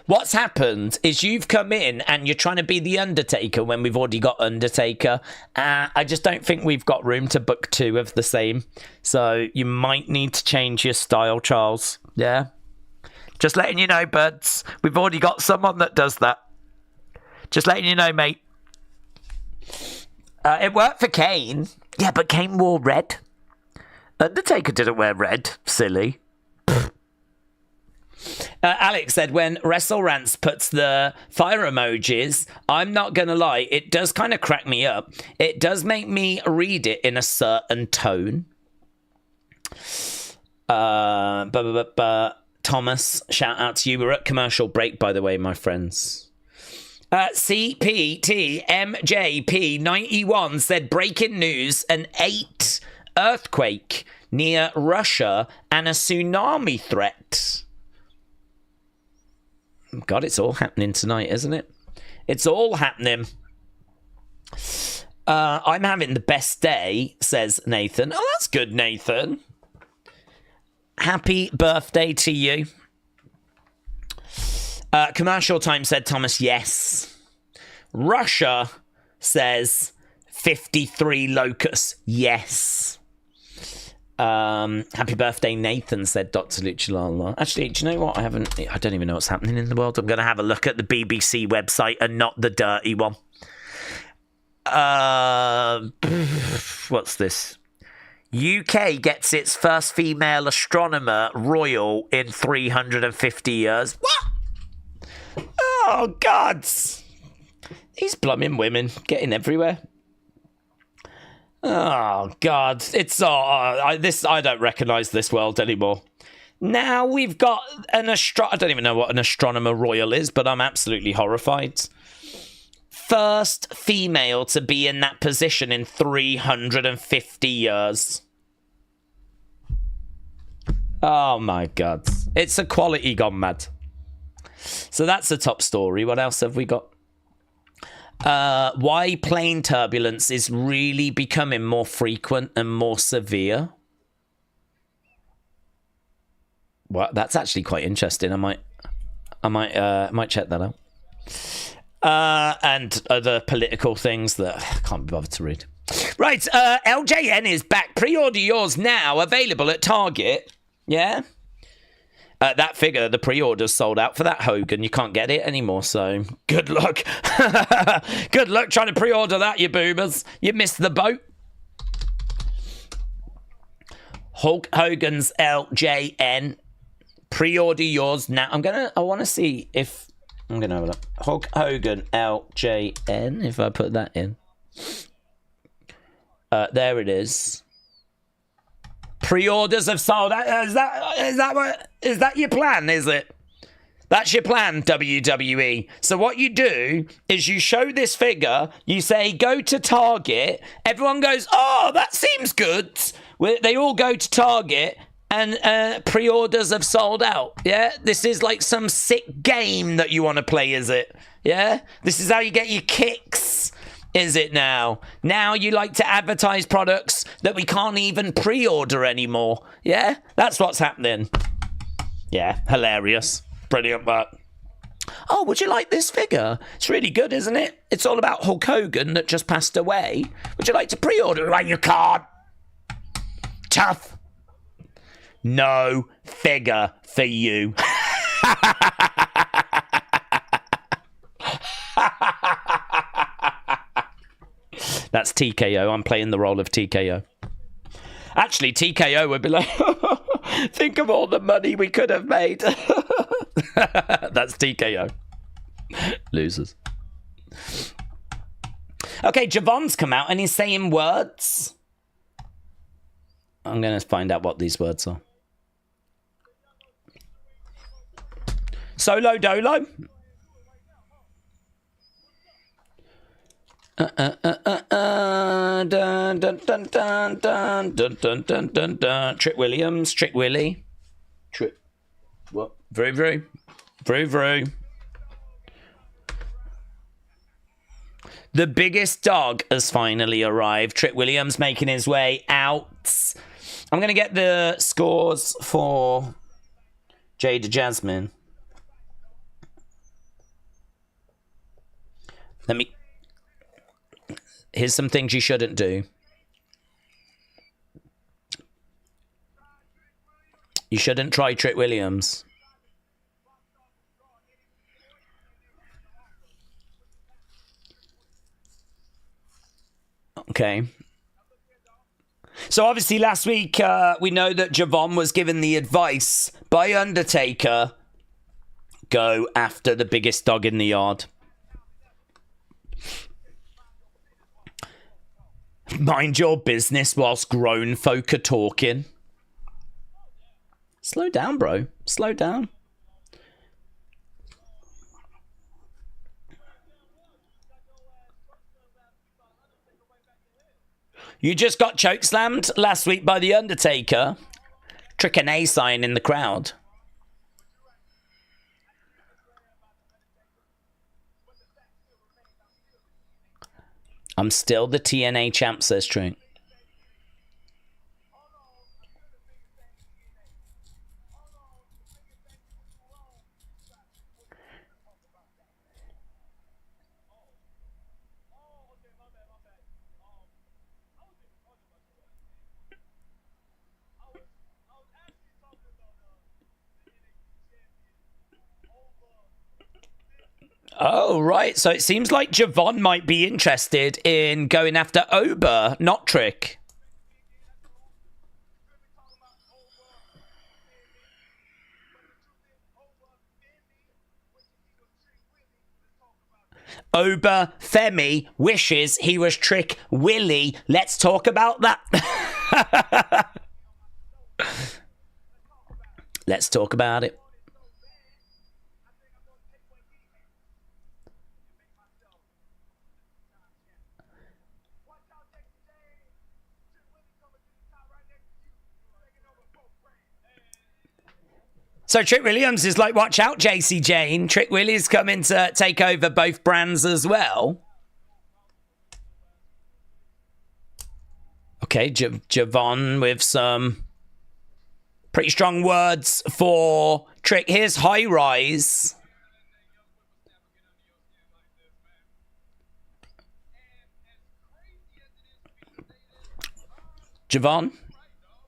Speaker 1: What's happened is you've come in and you're trying to be the Undertaker when we've already got Undertaker. I just don't think we've got room to book two of the same. So, you might need to change your style, Charles. Yeah? Just letting you know, buds. We've already got someone that does that. Just letting you know, mate. It worked for Kane. Yeah, but Kane wore red. Undertaker didn't wear red. Silly. Alex said, when Wrestle Rants puts the fire emojis, I'm not going to lie, it does kind of crack me up. It does make me read it in a certain tone. Thomas, shout out to you. We're at commercial break, by the way, my friends. CPTMJP91 said, breaking news, an 8 earthquake near Russia and a tsunami threat. God, it's all happening tonight, isn't it? It's all happening. I'm having the best day, says Nathan. Oh, that's good, Nathan. Happy birthday to you. Commercial Time said, Thomas, yes. Russia says 53 locusts, yes. Happy birthday, Nathan, said Dr. Luchalala. Actually, do you know what? I don't even know what's happening in the world. I'm going to have a look at the BBC website and not the dirty one. What's this? UK gets its first female astronomer royal in 350 years. What? Oh, God. These blooming women getting everywhere. Oh, God. It's I don't recognise this world anymore. Now we've got an I don't even know what an astronomer royal is, but I'm absolutely horrified. First female to be in that position in 350 years. Oh, my God. It's equality gone mad. So that's the top story. What else have we got? Why plane turbulence is really becoming more frequent and more severe. Well, that's actually quite interesting. I might check that out. And other political things that I can't be bothered to read. Right, LJN is back. Pre-order yours now. Available at Target. Yeah. That figure, the pre-order's sold out for that Hogan. You can't get it anymore, so good luck. Good luck trying to pre-order that, you boomers. You missed the boat. Hulk Hogan's LJN. Pre-order yours now. I want to see if... I'm going to have a look. Hulk Hogan LJN, if I put that in. There it is. Pre-orders have sold out. Is that your plan, is it? That's your plan, WWE. So what you do is you show this figure, you say, go to Target. Everyone goes, oh, that seems good. They all go to Target and pre-orders have sold out. Yeah? This is like some sick game that you want to play, is it? Yeah? This is how you get your kicks. Is it now? Now you like to advertise products that we can't even pre-order anymore. Yeah? That's what's happening. Yeah, hilarious. Brilliant work. Oh, would you like this figure? It's really good, isn't it? It's all about Hulk Hogan that just passed away. Would you like to pre-order? Like, you can't. Tough. No figure for you. That's TKO. I'm playing the role of TKO. Actually, TKO would be like, think of all the money we could have made. That's TKO. Losers. Okay, Javon's come out and he's saying words. I'm going to find out what these words are. Solo Dolo. Dun, dun, dun, dun, dun, dun, dun, dun, dun, dun. Trick Williams, Trick Willie. Trick. What? Very, very. Vroom, vroom. The biggest dog has finally arrived. Trick Williams making his way out. I'm going to get the scores for Jaida Jazmyn. Here's some things you shouldn't do. You shouldn't try Trick Williams. Okay. So obviously last week we know that Javon was given the advice by Undertaker, go after the biggest dog in the yard. Mind your business whilst grown folk are talking. Slow down, bro. Slow down. You just got chokeslammed last week by The Undertaker. Trick an A sign in the crowd. I'm still the TNA champ, says Trick. Oh, right. So it seems like Javon might be interested in going after Oba, not Trick. Oba Femi wishes he was Trick Willie. Let's talk about that. Let's talk about it. So Trick Williams is like, watch out, JC Jane. Trick Willie's coming to take over both brands as well. Okay, Javon with some pretty strong words for Trick. Here's High Rise. Javon,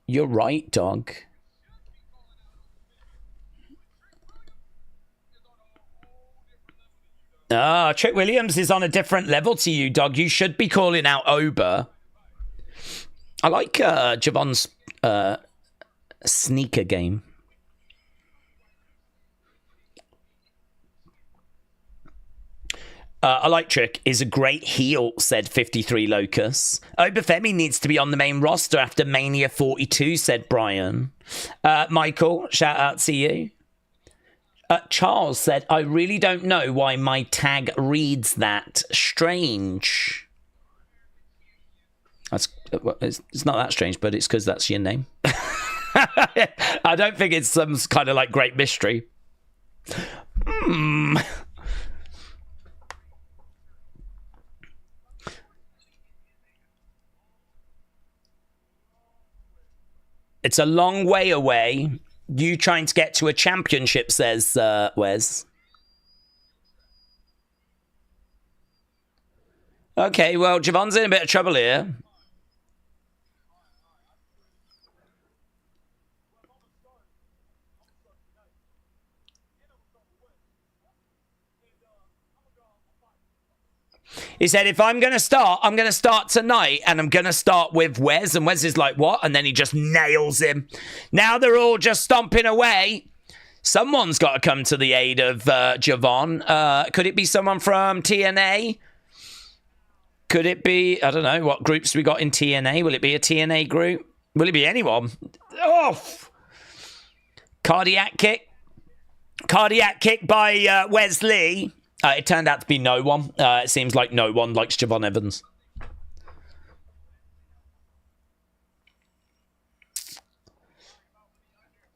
Speaker 1: you're right, dog. Ah, Trick Williams is on a different level to you, dog. You should be calling out Oba. I like Javon's sneaker game. I like Trick. Is a great heel, said 53 Locus. Oba Femi needs to be on the main roster after Mania 42, said Brian. Michael, shout out to you. Charles said, I really don't know why my tag reads that. Strange. It's not that strange, but it's because that's your name. I don't think it's some kind of like great mystery. It's a long way away. You trying to get to a championship, says Wes. Okay, well, Javon's in a bit of trouble here. He said, if I'm going to start tonight, and I'm going to start with Wes. And Wes is like, what? And then he just nails him. Now they're all just stomping away. Someone's got to come to the aid of Javon. Could it be someone from TNA? Could it be, I don't know, what groups we got in TNA? Will it be a TNA group? Will it be anyone? Oh! Cardiac kick. Cardiac kick by Wesley. It turned out to be no one. It seems like no one likes Javon Evans.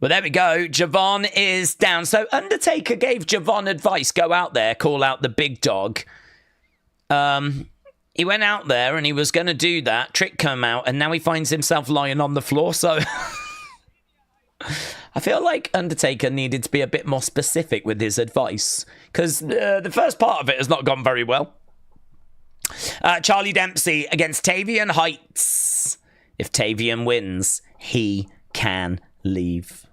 Speaker 1: Well, there we go. Javon is down. So Undertaker gave Javon advice. Go out there, call out the big dog. He went out there and he was going to do that. Trick come out and now he finds himself lying on the floor. So I feel like Undertaker needed to be a bit more specific with his advice. Because the first part of it has not gone very well. Charlie Dempsey against Tavian Heights. If Tavian wins, he can leave.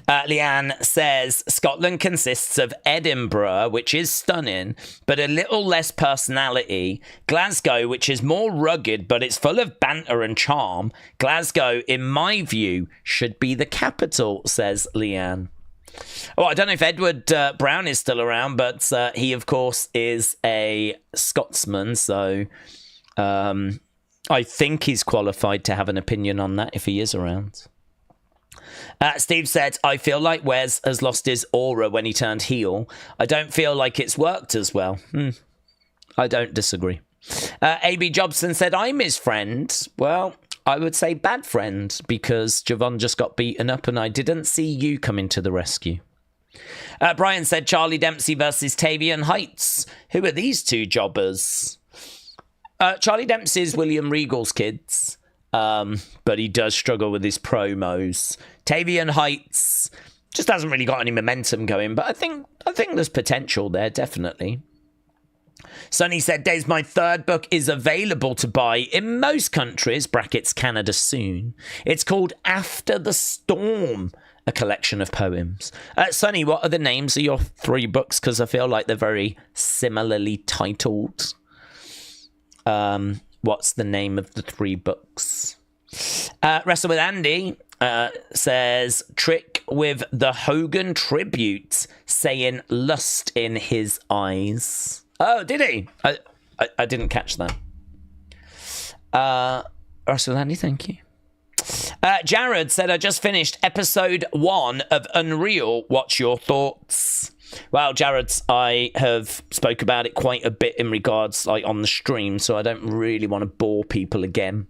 Speaker 1: Leanne says Scotland consists of Edinburgh, which is stunning, but a little less personality. Glasgow, which is more rugged, but it's full of banter and charm. Glasgow, in my view, should be the capital, says Leanne. Oh, I don't know if Edward Brown is still around, but he, of course, is a Scotsman, so I think he's qualified to have an opinion on that if he is around. Steve said, I feel like Wes has lost his aura when he turned heel. I don't feel like it's worked as well. I don't disagree. A.B. Jobson said, I'm his friend. Well, I would say bad friend because Javon just got beaten up and I didn't see you coming to the rescue. Brian said, Charlie Dempsey versus Tavian Heights. Who are these two jobbers? Charlie Dempsey is William Regal's kids. But he does struggle with his promos. Tavian Heights just hasn't really got any momentum going, but I think there's potential there, definitely. Sonny said, Daze, my third book is available to buy in most countries, brackets Canada soon. It's called After the Storm, a collection of poems. Sonny, what are the names of your 3 books? Because I feel like they're very similarly titled. What's the name of the 3 books? Wrestle with Andy says, Trick with the Hogan tribute, saying lust in his eyes. Oh, did he? I didn't catch that. Wrestle with Andy, thank you. Jared said, I just finished episode 1 of Unreal. What's your thoughts? Well, Jared, I have spoke about it quite a bit in regards, like, on the stream, so I don't really want to bore people again.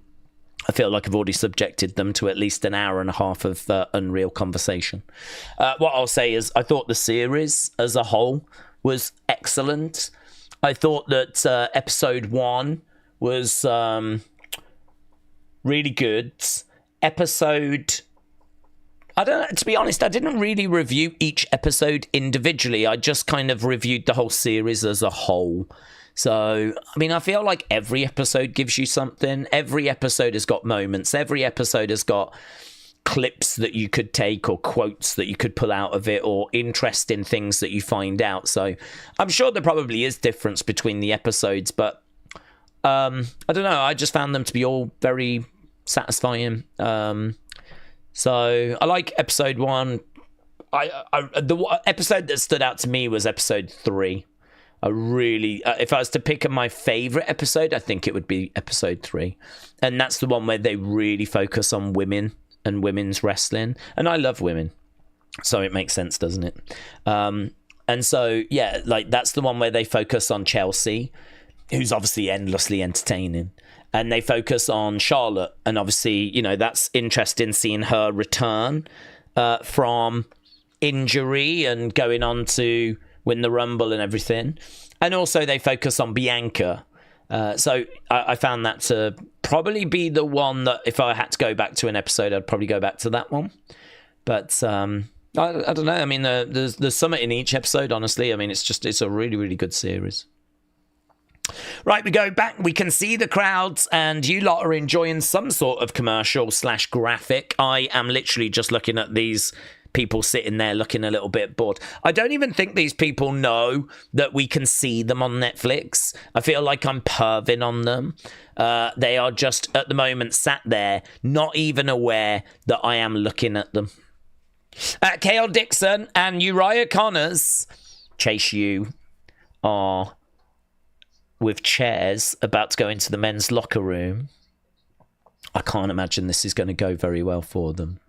Speaker 1: I feel like I've already subjected them to at least an hour and a half of Unreal conversation. What I'll say is I thought the series as a whole was excellent. I thought that episode 1 was really good. I don't know, to be honest, I didn't really review each episode individually. I just kind of reviewed the whole series as a whole. So, I mean, I feel like every episode gives you something. Every episode has got moments. Every episode has got clips that you could take or quotes that you could pull out of it or interesting things that you find out. So, I'm sure there probably is difference between the episodes, but I don't know. I just found them to be all very satisfying. So I like episode 1. The episode that stood out to me was episode 3. I really, if I was to pick my favorite episode, I think it would be episode 3, and that's the one where they really focus on women and women's wrestling. And I love women, so it makes sense, doesn't it? And so yeah, like that's the one where they focus on Chelsea, who's obviously endlessly entertaining. And they focus on Charlotte. And obviously, you know, that's interesting seeing her return from injury and going on to win the Rumble and everything. And also they focus on Bianca. So I found that to probably be the one that if I had to go back to an episode, I'd probably go back to that one. But I don't know. I mean, there's something in each episode, honestly. I mean, it's a really, really good series. Right, we go back. We can see the crowds, and you lot are enjoying some sort of commercial / graphic. I am literally just looking at these people sitting there looking a little bit bored. I don't even think these people know that we can see them on Netflix. I feel like I'm perving on them. They are just, at the moment, sat there, not even aware that I am looking at them. KL Dixon and Uriah Connors, Chase, you are with chairs about to go into the men's locker room. I can't imagine this is going to go very well for them.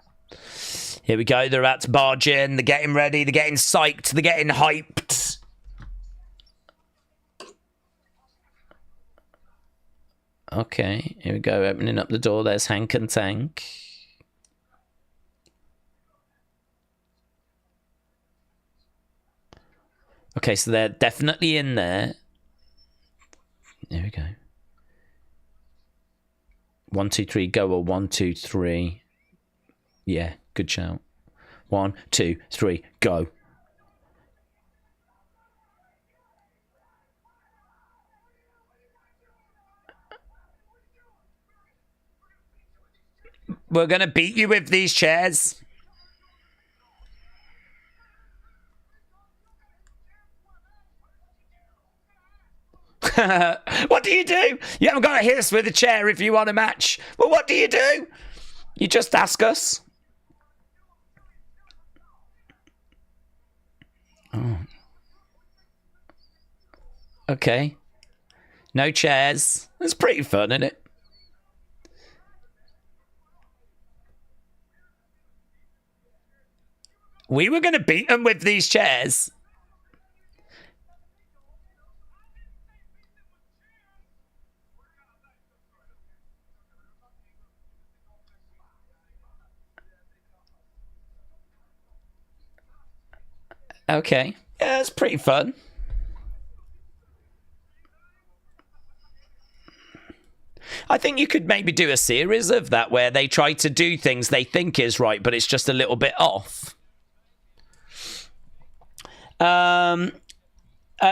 Speaker 1: Here we go. They're about to barge in. They're getting ready. They're getting psyched. They're getting hyped. Okay. Here we go. Opening up the door. There's Hank and Tank. Okay, so they're definitely in there. There we go. 1, 2, 3, go, or 1, 2, 3. Yeah, good shout. 1, 2, 3, go. We're going to beat you with these chairs. What do? You haven't got to hit us with a chair if you want a match. Well, what do? You just ask us. Oh. Okay. No chairs. That's pretty fun, isn't it? We were going to beat them with these chairs. Okay. Yeah, it's pretty fun. I think you could maybe do a series of that where they try to do things they think is right, but it's just a little bit off.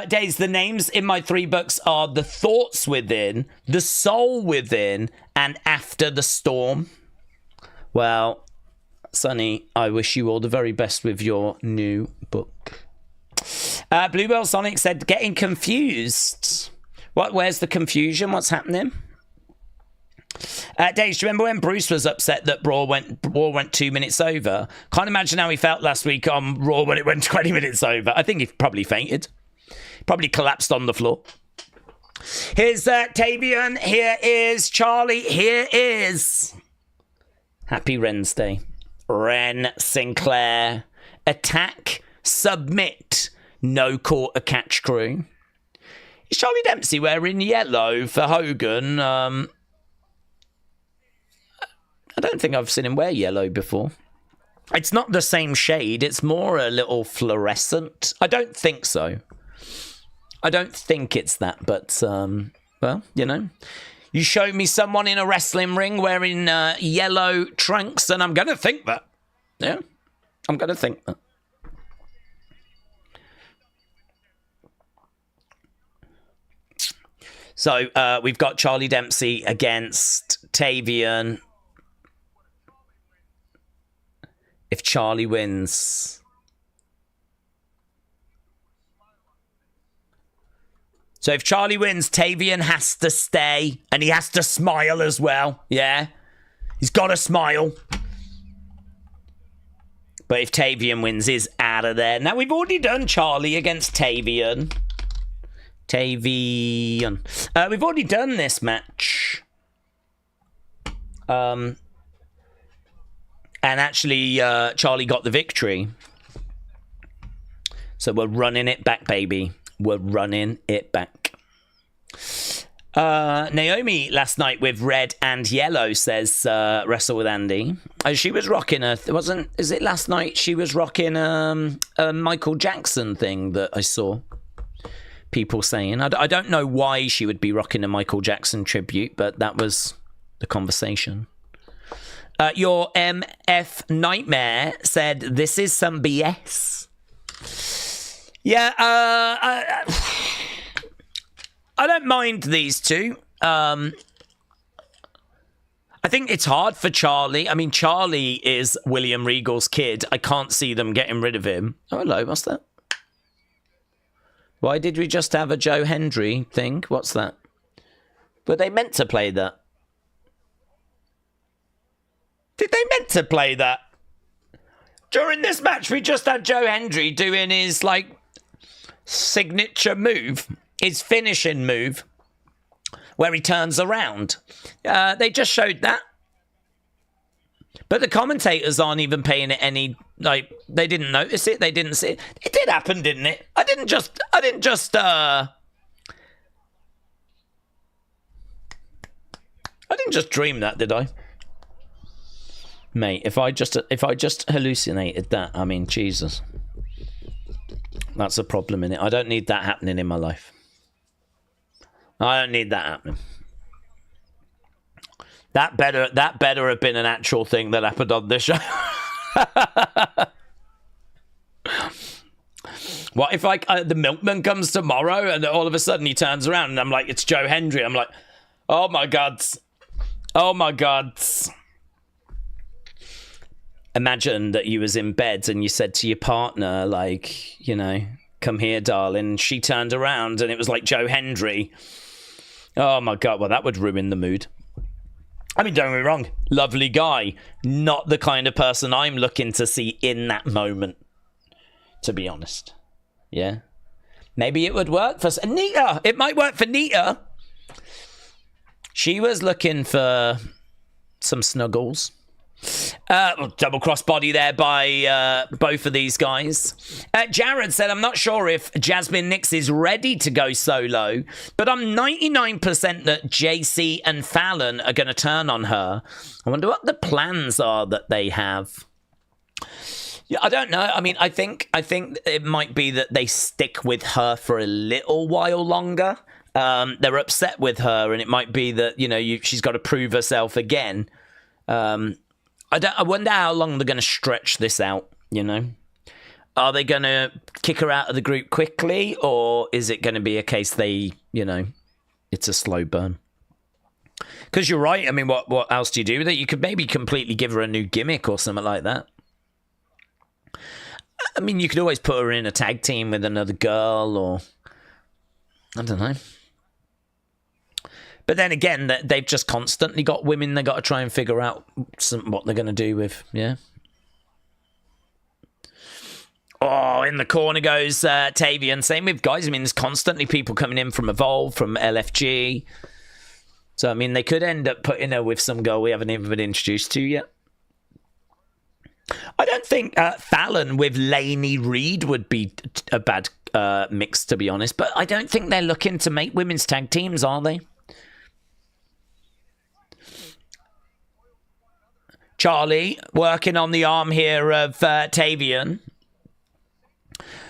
Speaker 1: Daze, the names in my 3 books are The Thoughts Within, The Soul Within, and After the Storm. Well, Sonny, I wish you all the very best with your new book. Bluebell Sonic said, getting confused. Where's the confusion? What's happening? Daze, do you remember when Bruce was upset that Raw went 2 minutes over? Can't imagine how he felt last week on Raw when it went 20 minutes over. I think he probably fainted. Probably collapsed on the floor. Here's Tavian. Here is Charlie. Here is Happy Wednesday. Ren Sinclair. Attack. Submit. No quarter catch crew. Is Charlie Dempsey wearing yellow for Hogan? I don't think I've seen him wear yellow before. It's not the same shade. It's more a little fluorescent. I don't think so. I don't think it's that, but, well, you know. You show me someone in a wrestling ring wearing yellow trunks, and I'm going to think that. Yeah, I'm going to think that. So, we've got Charlie Dempsey against Tavian. If Charlie wins... So if Charlie wins, Tavian has to stay, and he has to smile as well. Yeah, he's got to smile. But if Tavian wins, he's out of there. Now, we've already done Charlie against Tavian. We've already done this match. And actually, Charlie got the victory. So we're running it back, baby. We're running it back. Naomi last night with red and yellow says wrestle with Andy. She was rocking is it last night she was rocking a Michael Jackson thing that I saw people saying. I don't know why she would be rocking a Michael Jackson tribute, but that was the conversation. Your MF Nightmare said this is some BS. Yeah, I don't mind these two. I think it's hard for Charlie. I mean, Charlie is William Regal's kid. I can't see them getting rid of him. Oh, hello, what's that? Why did we just have a Joe Hendry thing? What's that? Were they meant to play that? Did they meant to play that? During this match, we just had Joe Hendry doing his, like, signature move, his finishing move, where he turns around. They just showed that. But the commentators aren't even paying it any, like, they didn't notice it, they didn't see it. It did happen, didn't it? I didn't just dream that, did I? Mate, if I just hallucinated that, I mean, Jesus. That's a problem in it. I don't need that happening in my life. I don't need that happening. That better have been an actual thing that happened on this show. What if like the milkman comes tomorrow and all of a sudden he turns around and I'm like, it's Joe Hendry. I'm like, oh my god. Oh my god. Imagine that you was in bed and you said to your partner, like, you know, come here, darling. She turned around and it was like Joe Hendry. Oh my god, well that would ruin the mood. I mean, don't get me wrong, lovely guy. Not the kind of person I'm looking to see in that moment, to be honest. Yeah. Maybe it would work for Nita. It might work for Nita. She was looking for some snuggles. Double crossbody there by both of these guys. Jared said, I'm not sure if Jazmyn Nix is ready to go solo, but I'm 99% that JC and Fallon are going to turn on her. I wonder what the plans are that they have. Yeah, I don't know. I mean, I think it might be that they stick with her for a little while longer. They're upset with her, and it might be that, you know, she's got to prove herself again. I wonder how long they're going to stretch this out, you know? Are they going to kick her out of the group quickly, or is it going to be a case they, you know, it's a slow burn? Because you're right. I mean, what else do you do with it? You could maybe completely give her a new gimmick or something like that. I mean, you could always put her in a tag team with another girl, or I don't know. But then again, they've just constantly got women they got to try and figure out what they're going to do with. Yeah. Oh, in the corner goes Tavian. Same with guys. I mean, there's constantly people coming in from Evolve, from LFG. So, I mean, they could end up putting her with some girl we haven't even been introduced to yet. I don't think Fallon with Lainey Reed would be a bad mix, to be honest. But I don't think they're looking to make women's tag teams, are they? Charlie working on the arm here of Tavian.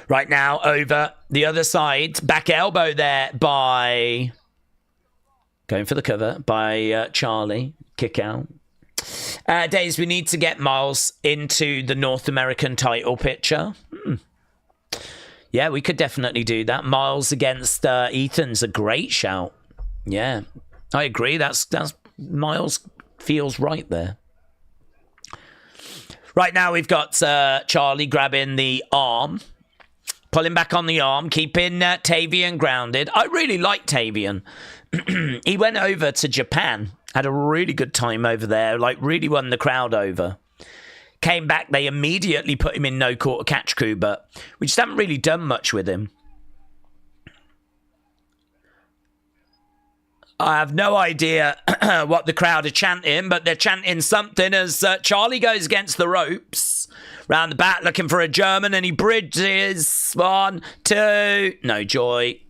Speaker 1: Right now, over the other side. Back elbow there by... Going for the cover by Charlie. Kick out. Daze, we need to get Miles into the North American title picture. Yeah, we could definitely do that. Miles against Ethan's a great shout. Yeah, I agree. That's Miles feels right there. Right now, we've got Charlie grabbing the arm, pulling back on the arm, keeping Tavian grounded. I really like Tavian. He went over to Japan, had a really good time over there, like really won the crowd over. Came back, they immediately put him in no quarter catch crew, but we just haven't really done much with him. I have no idea what the crowd are chanting, but they're chanting something as Charlie goes against the ropes. Round the back, looking for a German, and he bridges. 1, 2. No joy.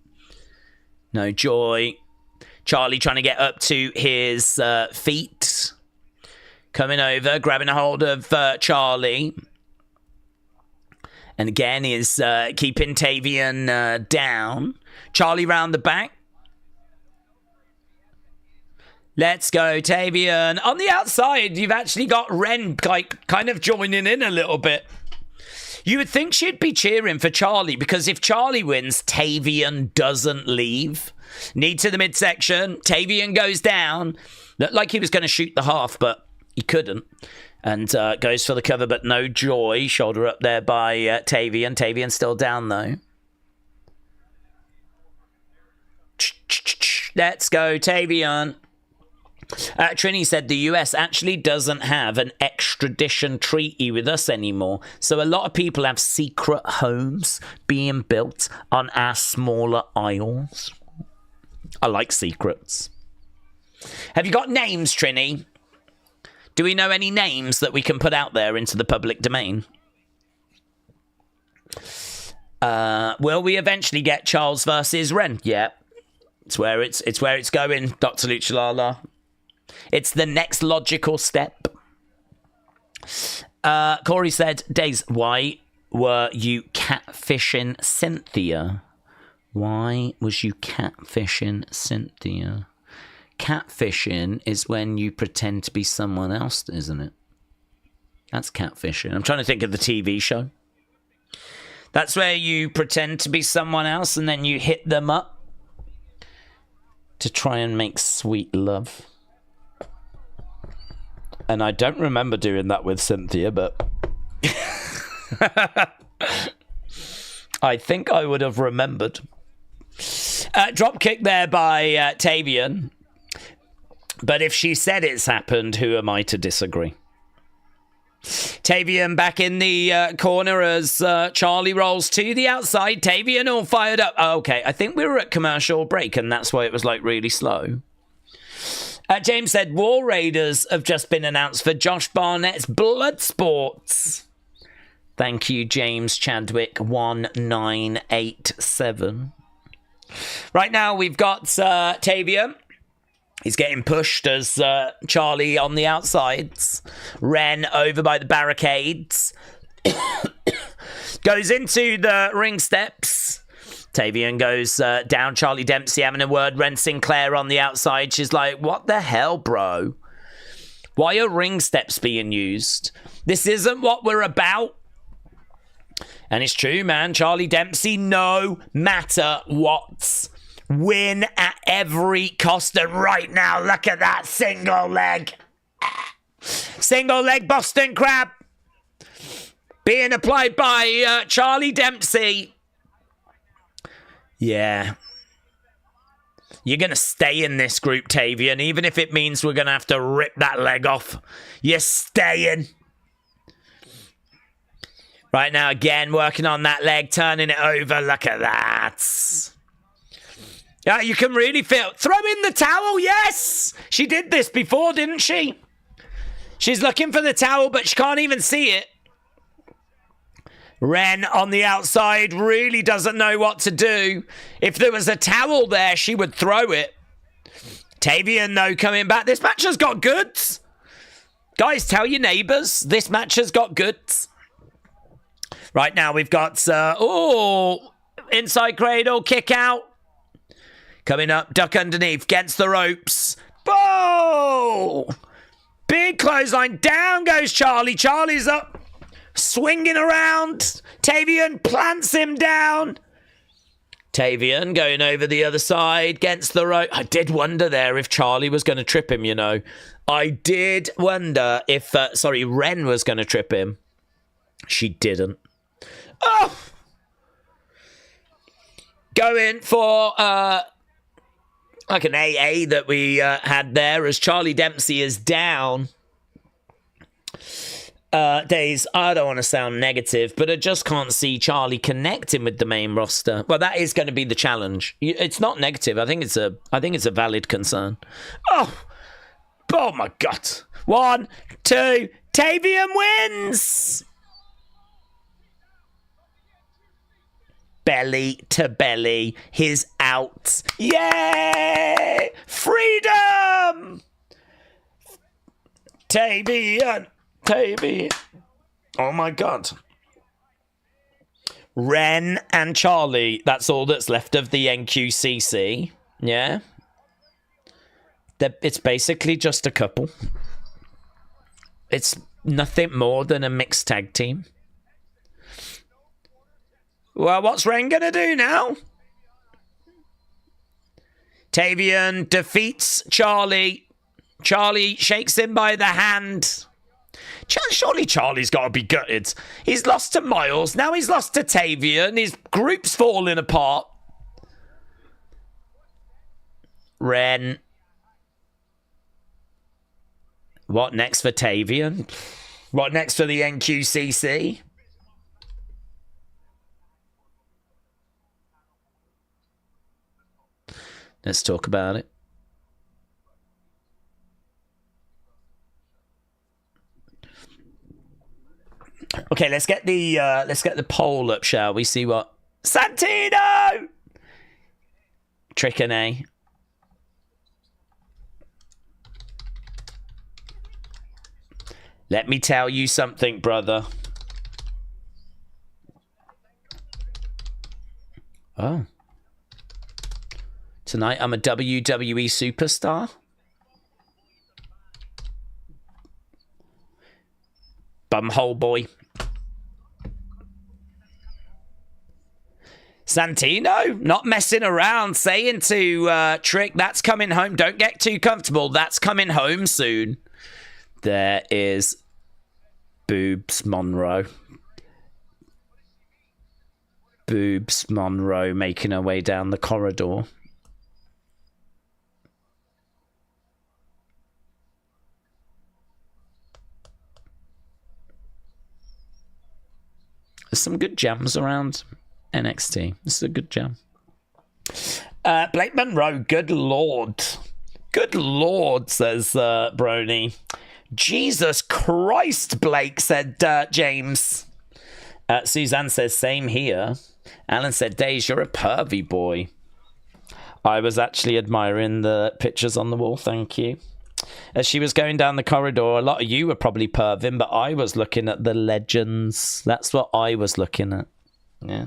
Speaker 1: No joy. Charlie trying to get up to his feet. Coming over, grabbing a hold of Charlie. And again, is keeping Tavian down. Charlie round the back. Let's go, Tavian. On the outside, you've actually got Ren kind of joining in a little bit. You would think she'd be cheering for Charlie, because if Charlie wins, Tavian doesn't leave. Knee to the midsection. Tavian goes down. Looked like he was going to shoot the half, but he couldn't. And goes for the cover, but no joy. Shoulder up there by Tavian. Tavian still down, though. Let's go, Tavian. Trini said the US actually doesn't have an extradition treaty with us anymore, so a lot of people have secret homes being built on our smaller isles. I like secrets. Have you got names, Trini? Do we know any names that we can put out there into the public domain? Will we eventually get Charles versus Ren? Yeah, it's where it's going, Dr. Luchalala. It's the next logical step. Corey said, Daze, why were you catfishing Cynthia? Why was you catfishing Cynthia? Catfishing is when you pretend to be someone else, isn't it? That's catfishing. I'm trying to think of the TV show. That's where you pretend to be someone else and then you hit them up to try and make sweet love. And I don't remember doing that with Cynthia, but I think I would have remembered. Drop kick there by Tavian. But if she said it's happened, who am I to disagree? Tavian back in the corner as Charlie rolls to the outside. Tavian all fired up. Oh, okay, I think we were at commercial break and that's why it was like really slow. James said War Raiders have just been announced for Josh Barnett's Bloodsports. Thank you, James Chadwick 1987. Right now we've got Tavian. He's getting pushed as Charlie on the outsides. Ren over by the barricades. Goes into the ring steps. Tavian goes down. Charlie Dempsey having a word. Ren Sinclair on the outside. She's like, what the hell, bro? Why are ring steps being used? This isn't what we're about. And it's true, man. Charlie Dempsey, no matter what. Win at every cost. And right now, look at that single leg. Single leg Boston Crab. Being applied by Charlie Dempsey. Yeah. You're going to stay in this group, Tavian, even if it means we're going to have to rip that leg off. You're staying. Right now, again, working on that leg, turning it over. Look at that. Yeah, you can really feel... Throw in the towel, yes! She did this before, didn't she? She's looking for the towel, but she can't even see it. Ren on the outside really doesn't know what to do. If there was a towel there, she would throw it. Tavian, though, coming back. This match has got goods. Guys, tell your neighbours. This match has got goods. Right now, we've got... inside cradle, kick out. Coming up, duck underneath, against the ropes. Boom! Big clothesline. Down goes Charlie. Charlie's up. Swinging around. Tavian plants him down. Tavian going over the other side against the rope. I did wonder there if Charlie was going to trip him, you know. I did wonder if, Ren was going to trip him. She didn't. Oh! Going for, like an AA that we had there as Charlie Dempsey is down. Daze, I don't want to sound negative, but I just can't see Charlie connecting with the main roster. Well, that is going to be the challenge. It's not negative. I think it's a valid concern. Oh my God. 1, 2, Tavian wins. Belly to belly, he's out. Yay! Freedom! Tavian. Oh my God. Ren and Charlie, that's all that's left of the NQCC. Yeah? It's basically just a couple. It's nothing more than a mixed tag team. Well, what's Ren gonna do now? Tavian defeats Charlie. Charlie shakes him by the hand. Surely Charlie's got to be gutted. He's lost to Miles. Now he's lost to Tavian. His group's falling apart. Ren. What next for Tavian? What next for the NQCC? Let's talk about it. Okay, let's get the poll up, shall we? See what Santino trick and A. Let me tell you something, brother. Oh. Tonight I'm a WWE superstar. Bumhole boy. Santino, not messing around, saying to Trick, that's coming home. Don't get too comfortable. That's coming home soon. There is Boobs Monroe. Boobs Monroe making her way down the corridor. There's some good jams around NXT. This is a good jam. Blake Monroe, good lord. Good lord, says Brony. Jesus Christ, Blake, said James. Suzanne says, same here. Alan said, Daze, you're a pervy boy. I was actually admiring the pictures on the wall, thank you. As she was going down the corridor, a lot of you were probably perving, but I was looking at the legends. That's what I was looking at. Yeah.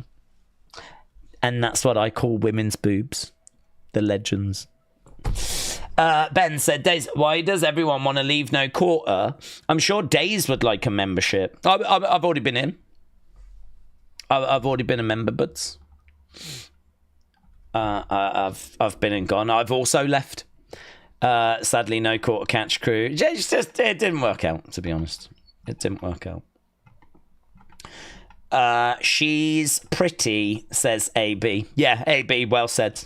Speaker 1: And that's what I call women's boobs. The legends. Ben said, Daze, why does everyone want to leave no quarter? I'm sure Daze would like a membership. I've already been in. I've already been a member, buds. I've been and gone. I've also left. Sadly, no quarter catch crew. It didn't work out, to be honest. It didn't work out. She's pretty, says AB. Yeah, AB, well said.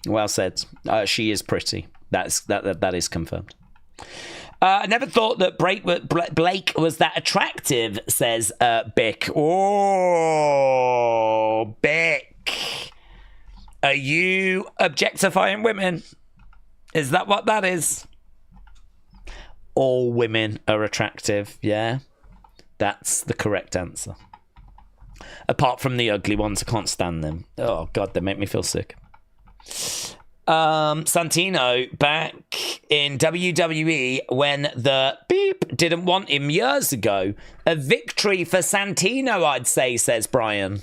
Speaker 1: Well said. She is pretty. That is confirmed. I never thought that Blake was that attractive, says Bick. Oh, Bick. Are you objectifying women? Is that what that is? All women are attractive, yeah? That's the correct answer. Apart from the ugly ones, I can't stand them. Oh, God, they make me feel sick. Santino back in WWE when the beep didn't want him years ago. A victory for Santino, I'd say, says Brian.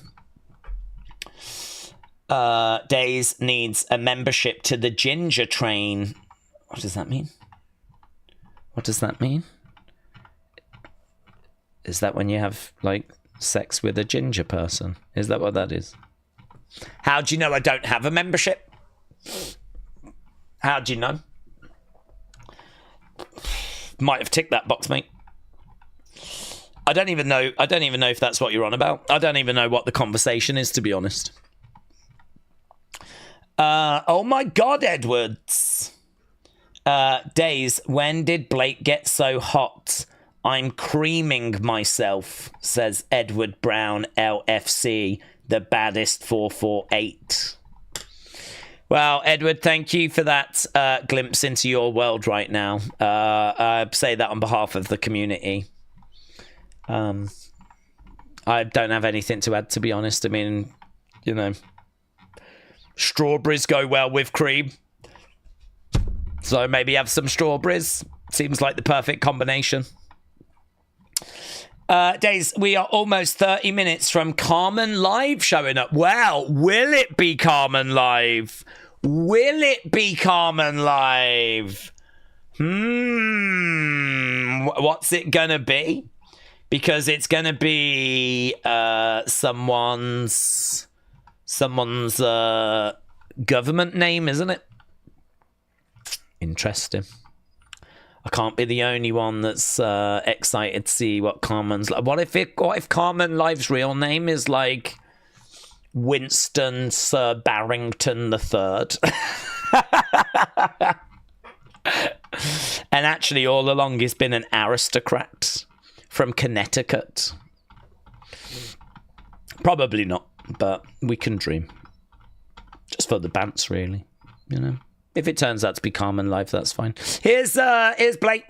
Speaker 1: Daze needs a membership to the Ginger Train. What does that mean? What does that mean? Is that when you have, like, sex with a ginger person? Is that what that is? How do you know I don't have a membership? How do you know? Might have ticked that box, mate. I don't even know if that's what you're on about. I don't even know what the conversation is, to be honest. Oh my God, Edwards. Daze, when did Blake get so hot? I'm creaming myself, says Edward Brown, LFC, the baddest 448. Well, Edward, thank you for that glimpse into your world right now. I say that on behalf of the community. I don't have anything to add, to be honest. I mean, you know, strawberries go well with cream. So maybe have some strawberries. Seems like the perfect combination. Days, we are almost 30 minutes from Carmen Live showing up. Well, will it be Carmen Live? Will it be Carmen Live? What's it gonna be? Because it's gonna be someone's government name, isn't it? Interesting. I can't be the only one that's excited to see what Carmen's like. What if Carmen Live's real name is like Winston Sir Barrington III? And actually, all along, he's been an aristocrat from Connecticut. Probably not, but we can dream. Just for the bants, really, you know. If it turns out to be Carmen Live, that's fine. Here's Blake.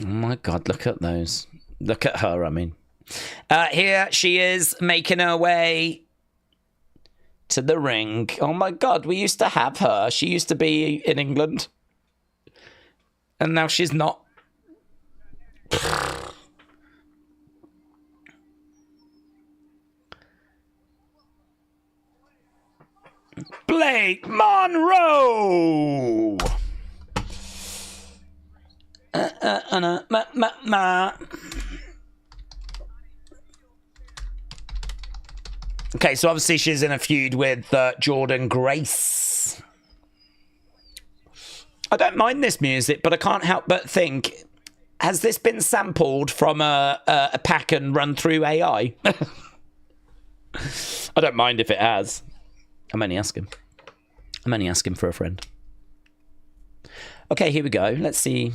Speaker 1: Oh my God, look at those. Look at her, I mean. Here she is making her way to the ring. Oh my God, we used to have her. She used to be in England. And now she's not. Blake Monroe. Okay, so obviously she's in a feud with Jordan Grace. I don't mind this music, but I can't help but think, has this been sampled from a pack and run through AI? I don't mind if it has. I'm only asking. I'm only asking for a friend. Okay, here we go. Let's see.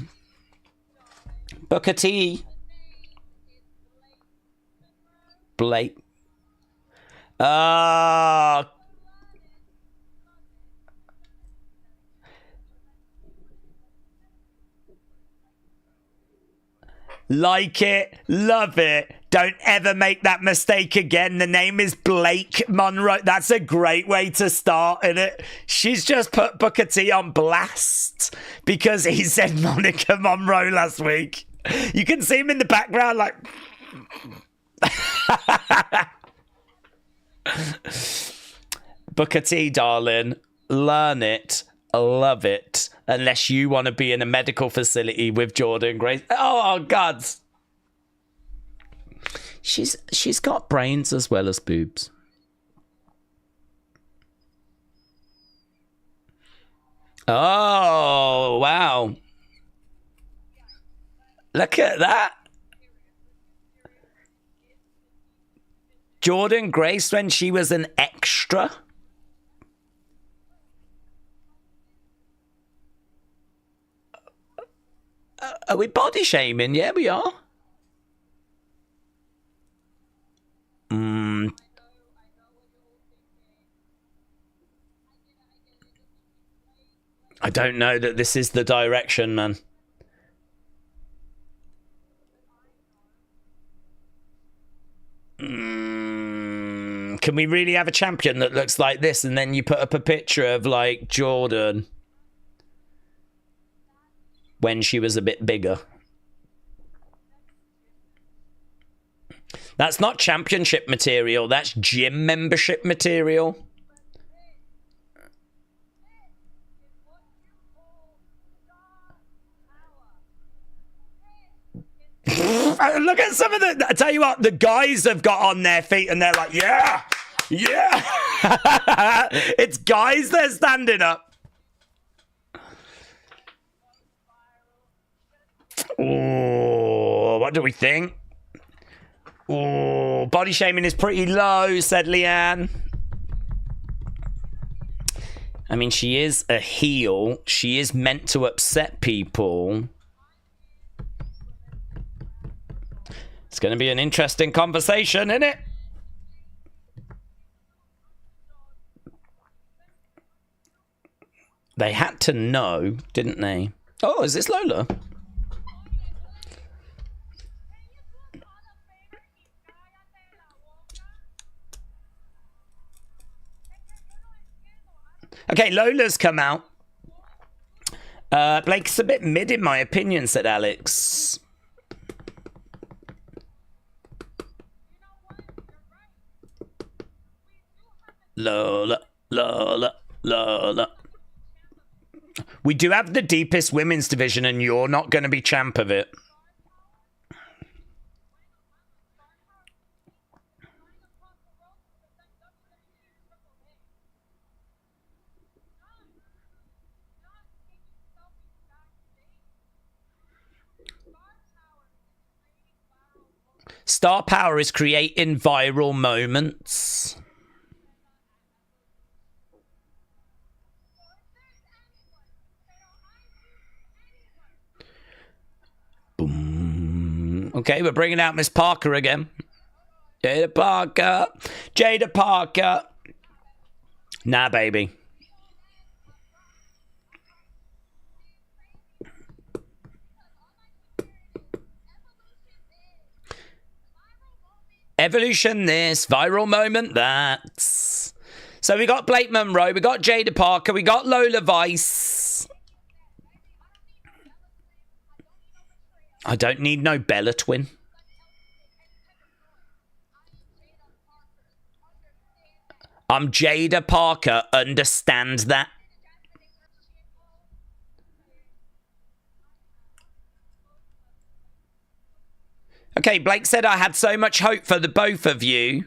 Speaker 1: Booker T. Blake. Like it, love it. Don't ever make that mistake again. The name is Blake Monroe. That's a great way to start, isn't it? She's just put Booker T on blast because he said Monica Monroe last week. You can see him in the background like... Booker T, darling, learn it, love it, unless you want to be in a medical facility with Jordan Grace. Oh, God. She's got brains as well as boobs. Oh, wow. Look at that. Jordan Grace when she was an extra. Are we body shaming? Yeah, we are. I don't know that this is the direction, man. Can we really have a champion that looks like this and then you put up a picture of, like, Jordan when she was a bit bigger? That's not championship material. That's gym membership material. Look at some of the... I tell you what, the guys have got on their feet and they're like, yeah, yeah. It's guys, they're standing up. Oh, what do we think? Oh, body shaming is pretty low, said Leanne. I mean, she is a heel. She is meant to upset people. It's going to be an interesting conversation, isn't it? They had to know, didn't they? Oh, is this Lola? Okay, Lola's come out. Blake's a bit mid, in my opinion, said Alex. Lola, Lola, Lola. We do have the deepest women's division, and you're not going to be champ of it. Star power is creating viral moments. Boom. Okay, we're bringing out Miss Parker again. Jada Parker. Jada Parker. Nah, baby. Evolution this, viral moment that. So we got Blake Monroe, we got Jada Parker, we got Lola Vice. I don't need no Bella twin. I'm Jaida Parker. Understand that? Okay, Blake said I had so much hope for the both of you.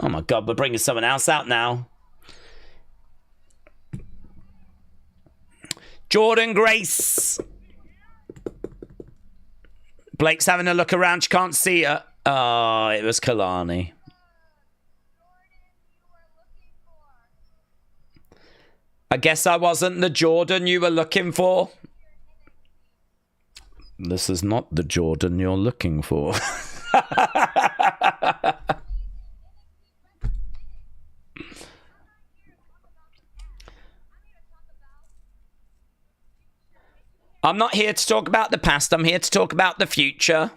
Speaker 1: Oh my God, we're bringing someone else out now. Jordan Grace. Blake's having a look around. She can't see her. Oh, it was Kalani. I guess I wasn't the Jordan you were looking for. This is not the Jordan you're looking for. I'm not here to talk about the past. I'm here to talk about the future.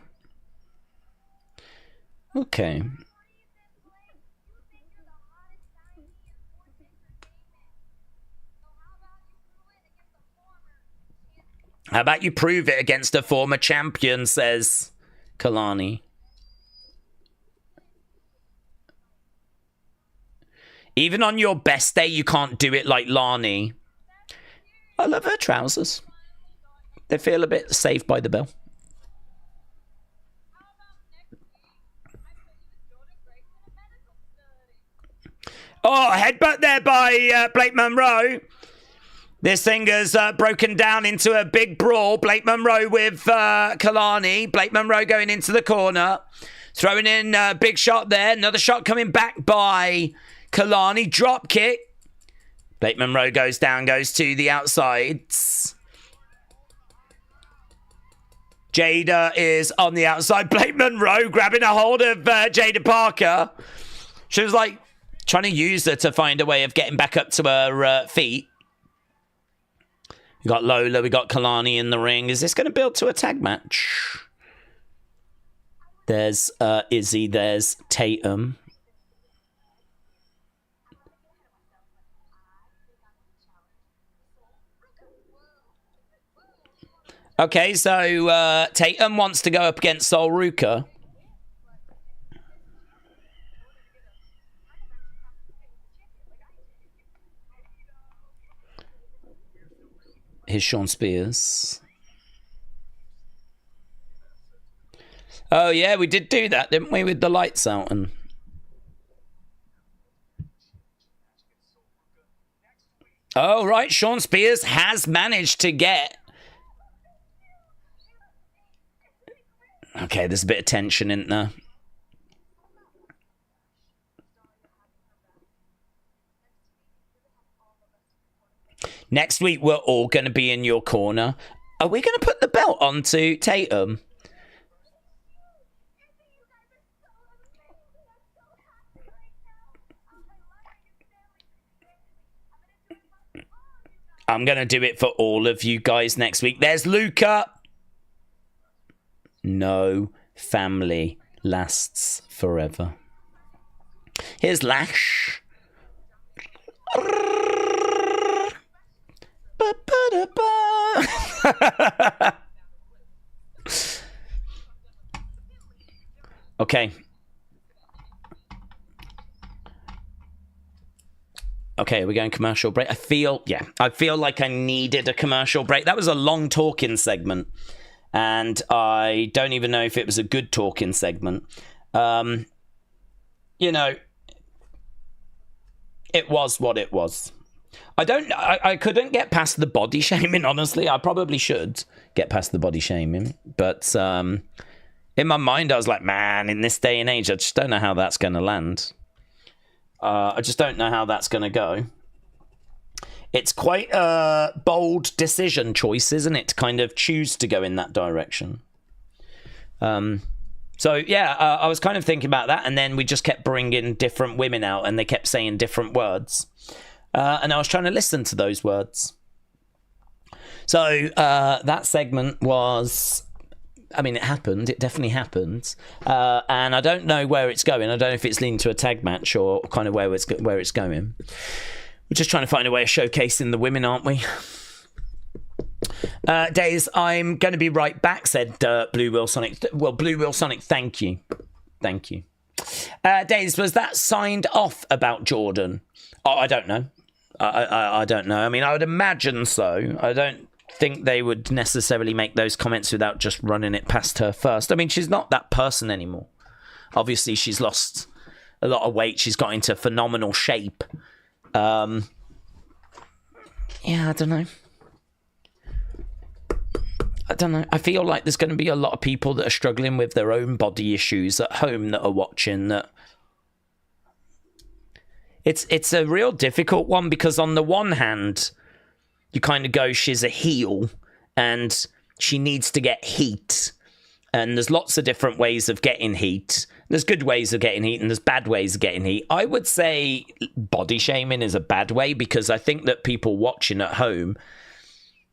Speaker 1: Okay. How about you prove it against a former champion, says Kalani. Even on your best day, you can't do it like Lani. I love her trousers. They feel a bit Saved by the Bell. Oh, headbutt there by Blake Monroe. This thing has broken down into a big brawl. Blake Monroe with Kalani. Blake Monroe going into the corner. Throwing in a big shot there. Another shot coming back by Kalani. Drop kick. Blake Monroe goes down, goes to the outsides. Jaida is on the outside. Blake Monroe grabbing a hold of Jaida Parker. She was like trying to use her to find a way of getting back up to her feet. We got Lola, we got Kalani in the ring. Is this going to build to a tag match? There's Izzy, there's Tatum. Okay, so Tatum wants to go up against Sol Ruka. Here's Sean Spears. Oh, yeah, we did do that, didn't we, with the lights out? And oh, right, Sean Spears has managed to get... Okay, there's a bit of tension in there. Next week, we're all going to be in your corner. Are we going to put the belt onto Tatum? I'm going to do it for all of you guys next week. There's Luca. No family lasts forever. Here's Lash. Okay. Okay, we're going commercial break. I feel like I needed a commercial break. That was a long talking segment. And I don't even know if it was a good talking segment. You know, it was what it was. I couldn't get past the body shaming, honestly. I probably should get past the body shaming. But in my mind, I was like, man, in this day and age, I just don't know how that's going to land. I just don't know how that's going to go. It's quite a bold decision choice, isn't it, to kind of choose to go in that direction. So, yeah, I was kind of thinking about that, and then we just kept bringing different women out, and they kept saying different words. And I was trying to listen to those words. So that segment was... I mean, it happened. It definitely happened. And I don't know where it's going. I don't know if it's leading to a tag match or kind of where it's going. We're just trying to find a way of showcasing the women, aren't we? Daze, I'm going to be right back, said Blue Will Sonic. Well, Blue Will Sonic, thank you. Thank you. Daze, was that signed off about Jordan? Oh, I don't know. I don't know. I mean, I would imagine so. I don't think they would necessarily make those comments without just running it past her first. I mean, she's not that person anymore. Obviously, she's lost a lot of weight. She's got into phenomenal shape. Yeah, I don't know. I feel like there's going to be a lot of people that are struggling with their own body issues at home that are watching that. It's a real difficult one because on the one hand, you kind of go, she's a heel and she needs to get heat. And there's lots of different ways of getting heat. There's good ways of getting heat and there's bad ways of getting heat. I would say body shaming is a bad way because I think that people watching at home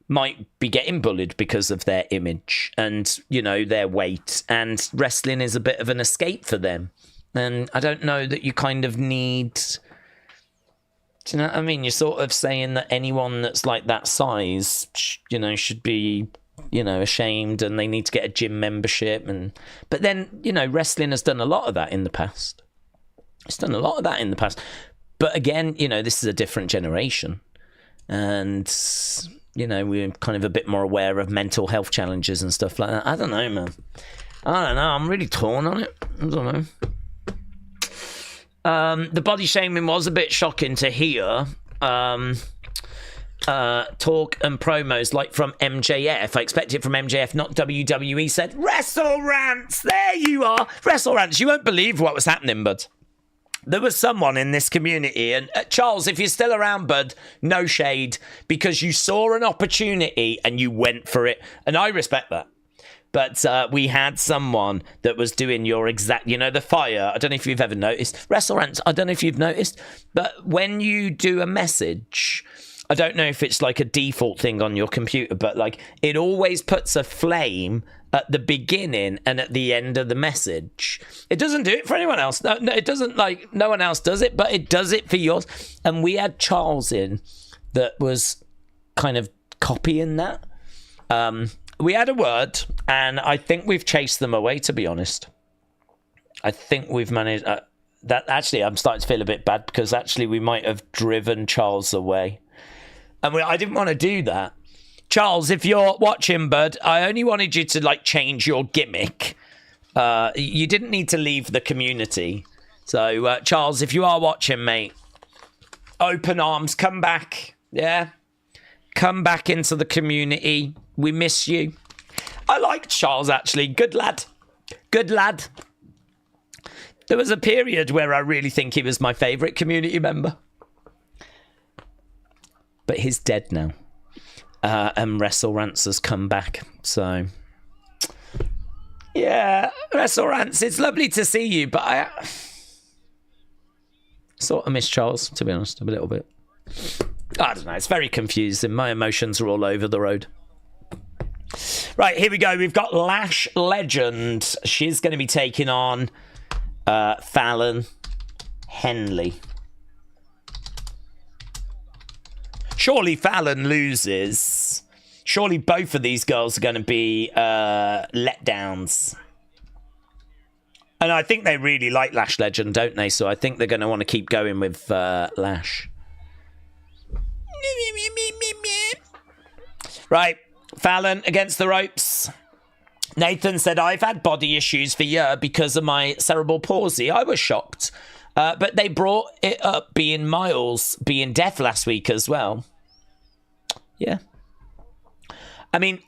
Speaker 1: might be getting bullied because of their image and, you know, their weight. And wrestling is a bit of an escape for them. And I don't know that you kind of need... Do you know what I mean? You're sort of saying that anyone that's like that size, you know, should be, you know, ashamed and they need to get a gym membership. But then, you know, wrestling has done a lot of that in the past. It's done a lot of that in the past. But again, you know, this is a different generation. And, you know, we're kind of a bit more aware of mental health challenges and stuff like that. I don't know, man. I don't know. I'm really torn on it. I don't know. The body shaming was a bit shocking to hear. Talk and promos like from MJF. I expect it from MJF, not WWE. Said, Wrestle Rants, there you are. Wrestle Rants, you won't believe what was happening, bud. There was someone in this community, and Charles, if you're still around, bud, no shade, because you saw an opportunity and you went for it, and I respect that. But we had someone that was doing your exact, you know, the fire. I don't know if you've ever noticed. Wrestle Rants, I don't know if you've noticed. But when you do a message, I don't know if it's like a default thing on your computer, but like it always puts a flame at the beginning and at the end of the message. It doesn't do it for anyone else. No, it doesn't, like, no one else does it, but it does it for yours. And we had Charles in that was kind of copying that. We had a word, and I think we've chased them away, to be honest. I think we've managed... that actually, I'm starting to feel a bit bad, because actually we might have driven Charles away. And I didn't want to do that. Charles, if you're watching, bud, I only wanted you to, like, change your gimmick. You didn't need to leave the community. So, Charles, if you are watching, mate, open arms, come back, yeah? Come back into the community. We miss you. I liked Charles, actually. Good lad. Good lad. There was a period where I really think he was my favourite community member. But he's dead now. And Wrestle Rants has come back. So, yeah, Wrestle Rants, it's lovely to see you. But I sort of miss Charles, to be honest, a little bit. I don't know. It's very confusing. My emotions are all over the road. Right, here we go. We've got Lash Legend. She's going to be taking on Fallon Henley. Surely Fallon loses. Surely both of these girls are going to be letdowns. And I think they really like Lash Legend, don't they? So I think they're going to want to keep going with Lash. Right, Fallon against the ropes. Nathan said, I've had body issues for a year because of my cerebral palsy. I was shocked. But they brought it up being Miles being deaf last week as well. Yeah. I mean,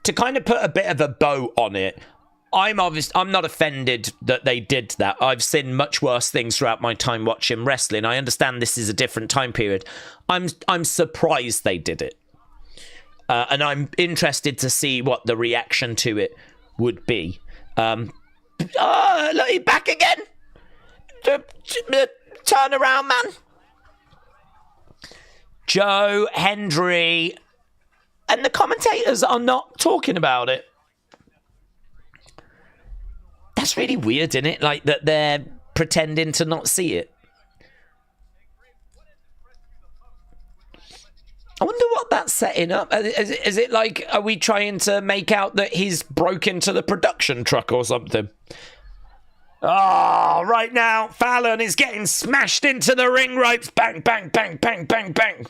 Speaker 1: to kind of put a bit of a bow on it, I'm not offended that they did that. I've seen much worse things throughout my time watching wrestling. I understand this is a different time period. I'm surprised they did it. And I'm interested to see what the reaction to it would be. Look, he's back again. Turn around, man. Joe, Hendry, and the commentators are not talking about it. That's really weird, isn't it? Like that they're pretending to not see it. I wonder what that's setting up. Is it like, are we trying to make out that he's broke into the production truck or something? Oh, right now, Fallon is getting smashed into the ring ropes. Bang, bang, bang, bang, bang, bang.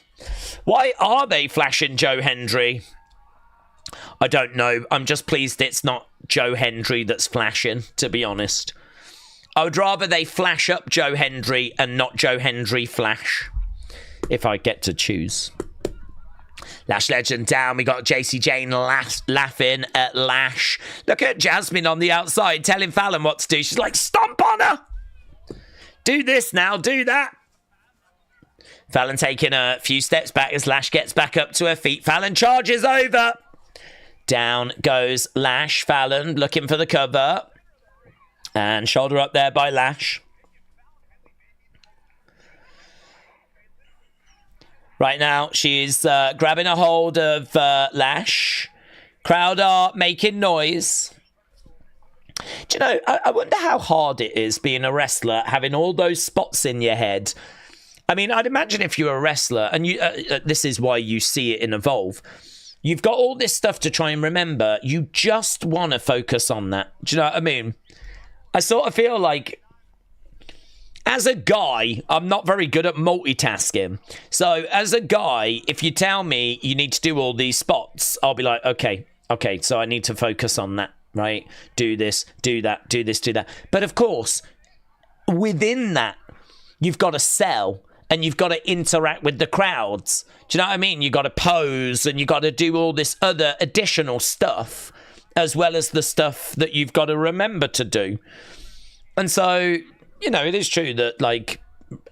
Speaker 1: Why are they flashing Joe Hendry? I don't know. I'm just pleased it's not Joe Hendry that's flashing, to be honest. I would rather they flash up Joe Hendry and not Joe Hendry flash, if I get to choose. Lash Legend down. We got JC Jane laughing at Lash. Look at Jazmyn on the outside telling Fallon what to do. She's like, stomp on her. Do this now. Do that. Fallon taking a few steps back as Lash gets back up to her feet. Fallon charges over. Down goes Lash. Fallon looking for the cover. And shoulder up there by Lash. Right now, she's grabbing a hold of Lash. Crowd are making noise. Do you know, I wonder how hard it is being a wrestler, having all those spots in your head. I mean, I'd imagine if you're a wrestler, and you, this is why you see it in Evolve, you've got all this stuff to try and remember. You just want to focus on that. Do you know what I mean? I sort of feel like, as a guy, I'm not very good at multitasking. So, as a guy, if you tell me you need to do all these spots, I'll be like, okay, so I need to focus on that, right? Do this, do that, do this, do that. But of course, within that, you've got to sell and you've got to interact with the crowds. Do you know what I mean? You've got to pose and you've got to do all this other additional stuff, as well as the stuff that you've got to remember to do. And so, you know, it is true that, like,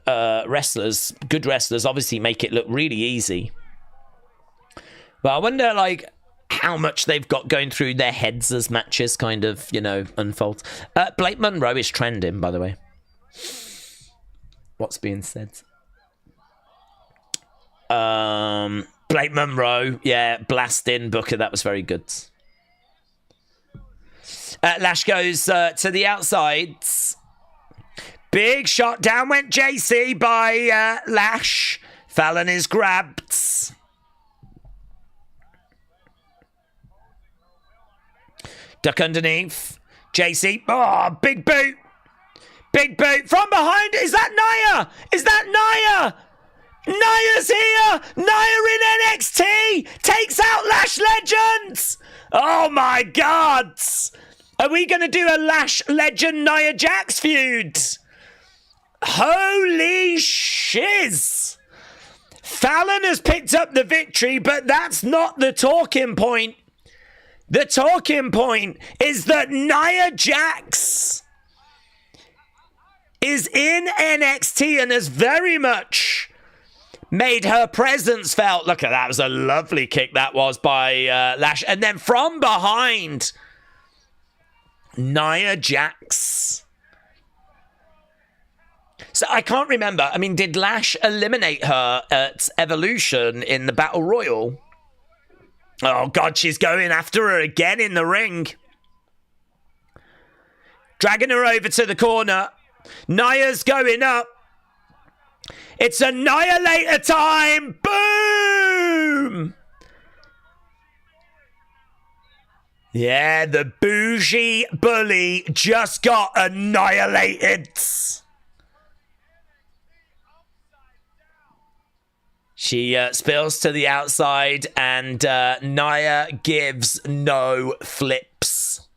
Speaker 1: wrestlers, good wrestlers, obviously make it look really easy. But I wonder, like, how much they've got going through their heads as matches kind of, you know, unfold. Blake Monroe is trending, by the way. What's being said? Blake Monroe, yeah, blasting Booker. That was very good. Lash goes to the outsides. Big shot. Down went JC by Lash. Fallon is grabbed. Duck underneath. JC. Oh, big boot. Big boot. From behind. Is that Nia? Is that Nia? Nia's here. Nia in NXT. Takes out Lash Legends. Oh, my God. Are we going to do a Lash Legend Nia Jax feud? Holy shiz! Fallon has picked up the victory, but that's not the talking point. The talking point is that Nia Jax is in NXT and has very much made her presence felt. Look at that. It was a lovely kick that was by Lash. And then from behind, Nia Jax. So I can't remember. I mean, did Lash eliminate her at Evolution in the Battle Royal? Oh, God, she's going after her again in the ring. Dragging her over to the corner. Nia's going up. It's Annihilator time. Boom! Yeah, the bougie bully just got annihilated. She spills to the outside and Nia gives no flips.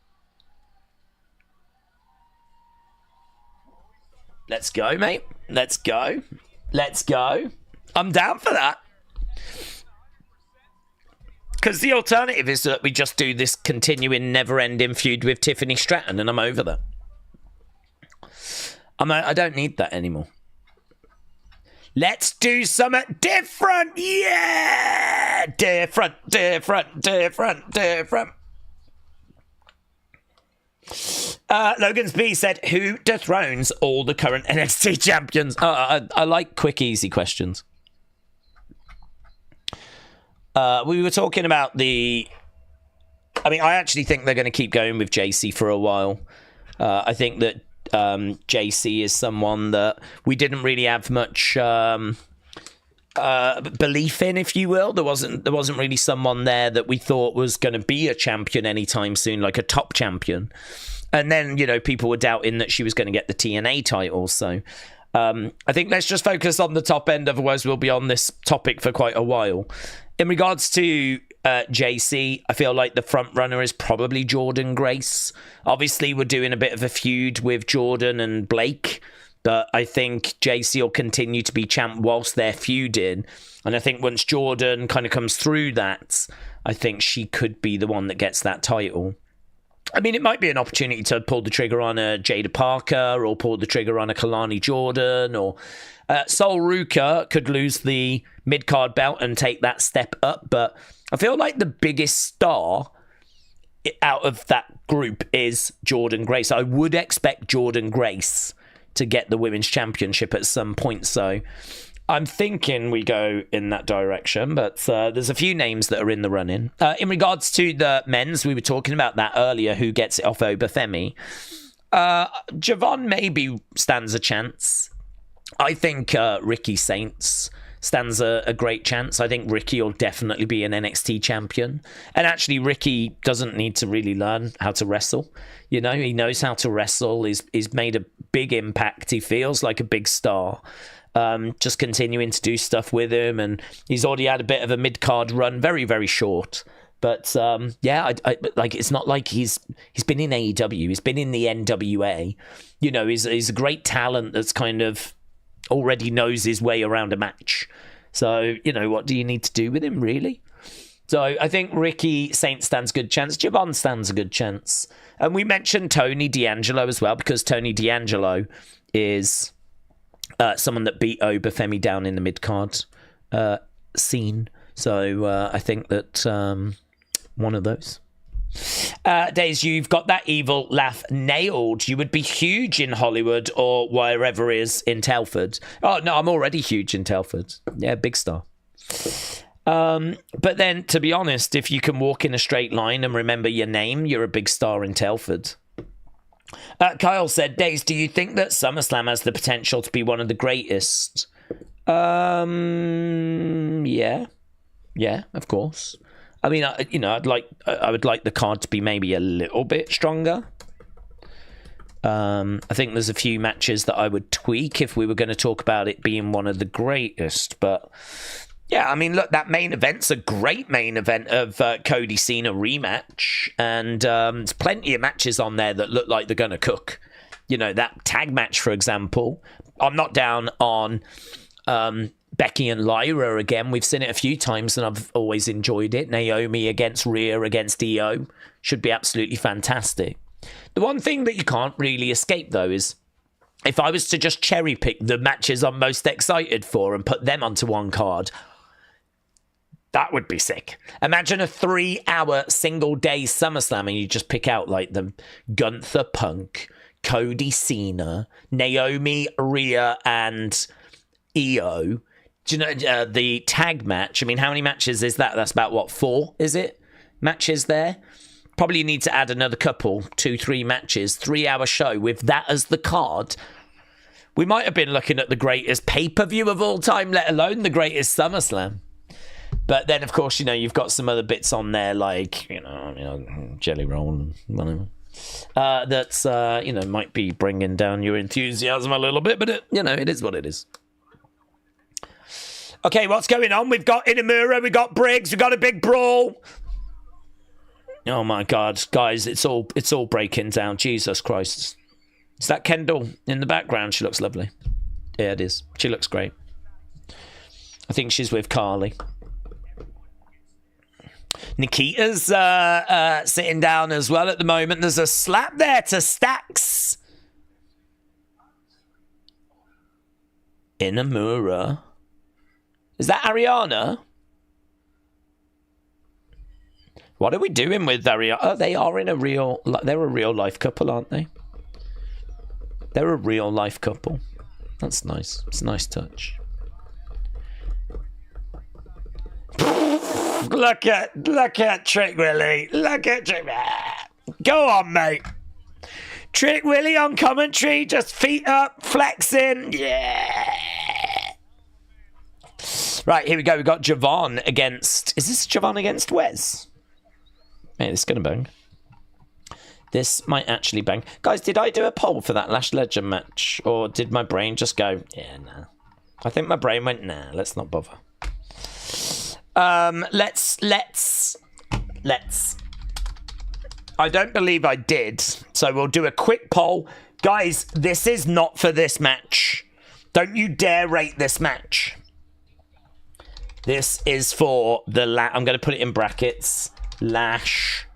Speaker 1: Let's go, mate. Let's go. Let's go. I'm down for that. Because the alternative is that we just do this continuing never-ending feud with Tiffany Stratton, and I'm over that. I don't need that anymore. Let's do something different. Yeah! Different. Logan's B said, who dethrones all the current NXT champions? I like quick, easy questions. We were talking about the... I mean, I actually think they're going to keep going with JC for a while. I think that JC is someone that we didn't really have much belief in, if you will. There wasn't really someone there that we thought was going to be a champion anytime soon, like a top champion. And then, you know, people were doubting that she was going to get the TNA title. So I think let's just focus on the top end. Otherwise, we'll be on this topic for quite a while. In regards to JC, I feel like the front runner is probably Jordynne Grace. Obviously, we're doing a bit of a feud with Jordan and Blake, but I think JC will continue to be champ whilst they're feuding. And I think once Jordan kind of comes through that, I think she could be the one that gets that title. I mean, it might be an opportunity to pull the trigger on a Jaida Parker or pull the trigger on a Kalani Jordan, or Sol Ruka could lose the mid-card belt and take that step up. But I feel like the biggest star out of that group is Jordynne Grace. I would expect Jordynne Grace to get the women's championship at some point. So I'm thinking we go in that direction, but there's a few names that are in the running. In regards to the men's, we were talking about that earlier, who gets it off Obafemi. Javon maybe stands a chance. I think Ricky Saints stands a great chance. I think Ricky will definitely be an NXT champion. And actually, Ricky doesn't need to really learn how to wrestle. You know, he knows how to wrestle. He's made a big impact. He feels like a big star. Just continuing to do stuff with him, and he's already had a bit of a mid-card run, very, very short. But yeah, I like, it's not like he's been in AEW, he's been in the NWA. You know, he's a great talent that's kind of already knows his way around a match. So, you know, what do you need to do with him, really? So I think Ricky Saints stands a good chance. Javon stands a good chance. And we mentioned Tony D'Angelo as well, because Tony D'Angelo is someone that beat Obafemi down in the mid-card scene. So I think that one of those. Daze, you've got that evil laugh nailed. You would be huge in Hollywood or wherever it is in Telford. Oh, no, I'm already huge in Telford. Yeah, big star. But then, to be honest, if you can walk in a straight line and remember your name, you're a big star in Telford. Kyle said, Daze, do you think that SummerSlam has the potential to be one of the greatest? Yeah, of course. I mean, I would like the card to be maybe a little bit stronger. I think there's a few matches that I would tweak if we were going to talk about it being one of the greatest. But yeah, I mean, look, that main event's a great main event of Cody Cena rematch. And there's plenty of matches on there that look like they're going to cook. You know, that tag match, for example. I'm not down on Becky and Lyra again. We've seen it a few times and I've always enjoyed it. Naomi against Rhea against Io should be absolutely fantastic. The one thing that you can't really escape, though, is if I was to just cherry pick the matches I'm most excited for and put them onto one card, that would be sick. Imagine a 3-hour single-day SummerSlam and you just pick out like the Gunther Punk, Cody Cena, Naomi, Rhea, and Io. Do you know the tag match? I mean, how many matches is that? That's about, what, 4, is it? Matches there? Probably need to add another couple, 2-3 matches, 3-hour show with that as the card. We might have been looking at the greatest pay-per-view of all time, let alone the greatest SummerSlam. But then, of course, you know, you've got some other bits on there like, you know Jelly Roll and whatever. That's, you know, might be bringing down your enthusiasm a little bit, but, it is what it is. Okay, what's going on? We've got Inamura, we've got Briggs, we've got a big brawl. Oh my God, guys, it's all breaking down. Jesus Christ. Is that Kendall in the background? She looks lovely. Yeah, it is. She looks great. I think she's with Carly. Nikita's sitting down as well at the moment. There's a slap there to Stacks. Inamura. Is that Ariana? What are we doing with Ariana? Oh, they are in they're a real life couple, aren't they? They're a real life couple. That's nice. It's a nice touch. Look at Trick Willie. Look at Trick. Go on, mate. Trick Willie on commentary, just feet up, flexing. Yeah. Right, here we go. We've got Javon against... Is this Javon against Wes? Mate, this is going to bang. This might actually bang. Guys, did I do a poll for that Lash Legend match? Or did my brain just go, yeah, nah. I think my brain went, nah, let's not bother. Let's. I don't believe I did. So we'll do a quick poll. Guys, this is not for this match. Don't you dare rate this match. This is for the I'm going to put it in brackets. Lash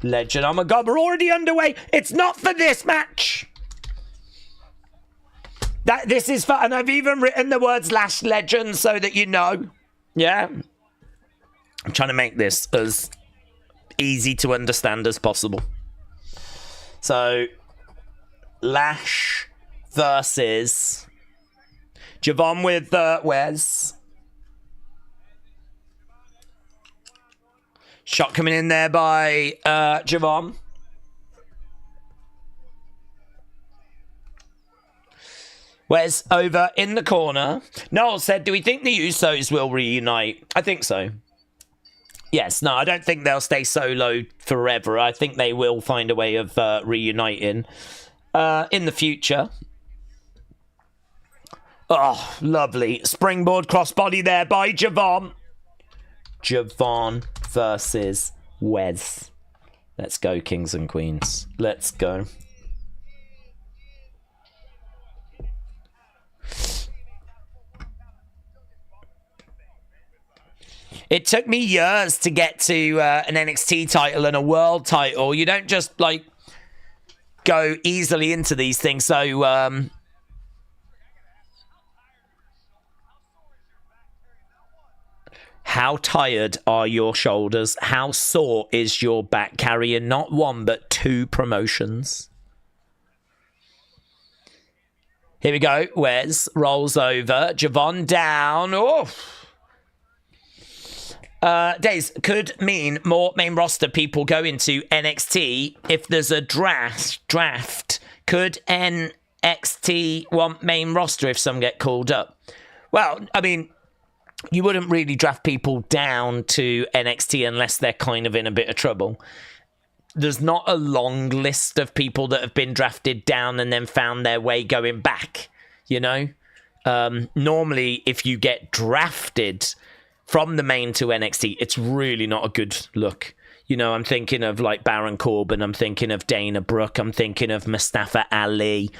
Speaker 1: Legend. Oh my God, we're already underway. It's not for this match. This is for, and I've even written the words Lash Legend so that you know. Yeah. I'm trying to make this as easy to understand as possible. So, Lash versus Javon with Wes. Shot coming in there by Javon. Wes over in the corner. Noel said, do we think the Usos will reunite? I think so. Yes, no, I don't think they'll stay solo forever. I think they will find a way of reuniting in the future. Oh, lovely. Springboard crossbody there by Javon. Javon versus Wes. Let's go, kings and queens. Let's go. It took me years to get to an NXT title and a world title. You don't just, like, go easily into these things. So, how tired are your shoulders? How sore is your back carrying not one, but 2 promotions? Here we go. Wes rolls over. Javon down. Oh. Daze could mean more main roster people go into NXT if there's a draft. Could NXT want main roster if some get called up? Well, I mean, you wouldn't really draft people down to NXT unless they're kind of in a bit of trouble. There's not a long list of people that have been drafted down and then found their way going back, you know? Normally, if you get drafted from the main to NXT, it's really not a good look. You know, I'm thinking of like Baron Corbin, I'm thinking of Dana Brooke, I'm thinking of Mustafa Ali,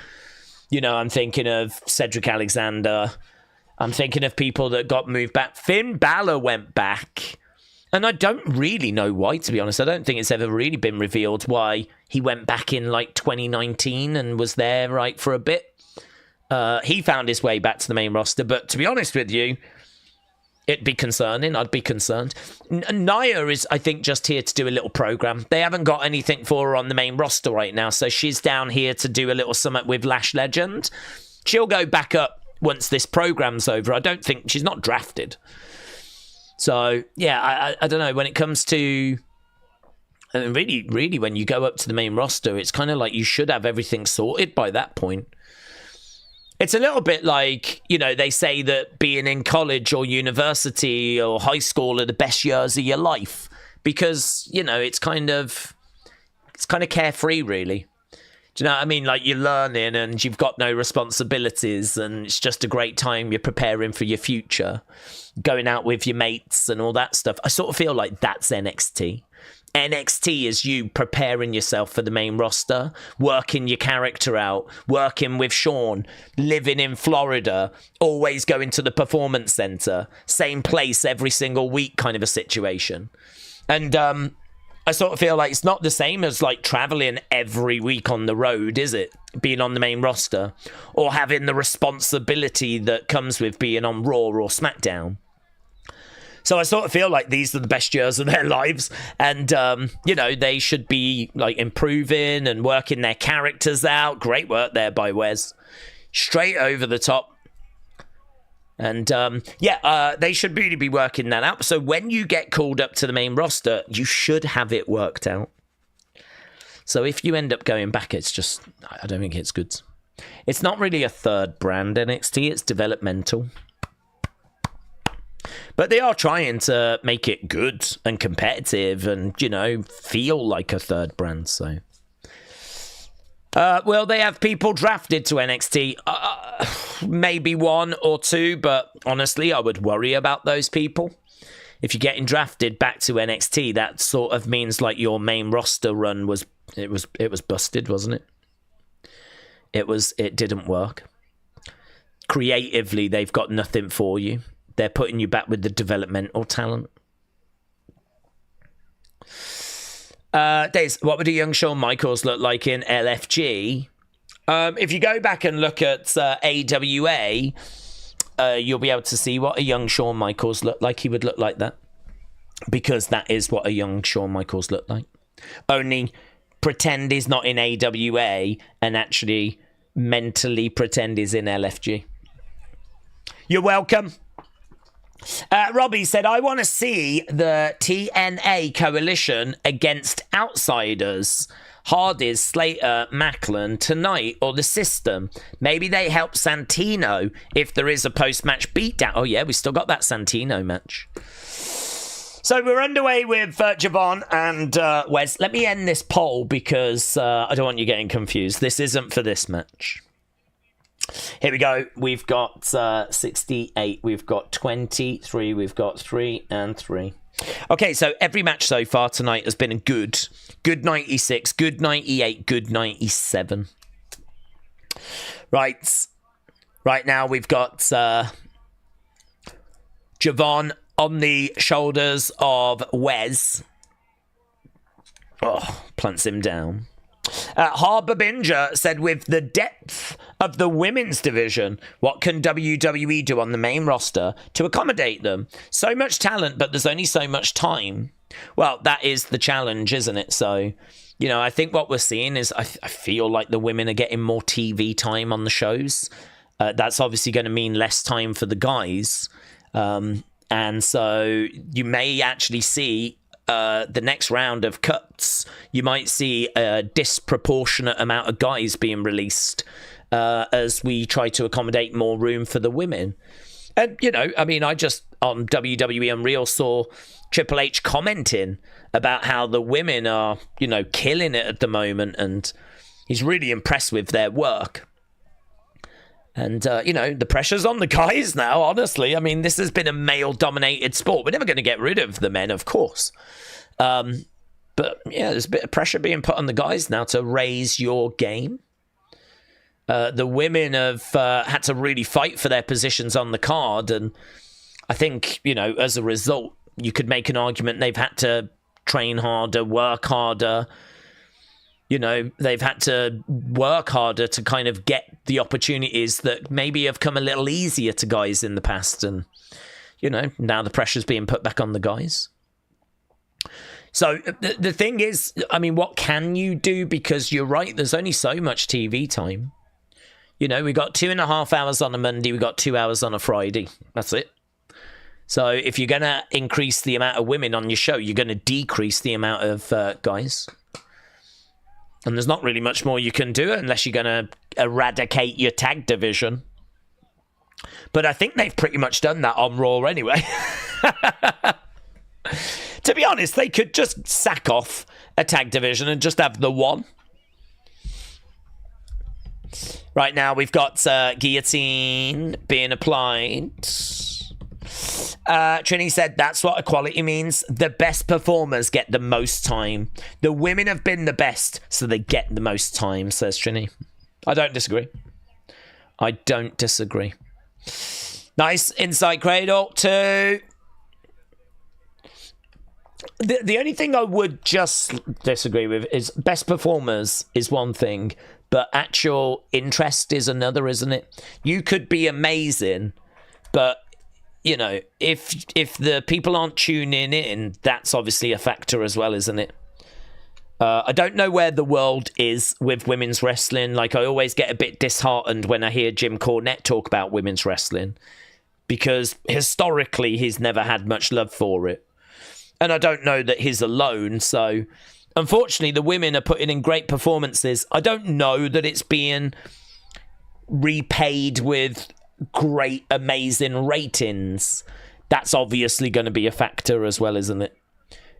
Speaker 1: you know, I'm thinking of Cedric Alexander, I'm thinking of people that got moved back. Finn Balor went back, and I don't really know why, to be honest. I don't think it's ever really been revealed why he went back in like 2019 and was there right for a bit. He found his way back to the main roster, but to be honest with you, it'd be concerning. I'd be concerned. Nia is, I think, just here to do a little program. They haven't got anything for her on the main roster right now, so she's down here to do a little summit with Lash Legend. She'll go back up once this program's over. I don't think she's not drafted. So, yeah, I don't know. When it comes to, and really, when you go up to the main roster, it's kind of like you should have everything sorted by that point. It's a little bit like, you know, they say that being in college or university or high school are the best years of your life because, you know, it's kind of carefree, really. Do you know what I mean? Like, you're learning and you've got no responsibilities and it's just a great time. You're preparing for your future, going out with your mates and all that stuff. I sort of feel like that's NXT. NXT is you preparing yourself for the main roster, working your character out, working with Sean, living in Florida, always going to the performance center, same place every single week kind of a situation. And I sort of feel like it's not the same as like traveling every week on the road, is it? Being on the main roster or having the responsibility that comes with being on Raw or SmackDown. So I sort of feel like these are the best years of their lives. And, you know, they should be like improving and working their characters out. Great work there by Wes. Straight over the top. And, they should really be working that out. So when you get called up to the main roster, you should have it worked out. So if you end up going back, it's just, I don't think it's good. It's not really a third brand NXT. It's developmental. But they are trying to make it good and competitive and, you know, feel like a third brand. So Will they have people drafted to NXT? Maybe one or two, but honestly, I would worry about those people. If you're getting drafted back to NXT, that sort of means like your main roster run was busted, wasn't it? It didn't work. Creatively, they've got nothing for you. They're putting you back with the developmental talent. Daze, what would a young Shawn Michaels look like in LFG? If you go back and look at AWA, you'll be able to see what a young Shawn Michaels looked like. He would look like that. Because that is what a young Shawn Michaels looked like. Only pretend he's not in AWA and actually mentally pretend he's in LFG. You're welcome. Robbie said, I want to see the TNA coalition against outsiders. Hardys, Slater, Macklin tonight, or the system. Maybe they help Santino if there is a post-match beatdown. Oh yeah, we still got that Santino match. So we're underway with Javon and Wes. Let me end this poll because I don't want you getting confused. This isn't for this match. Here we go. We've got 68. We've got 23. We've got 3 and 3. Okay, so every match so far tonight has been a good 96, good 98, good 97. Right now we've got Javon on the shoulders of Wes. Oh, plants him down. Harbour Binger said, with the depth of the women's division, what can WWE do on the main roster to accommodate them? So much talent, but there's only so much time. Well, that is the challenge, isn't it? So, you know, I think what we're seeing is I feel like the women are getting more TV time on the shows. That's obviously going to mean less time for the guys. And so you may actually see the next round of cuts, you might see a disproportionate amount of guys being released as we try to accommodate more room for the women. And, you know, I mean, I just on WWE Unreal saw Triple H commenting about how the women are, you know, killing it at the moment, and he's really impressed with their work. And, you know, the pressure's on the guys now, honestly. I mean, this has been a male-dominated sport. We're never going to get rid of the men, of course. But, yeah, there's a bit of pressure being put on the guys now to raise your game. The women have had to really fight for their positions on the card. And I think, you know, as a result, you could make an argument they've had to train harder, work harder. You know, they've had to work harder to kind of get the opportunities that maybe have come a little easier to guys in the past. And, you know, now the pressure's being put back on the guys. So the thing is, I mean, what can you do? Because you're right, there's only so much TV time. You know, we got 2.5 hours on a Monday, we got 2 hours on a Friday. That's it. So if you're going to increase the amount of women on your show, you're going to decrease the amount of guys. And there's not really much more you can do unless you're going to eradicate your tag division. But I think they've pretty much done that on Raw anyway. To be honest, they could just sack off a tag division and just have the one. Right now, we've got guillotine being applied. Trini said, that's what equality means. The best performers get the most time. The women have been the best, so they get the most time, says Trini. I don't disagree. I don't disagree. Nice inside cradle, 2. The only thing I would just disagree with is best performers is one thing, but actual interest is another, isn't it? You could be amazing, but you know, if the people aren't tuning in, that's obviously a factor as well, isn't it? I don't know where the world is with women's wrestling. Like, I always get a bit disheartened when I hear Jim Cornette talk about women's wrestling, because historically he's never had much love for it. And I don't know that he's alone, so unfortunately the women are putting in great performances. I don't know that it's being repaid with great, amazing ratings. That's obviously going to be a factor as well, isn't it?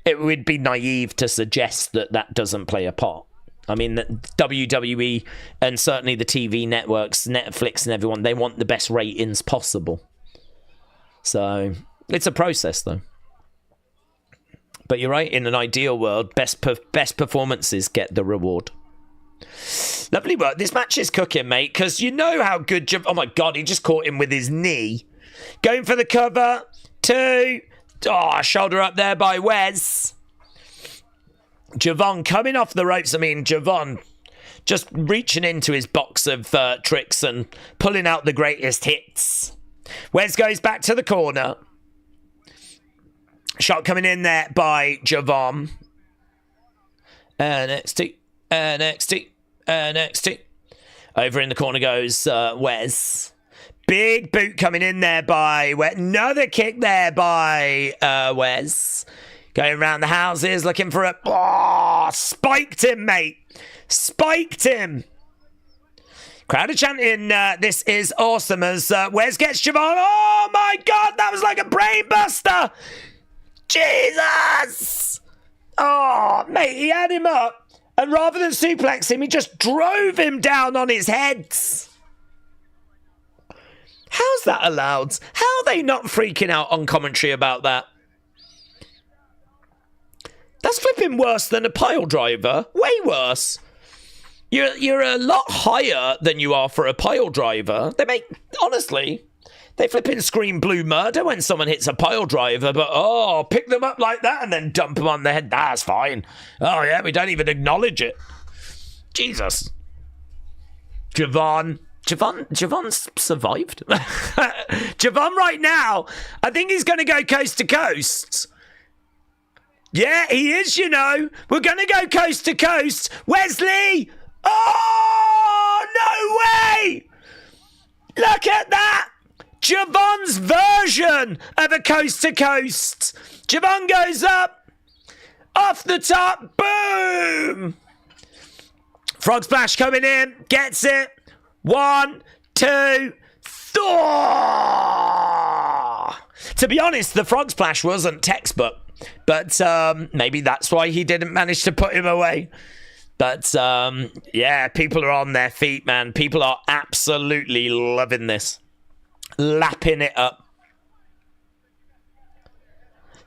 Speaker 1: It would be naive to suggest that that doesn't play a part. I mean, the WWE and certainly the TV networks, Netflix and everyone, they want the best ratings possible. So it's a process, though. But you're right, in an ideal world, best performances get the reward. Lovely work. This match is cooking, mate, because you know how good... Oh, my God, he just caught him with his knee. Going for the cover. 2. Oh, shoulder up there by Wes. Javon coming off the ropes. I mean, Javon just reaching into his box of tricks and pulling out the greatest hits. Wes goes back to the corner. Shot coming in there by Javon. NXT. Over in the corner goes Wes. Big boot coming in there by Wes. Another kick there by Wes. Going around the houses looking for a... Oh, spiked him, mate. Spiked him. Crowd are chanting, this is awesome, as Wes gets Javon. Oh, my God, that was like a brain buster. Jesus! Oh, mate, he had him up, and rather than suplex him, he just drove him down on his head. How's that allowed? How are they not freaking out on commentary about that? That's flipping worse than a pile driver. Way worse. You're a lot higher than you are for a pile driver. Honestly, they flipping scream blue murder when someone hits a pile driver, but pick them up like that and then dump them on their head. That's fine. Oh yeah, we don't even acknowledge it. Jesus. Javon survived. Javon right now, I think he's going to go coast to coast. Yeah, he is, you know. We're going to go coast to coast. Wesley! Oh, no way! Look at that! Javon's version of a coast to coast. Javon goes up. Off the top. Boom! Frog splash coming in. Gets it. 1, 2, 3. To be honest, the frog splash wasn't textbook. But maybe that's why he didn't manage to put him away. But yeah, people are on their feet, man. People are absolutely loving this. Lapping it up.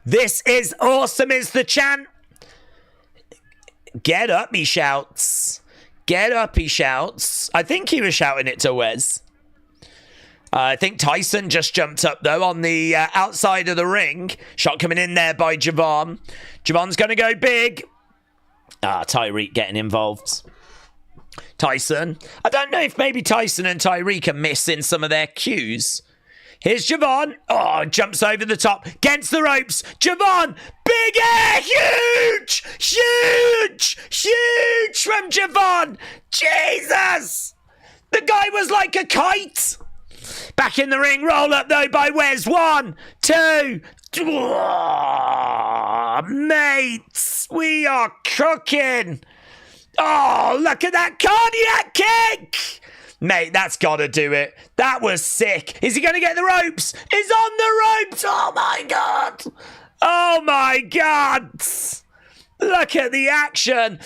Speaker 1: This is awesome is the chant. Get up, he shouts. Get up, he shouts. I think he was shouting it to Wes. I think Tyson just jumped up, though, on the outside of the ring. Shot coming in there by Javon. Javon's going to go big. Tyreek getting involved. Tyson. I don't know if maybe Tyson and Tyreek are missing some of their cues. Here's Javon. Oh, jumps over the top. Against the ropes. Javon. Big air. Huge. Huge. Huge from Javon. Jesus. The guy was like a kite. Back in the ring, roll up though by Wes. 1, 2. Oh, mates, we are cooking. Oh, look at that cardiac kick. Mate, that's got to do it. That was sick. Is he going to get the ropes? He's on the ropes. Oh, my God. Oh, my God. Look at the action.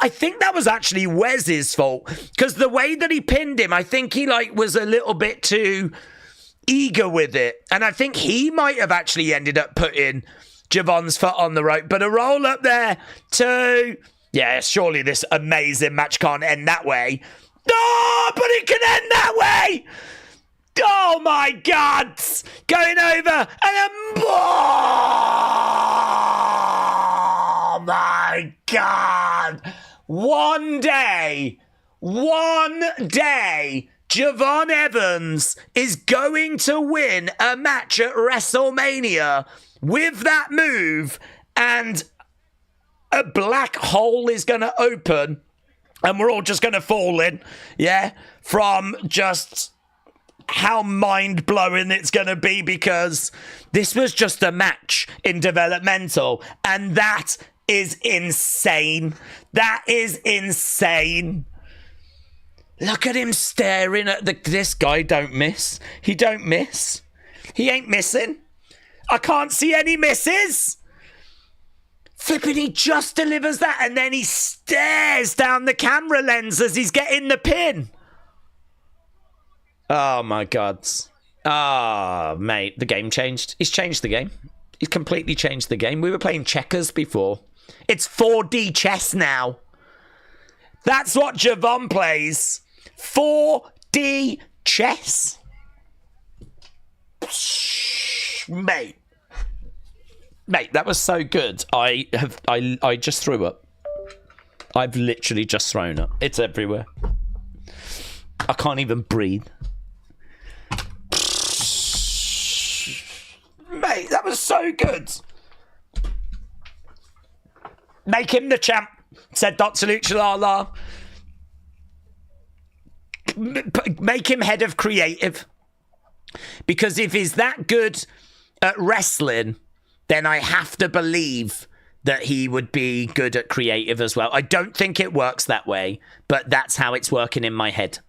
Speaker 1: I think that was actually Wes's fault, because the way that he pinned him, I think he was a little bit too eager with it, and I think he might have actually ended up putting Javon's foot on the rope. But a roll up there to... Yeah, surely this amazing match can't end that way. Oh, but it can end that way. Oh my God. Going over and then... Oh my God. One day, Javon Evans is going to win a match at WrestleMania with that move, and a black hole is going to open, and we're all just going to fall in, yeah, from just how mind-blowing it's going to be, because this was just a match in developmental, and that is insane. That is insane. Look at him staring at this guy. Don't miss. He don't miss. He ain't missing. I can't see any misses. Flipping, he just delivers that, and then he stares down the camera lens as he's getting the pin. Oh, my God. Ah, mate, the game changed. He's changed the game. He's completely changed the game. We were playing checkers before. It's 4D chess now. That's what Javon plays. 4D chess. Mate, that was so good. I just threw up. I've literally just thrown up. It's everywhere. I can't even breathe. Mate, that was so good. Make him the champ, said Dr. Luchalala. Make him head of creative. Because if he's that good at wrestling, then I have to believe that he would be good at creative as well. I don't think it works that way, but that's how it's working in my head.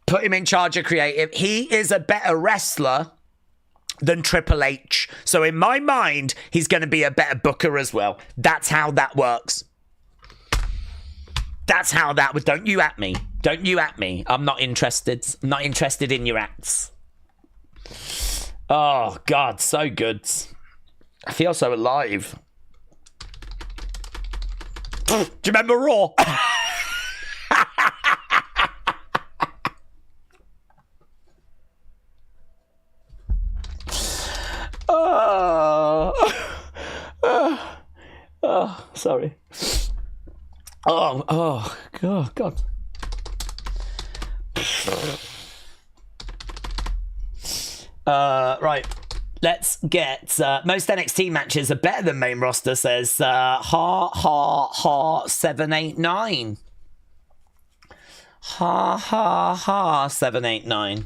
Speaker 1: Put him in charge of creative. He is a better wrestler than Triple H. So in my mind, he's going to be a better booker as well. That's how that works. That's how that would... Don't you at me. Don't you at me. I'm not interested. I'm not interested in your acts. Oh, God, so good. I feel so alive. Do you remember Raw? Sorry. Oh, God. Right. Let's get most NXT matches are better than main roster, says 789. 789.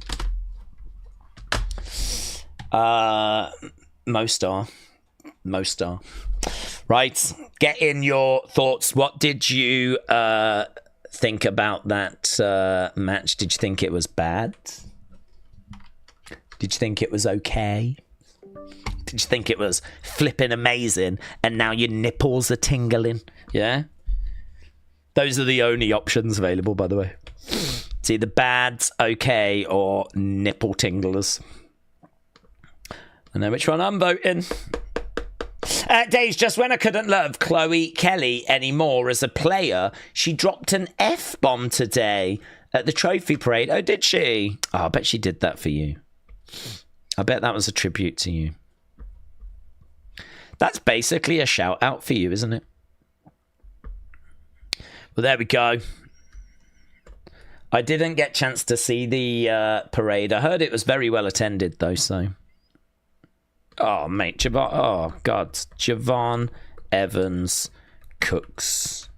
Speaker 1: Most are. Right. Get in your thoughts. What did you think about that match? Did you think it was bad? Did you think it was okay? Did you think it was flipping amazing and now your nipples are tingling? Yeah? Those are the only options available, by the way. It's either bad, okay, or nipple tinglers. I know which one I'm voting. Days, just when I couldn't love Chloe Kelly anymore as a player, she dropped an F-bomb today at the trophy parade. Oh, did she? Oh, I bet she did that for you. I bet that was a tribute to you. That's basically a shout out for you, isn't it? Well, there we go. I didn't get a chance to see the parade. I heard it was very well attended, though, so... Oh, mate, Javon... Oh, God. Javon Evans Cooks.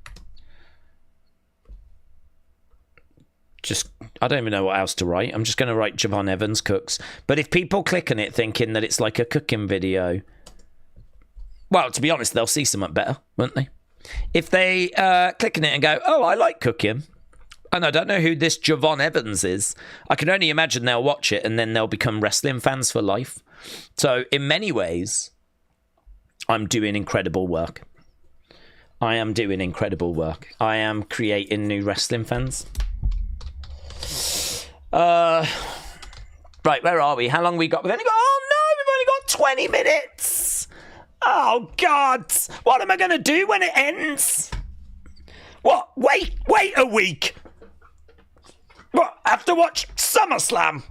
Speaker 1: Just... I don't even know what else to write. I'm just going to write Javon Evans Cooks. But if people click on it thinking that it's like a cooking video... Well, to be honest, they'll see something better, won't they? If they click on it and go, oh, I like cooking, and I don't know who this Javon Evans is, I can only imagine they'll watch it and then they'll become wrestling fans for life. So in many ways, I'm doing incredible work. I am doing incredible work. I am creating new wrestling fans. Right, where are we? How long we got? We've only got... Oh, no, we've only got 20 minutes. Oh, God. What am I going to do when it ends? What? Wait a week. What? I have to watch SummerSlam.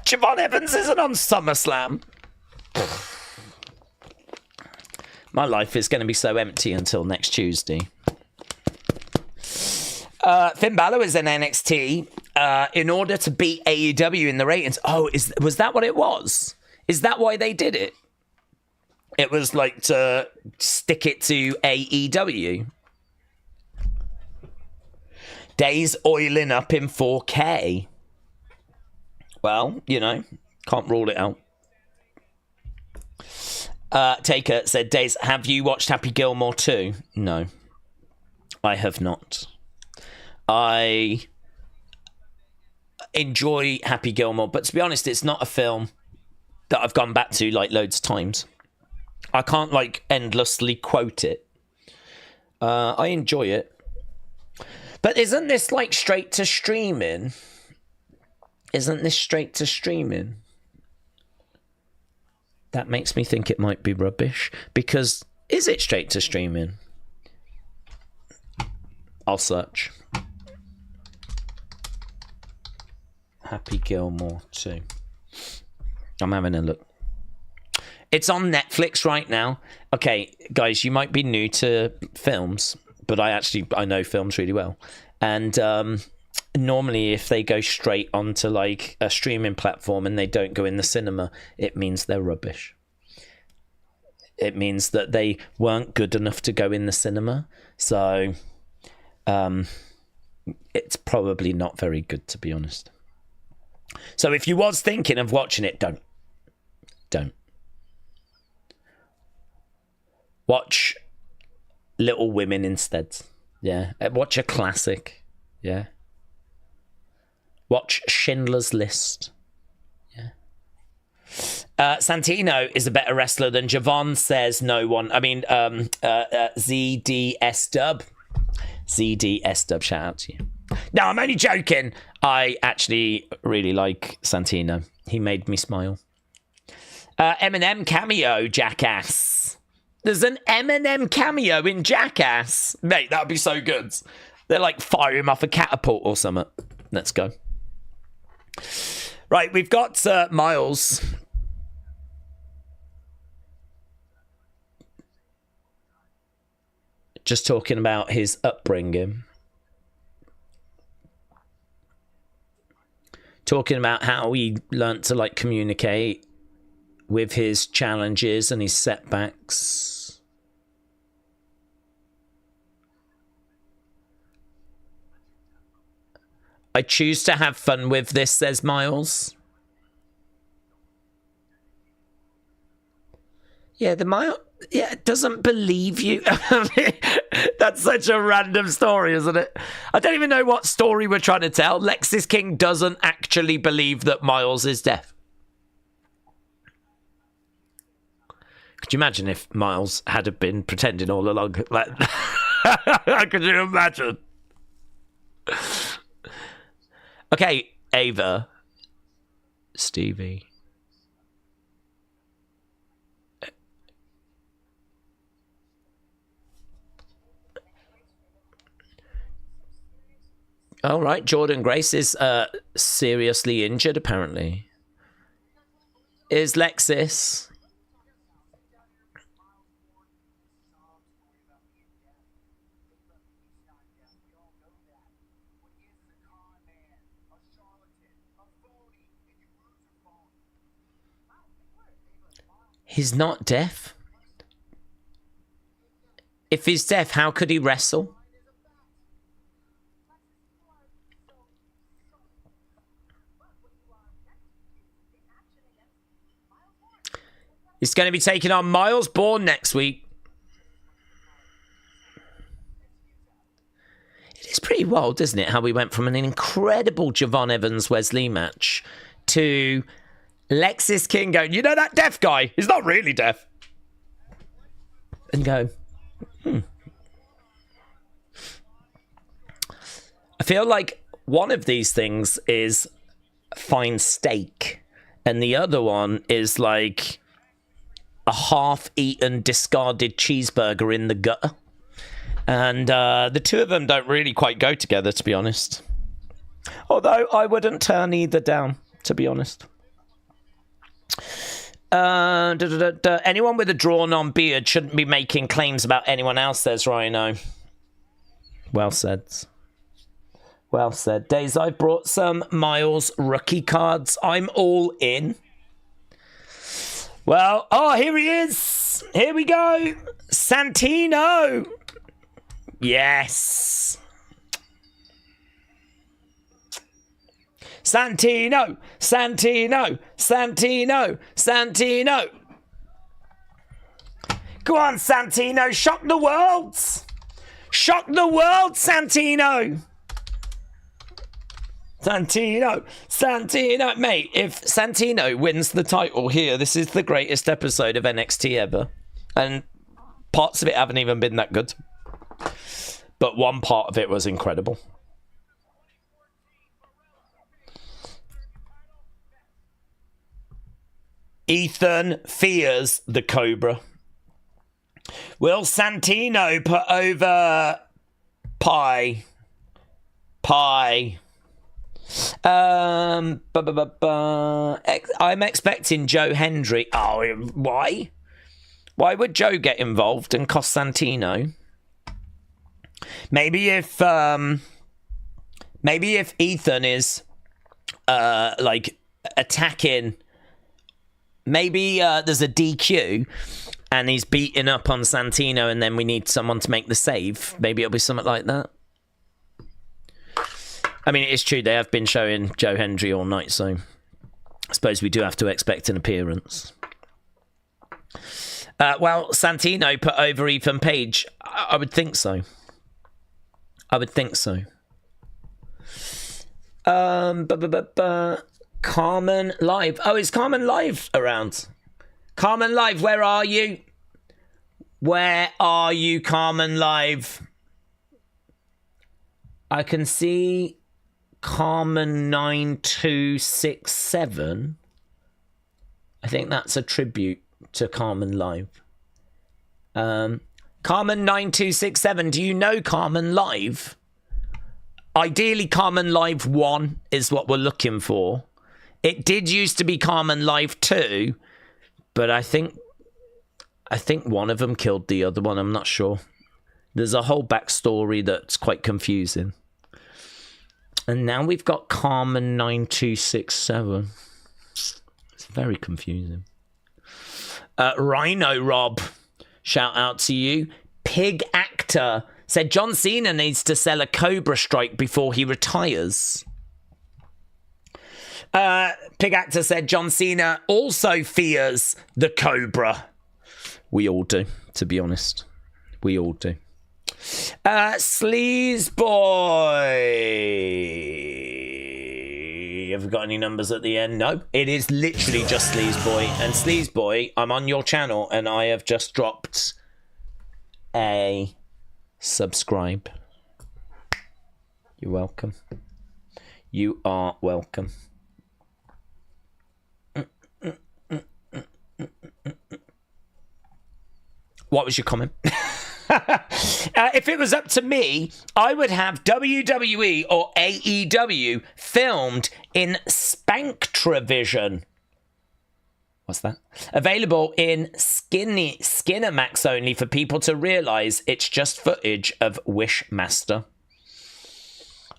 Speaker 1: Javon Evans isn't on SummerSlam. My life is going to be so empty until next Tuesday. Finn Balor is in NXT in order to beat AEW in the ratings. Oh, was that what it was? Is that why they did it? It was like to stick it to AEW. Days oiling up in 4K. Well, you know, can't rule it out. Taker said, Days, have you watched Happy Gilmore 2? No, I have not. I enjoy Happy Gilmore, but to be honest, it's not a film that I've gone back to like loads of times. I can't like endlessly quote it. I enjoy it. But isn't this like straight to streaming? Isn't this straight to streaming? That makes me think it might be rubbish. Because is it straight to streaming? I'll search. Happy Gilmore 2. I'm having a look. It's on Netflix right now. Okay, guys, you might be new to films, but I know films really well. And normally if they go straight onto like a streaming platform and they don't go in the cinema, it means they're rubbish. It means that they weren't good enough to go in the cinema. So it's probably not very good, to be honest. So if you was thinking of watching it, don't. Watch Little Women instead. Yeah. Watch a classic. Yeah. Watch Schindler's List. Yeah. Santino is a better wrestler than Javon, says no one. I mean, ZDS Dub. ZDS Dub, shout out to you. No, I'm only joking. I actually really like Santino. He made me smile. Eminem cameo, Jackass. There's an Eminem cameo in Jackass. Mate, that would be so good. They're like firing him off a catapult or something. Let's go. Right, we've got Miles. Just talking about his upbringing. Talking about how he learnt to like communicate with his challenges and his setbacks. I choose to have fun with this, says Miles. Yeah, it doesn't believe you. That's such a random story, isn't it? I don't even know what story we're trying to tell. Lexis King doesn't actually believe that Miles is deaf. Could you imagine if Miles had been pretending all along? Like, could you imagine? Okay, Ava. Stevie. All right, Jordan Grace is seriously injured, apparently. Is Lexis? He's not deaf. If he's deaf, how could he wrestle? He's going to be taking on Miles Bourne next week. It is pretty wild, isn't it? How we went from an incredible Javon Evans Wesley match to Lexis King going, you know that deaf guy? He's not really deaf. And go, I feel like one of these things is fine steak, and the other one is like a half-eaten, discarded cheeseburger in the gutter. And the two of them don't really quite go together, to be honest. Although I wouldn't turn either down, to be honest. Anyone with a drawn-on beard shouldn't be making claims about anyone else, says Rhino. Well said. Well said. Daze, I've brought some Miles rookie cards. I'm all in. Well, oh, here he is. Here we go. Santino. Yes. Santino. Santino. Santino. Santino. Go on, Santino. Shock the world. Shock the world, Santino. Santino, Santino, mate, if Santino wins the title here, this is the greatest episode of NXT ever. And parts of it haven't even been that good. But one part of it was incredible. Ethan fears the Cobra. Will Santino put over Pie? I'm expecting Joe Hendry. Oh, why? Why would Joe get involved and cost Santino? Maybe if Ethan is like attacking, maybe there's a DQ and he's beating up on Santino and then we need someone to make the save. Maybe it'll be something like that. I mean, it is true they have been showing Joe Hendry all night, so I suppose we do have to expect an appearance. Well, Santino put over Ethan Page. I would think so. I would think so. Carmen Live. Oh, is Carmen Live around? Carmen Live, where are you? Where are you, Carmen Live? I can see Carmen 9267. I think that's a tribute to Carmen Live. Carmen 9267, do you know Carmen Live? Ideally, Carmen Live 1 is what we're looking for. It did used to be Carmen Live 2, but I think one of them killed the other one. I'm not sure. There's a whole backstory that's quite confusing. And now we've got Carmen 9267. It's very confusing. Rhino Rob, shout out to you. Pig Actor said John Cena needs to sell a Cobra Strike before he retires. Pig Actor said John Cena also fears the Cobra. We all do, to be honest. We all do. Sleaze Boy. Have we got any numbers at the end? No, it is literally just Sleaze Boy. And Sleaze Boy, I'm on your channel and I have just dropped a subscribe. You're welcome. You are welcome. What was your comment? If it was up to me, I would have WWE or AEW filmed in Spanktravision. What's that? Available in Skinamax only for people to realise it's just footage of Wishmaster.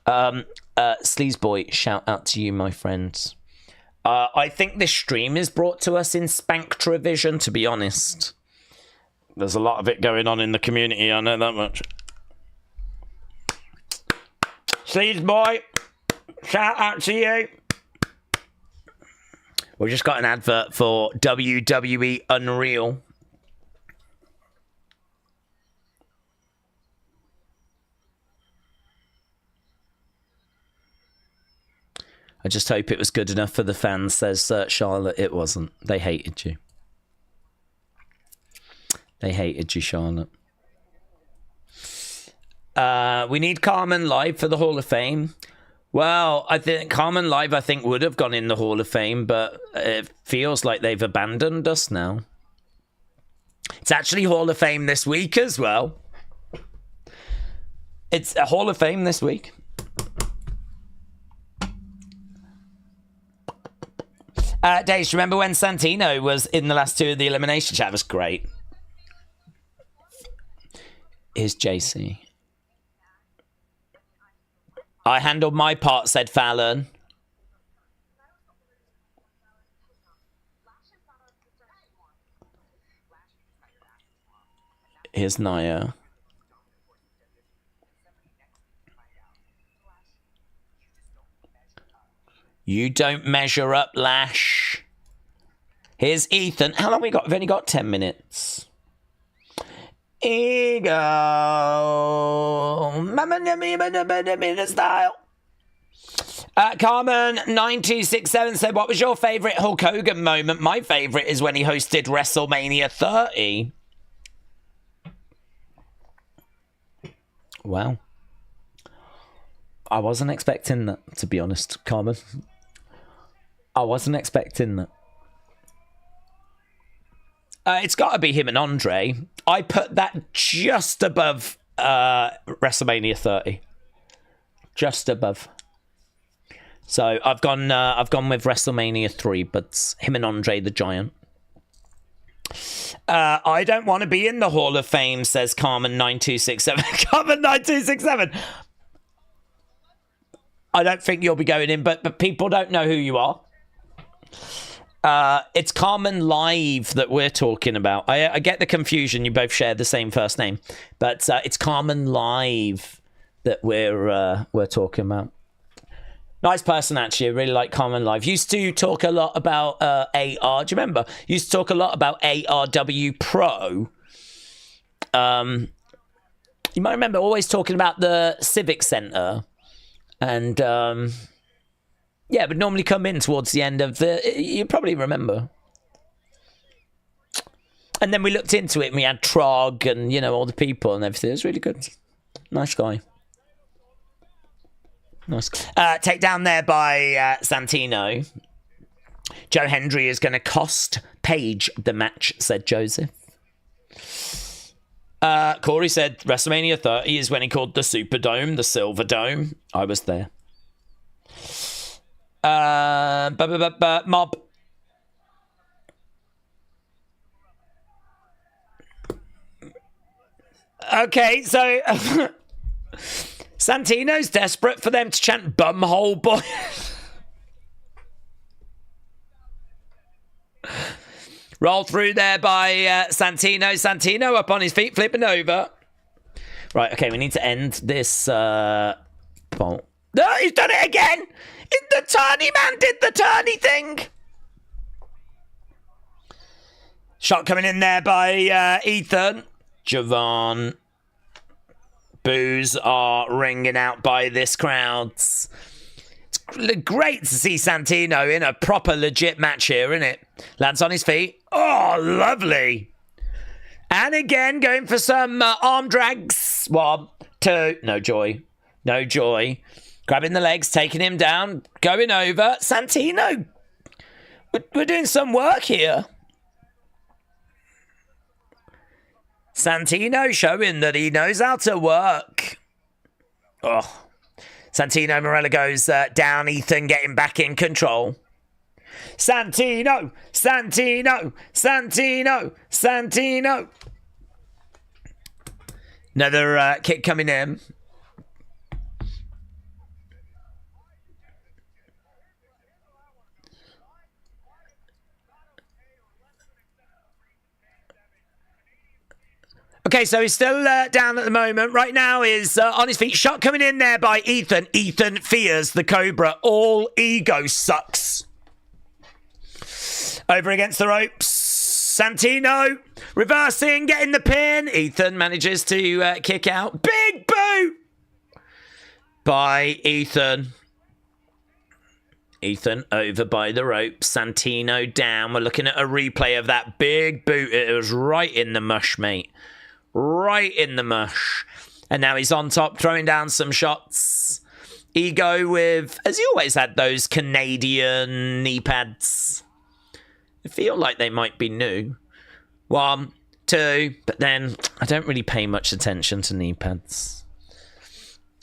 Speaker 1: Sleazeboy, shout out to you, my friends. I think this stream is brought to us in Spanktravision, to be honest. There's a lot of it going on in the community, I know that much. Sleazeboy, shout out to you. We've just got an advert for WWE Unreal. I just hope it was good enough for the fans, says Charlotte. It wasn't. They hated you. They hated you, Charlotte. We need Carmen Live for the Hall of Fame. Well, I think Carmen Live, would have gone in the Hall of Fame, but it feels like they've abandoned us now. It's actually Hall of Fame this week as well. It's a Hall of Fame this week. Daze, remember when Santino was in the last two of the Elimination Chat? It was great. Here's JC. I handled my part, said Fallon. Here's Naya. You don't measure up, Lash. Here's Ethan. How long we got? We've only got 10 minutes. Ego. Style. Carmen9267 said, what was your favourite Hulk Hogan moment? My favourite is when he hosted WrestleMania 30. Wow. I wasn't expecting that, to be honest, Carmen. I wasn't expecting that. It's got to be him and Andre. I put that just above WrestleMania 30. Just above. So I've gone with WrestleMania 3, but him and Andre the Giant. I don't want to be in the Hall of Fame, says Carmen9267. Carmen9267. I don't think you'll be going in, but people don't know who you are. It's Carmen Live that we're talking about. I get the confusion. You both share the same first name, but it's Carmen Live that we're talking about. Nice person, actually. I really like Carmen Live. Used to talk a lot about AR. Do you remember? Used to talk a lot about ARW Pro. You might remember always talking about the Civic Center. And, yeah, would normally come in towards the end of the... You probably remember. And then we looked into it and we had Trog and, you know, all the people and everything. It was really good. Nice guy. Nice. Takedown there by Santino. Joe Hendry is going to cost Paige the match, said Joseph. Corey said WrestleMania 30 is when he called the Superdome the Silver Dome. I was there. Mob. Okay, so Santino's desperate for them to chant bumhole boy. Roll through there by Santino. Santino up on his feet, flipping over. Right, okay, we need to end this bolt. No, he's done it again! The turny man did the turny thing! Shot coming in there by Ethan. Javon. Boos are ringing out by this crowd. It's great to see Santino in a proper legit match here, isn't it? Lands on his feet. Oh, lovely. And again, going for some arm drags. 1, 2. No joy. No joy. Grabbing the legs, taking him down, going over. Santino. We're doing some work here. Santino showing that he knows how to work. Oh. Santino Marella goes down. Ethan getting back in control. Santino. Santino. Santino. Santino. Another kick coming in. Okay, so he's still down at the moment. Right now is on his feet. Shot coming in there by Ethan. Ethan fears the Cobra. All ego sucks. Over against the ropes. Santino reversing, getting the pin. Ethan manages to kick out. Big boot by Ethan. Ethan over by the ropes. Santino down. We're looking at a replay of that big boot. It was right in the mush, mate. Right in the mush. And now he's on top, throwing down some shots. Ego with, as he always had, those Canadian knee pads. I feel like they might be new. 1, 2, but then I don't really pay much attention to knee pads.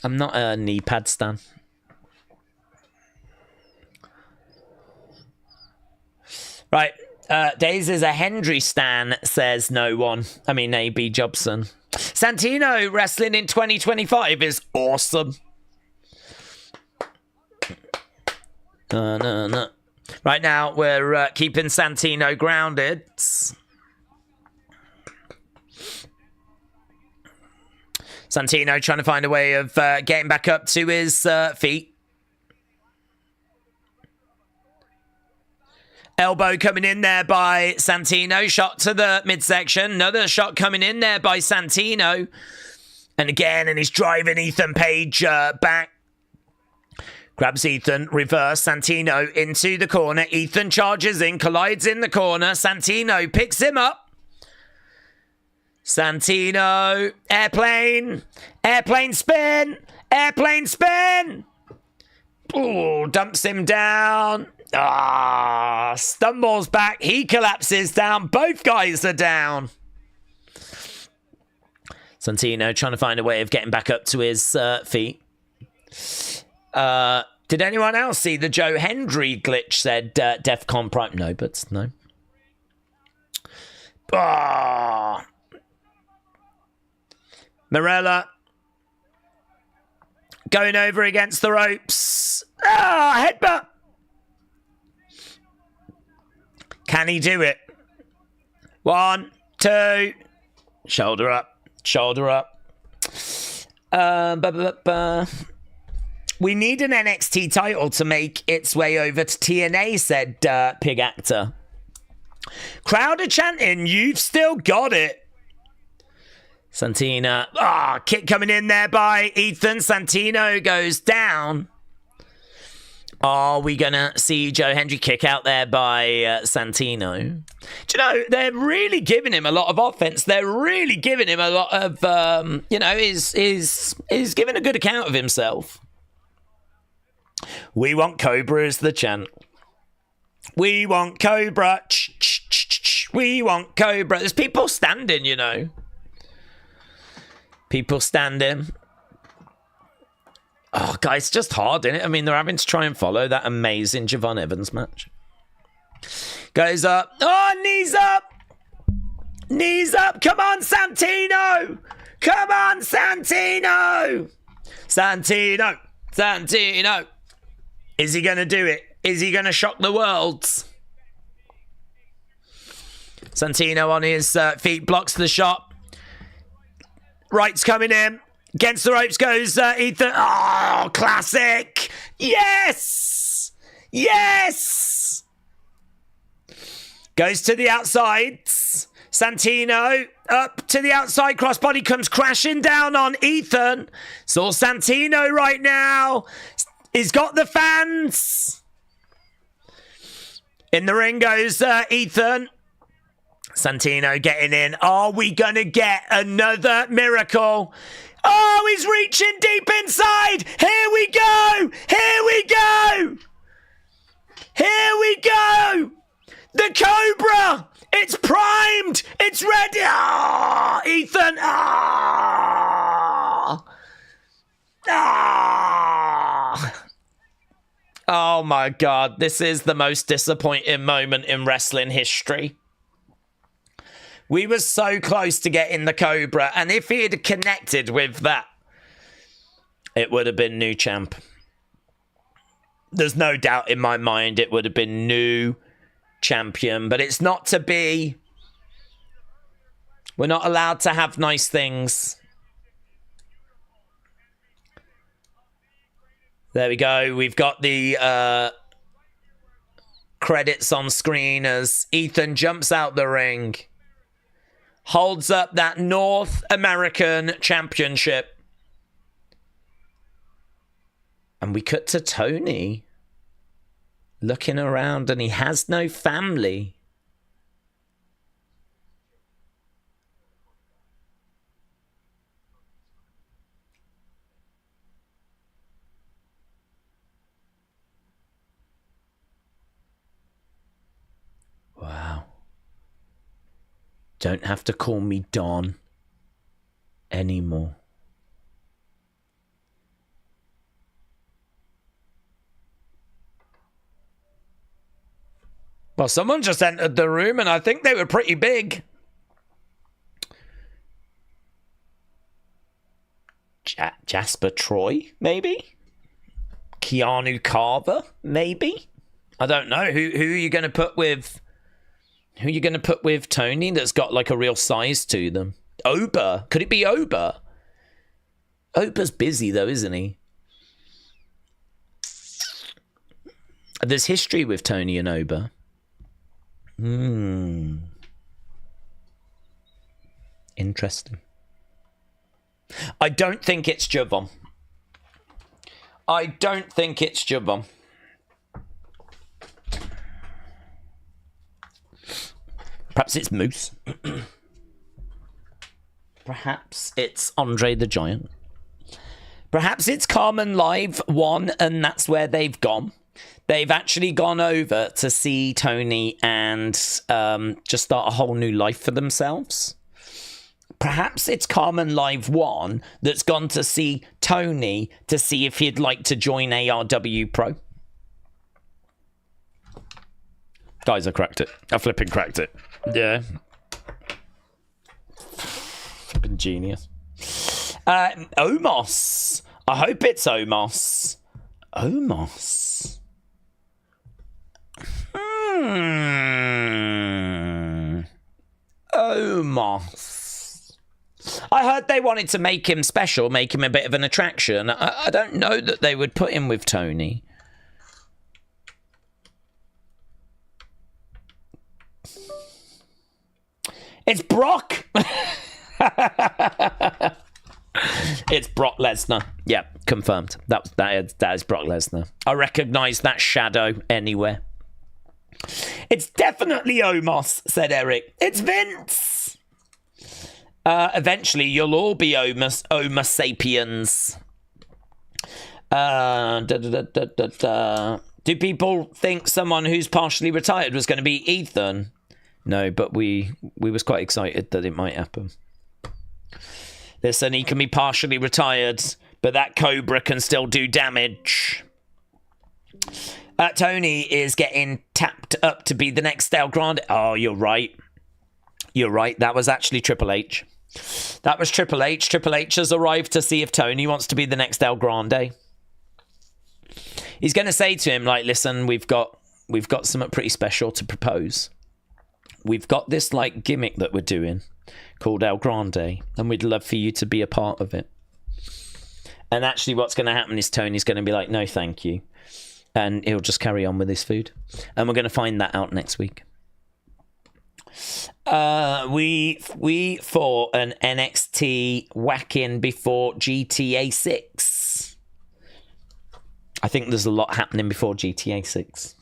Speaker 1: I'm not a knee pad stan. Right. Daze is a Hendry stan, says no one. I mean, A.B. Jobson. Santino wrestling in 2025 is awesome. No. Right now, we're keeping Santino grounded. Santino trying to find a way of getting back up to his feet. Elbow coming in there by Santino. Shot to the midsection. Another shot coming in there by Santino. And again, and he's driving Ethan Page back. Grabs Ethan. Reverse. Santino into the corner. Ethan charges in. Collides in the corner. Santino picks him up. Santino, airplane, airplane spin, airplane spin. Ooh, dumps him down. Stumbles back. He collapses down. Both guys are down. Santino trying to find a way of getting back up to his feet. Did anyone else see the Joe Hendry glitch, said Defcon Prime? No, but no. Marella going over against the ropes. Headbutt. Can he do it? 1, 2. Shoulder up. Shoulder up. We need an NXT title to make its way over to TNA, said Pig Actor. Crowd are chanting, you've still got it. Santino. Kick coming in there by Ethan. Santino goes down. Are we going to see Joe Hendry kick out there by Santino? Do you know, they're really giving him a lot of offense. They're really giving him a lot of, he's giving a good account of himself. We want Cobra is the chant. We want Cobra. We want Cobra. There's people standing, you know. People standing. Oh, guys, just hard, isn't it? I mean, they're having to try and follow that amazing Javon Evans match. Goes up. Oh, knees up. Knees up. Come on, Santino. Come on, Santino. Santino. Santino. Is he going to do it? Is he going to shock the world? Santino on his feet blocks the shot. Right's coming in. Against the ropes goes Ethan. Oh, classic. Yes. Yes. Goes to the outside. Santino up to the outside. Crossbody comes crashing down on Ethan. It's all Santino right now. He's got the fans. In the ring goes Ethan. Santino getting in. Are we going to get another miracle? Oh, he's reaching deep inside. Here we go. Here we go. Here we go. The Cobra. It's primed. It's ready. Oh, Ethan. Oh, my God. This is the most disappointing moment in wrestling history. We were so close to getting the Cobra, and if he had connected with that, it would have been new champ. There's no doubt in my mind it would have been new champion, but it's not to be. We're not allowed to have nice things. There we go. We've got the credits on screen as Ethan jumps out the ring. Holds up that North American Championship. And we cut to Tony looking around, and he has no family. Wow. Don't have to call me Don anymore. Well, someone just entered the room, and I think they were pretty big. Jasper Troy, maybe? Keanu Carver, maybe? I don't know. Who are you going to put with... Who are you going to put with Tony that's got like a real size to them? Oba. Could it be Oba? Oba's busy though, isn't he? There's history with Tony and Oba. Interesting. I don't think it's Javon. I don't think it's Javon. Perhaps it's Moose. Perhaps it's Andre the Giant. Perhaps it's Carmen Live 1 and that's where they've gone. They've actually gone over to see Tony and just start a whole new life for themselves. Perhaps it's Carmen Live 1 that's gone to see Tony to see if he'd like to join ARW Pro. Guys, I cracked it. I flipping cracked it. Yeah. Flipping genius. Omos. I hope it's Omos. Omos. Omos. I heard they wanted to make him special, make him a bit of an attraction. I don't know that they would put him with Tony. It's Brock. It's Brock Lesnar. Yeah, confirmed. That is Brock Lesnar. I recognise that shadow anywhere. It's definitely Omos, said Eric. It's Vince. Eventually, you'll all be Homo sapiens. Do people think someone who's partially retired was going to be Ethan? No, but we was quite excited that it might happen. Listen, he can be partially retired, but that Cobra can still do damage. Tony is getting tapped up to be the next Del Grande. Oh, you're right. You're right. That was actually Triple H. That was Triple H. Triple H has arrived to see if Tony wants to be the next Del Grande. He's going to say to him, like, listen, we've got something pretty special to propose. We've got this, like, gimmick that we're doing called El Grande, and we'd love for you to be a part of it. And actually what's going to happen is Tony's going to be like, no, thank you. And he'll just carry on with his food. And we're going to find that out next week. We fought an NXT whack-in before GTA 6. I think there's a lot happening before GTA 6.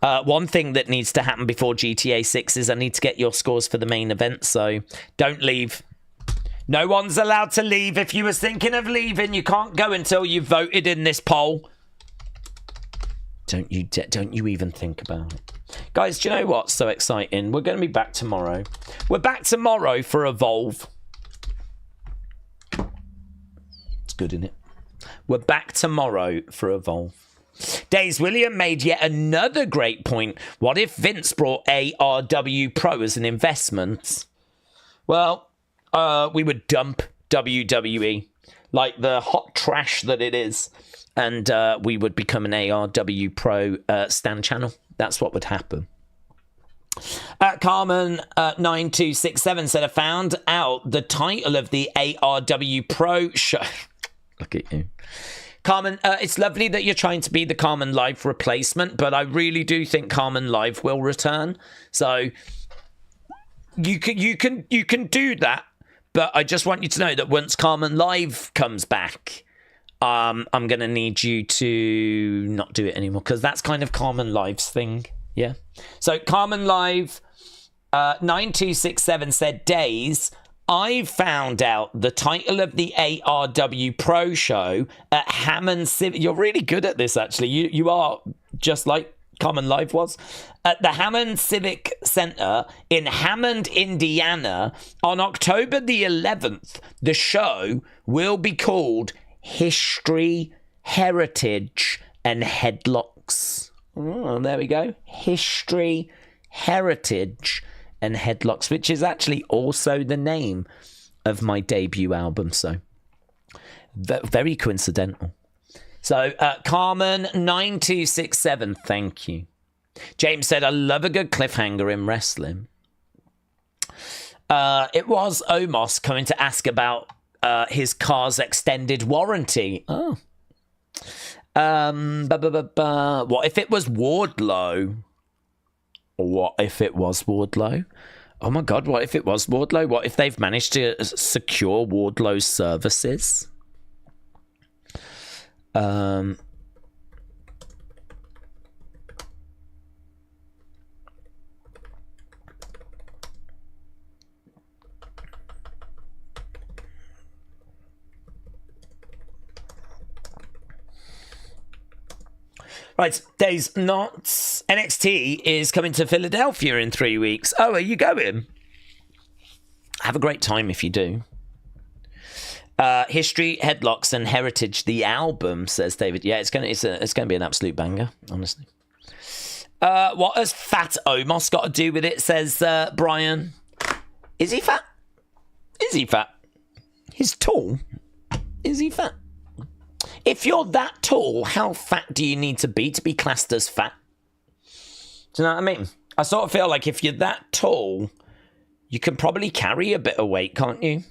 Speaker 1: One thing that needs to happen before GTA 6 is I need to get your scores for the main event, so don't leave. No one's allowed to leave. If you was thinking of leaving, you can't go until you've voted in this poll. Don't you even think about it. Guys, do you know what's so exciting? We're going to be back tomorrow. We're back tomorrow for Evolve. It's good, isn't it? We're back tomorrow for Evolve. Daze William made yet another great point. What if Vince brought ARW Pro as an investment? Well, we would dump WWE like the hot trash that it is. And we would become an ARW Pro stand channel. That's what would happen. Carmen9267 said, I found out the title of the ARW Pro show. Look at you. Carmen, it's lovely that you're trying to be the Carmen Live replacement, but I really do think Carmen Live will return. So you can do that, but I just want you to know that once Carmen Live comes back, I'm going to need you to not do it anymore, because that's kind of Carmen Live's thing. Yeah. So Carmen Live 9267 said, Daze, I found out the title of the ARW Pro show at Hammond Civic. You're really good at this, actually. You are just like Carmen Live was. At the Hammond Civic Center in Hammond, Indiana, on October the 11th, the show will be called History, Heritage, and Headlocks. Oh, there we go. History, Heritage, and Headlocks, which is actually also the name of my debut album. So, very coincidental. So, Carmen9267, thank you. James said, I love a good cliffhanger in wrestling. It was Omos coming to ask about his car's extended warranty. Oh. What if it was Wardlow? What if it was Wardlow? Oh my God, what if it was Wardlow? What if they've managed to secure Wardlow's services? Right, Days Knots. NXT is coming to Philadelphia in 3 weeks. Oh, are you going? Have a great time if you do. History, Headlocks, and Heritage, the album, says David. Yeah, it's gonna be an absolute banger, honestly. What has Fat Omos got to do with it, says Brian. Is he fat? Is he fat? He's tall. Is he fat? If you're that tall, how fat do you need to be classed as fat? Do you know what I mean? I sort of feel like if you're that tall, you can probably carry a bit of weight, can't you?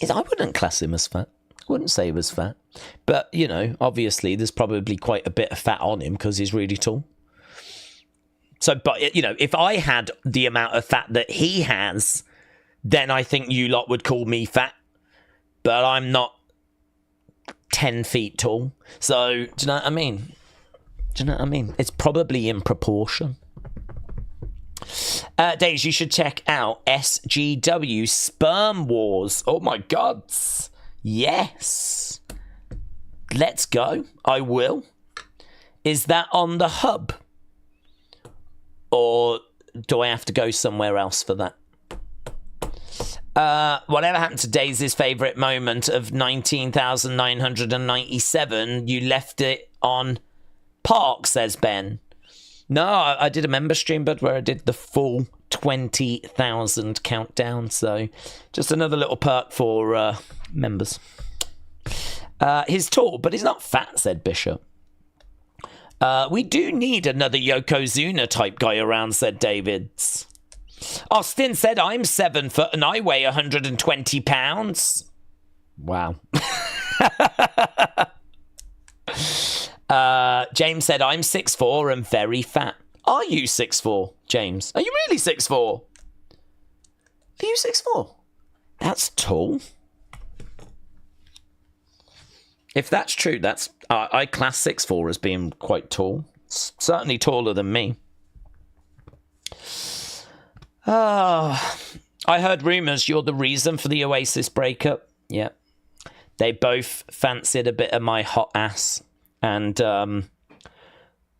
Speaker 1: I wouldn't class him as fat. I wouldn't say he was fat. But, you know, obviously there's probably quite a bit of fat on him because he's really tall. So, but, you know, if I had the amount of fat that he has, then I think you lot would call me fat. But I'm not 10 feet tall. So, do you know what I mean? Do you know what I mean? It's probably in proportion. Days, you should check out SGW Sperm Wars. Oh my God. Yes. Let's go. I will. Is that on the hub? Or do I have to go somewhere else for that? Whatever happened to Dais's favourite moment of 19,997? You left it on Park, says Ben. No, I did a member stream, but where I did the full 20,000 countdown. So just another little perk for members. He's tall, but he's not fat, said Bishop. We do need another Yokozuna type guy around, said Davids. Austin said, I'm 7 foot and I weigh 120 pounds. Wow. James said, I'm 6'4" and very fat. Are you 6'4", James? Are you really 6'4"? Are you 6'4"? That's tall. If that's true, that's I class 6'4" as being quite tall. Certainly taller than me. I heard rumours you're the reason for the Oasis breakup. Yeah. They both fancied a bit of my hot ass. And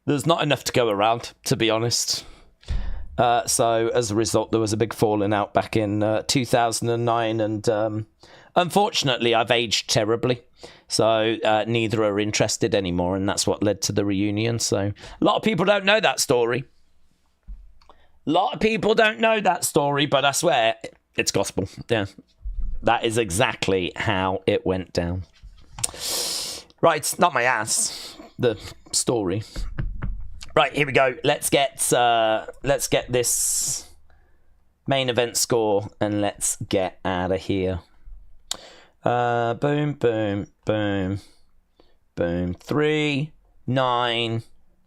Speaker 1: there's not enough to go around, to be honest. So as a result, there was a big falling out back in 2009. And unfortunately, I've aged terribly. So neither are interested anymore. And that's what led to the reunion. So a lot of people don't know that story. A lot of people don't know that story, but I swear it's gospel. Yeah, that is exactly how it went down. Right, not my ass. The story. Right, here we go. Let's get this main event score and let's get out of here. Boom, boom, boom, boom. 3, 9,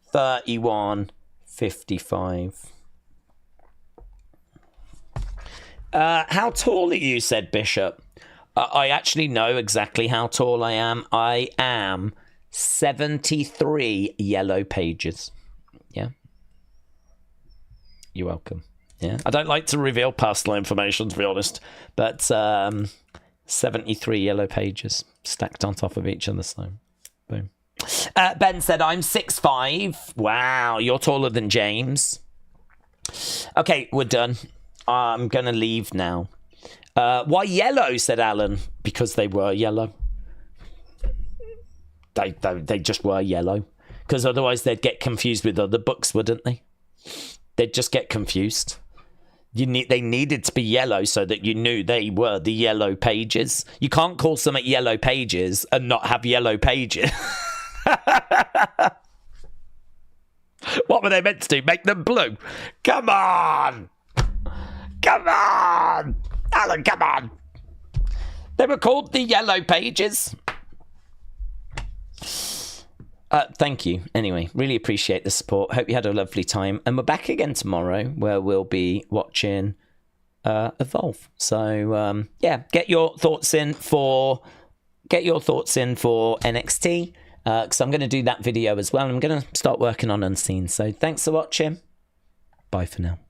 Speaker 1: 31, 55. How tall are you, said Bishop. I actually know exactly how tall I am. I am 73 yellow pages. Yeah. You're welcome. Yeah. I don't like to reveal personal information, to be honest. But 73 yellow pages stacked on top of each other. So, boom. Ben said, I'm 6'5". Wow, you're taller than James. Okay, we're done. I'm going to leave now. Why yellow, said Alan. Because they were yellow. They just were yellow. Because otherwise they'd get confused with other books, wouldn't they? They'd just get confused. They needed to be yellow so that you knew they were the yellow pages. You can't call something yellow pages and not have yellow pages. What were they meant to do? Make them blue? Come on! Come on! Alan, come on! They were called the Yellow Pages. Thank you. Anyway, really appreciate the support. Hope you had a lovely time. And we're back again tomorrow where we'll be watching Evolve. So, yeah, get your thoughts in for NXT. Because I'm going to do that video as well. I'm going to start working on Unseen. So thanks for watching. Bye for now.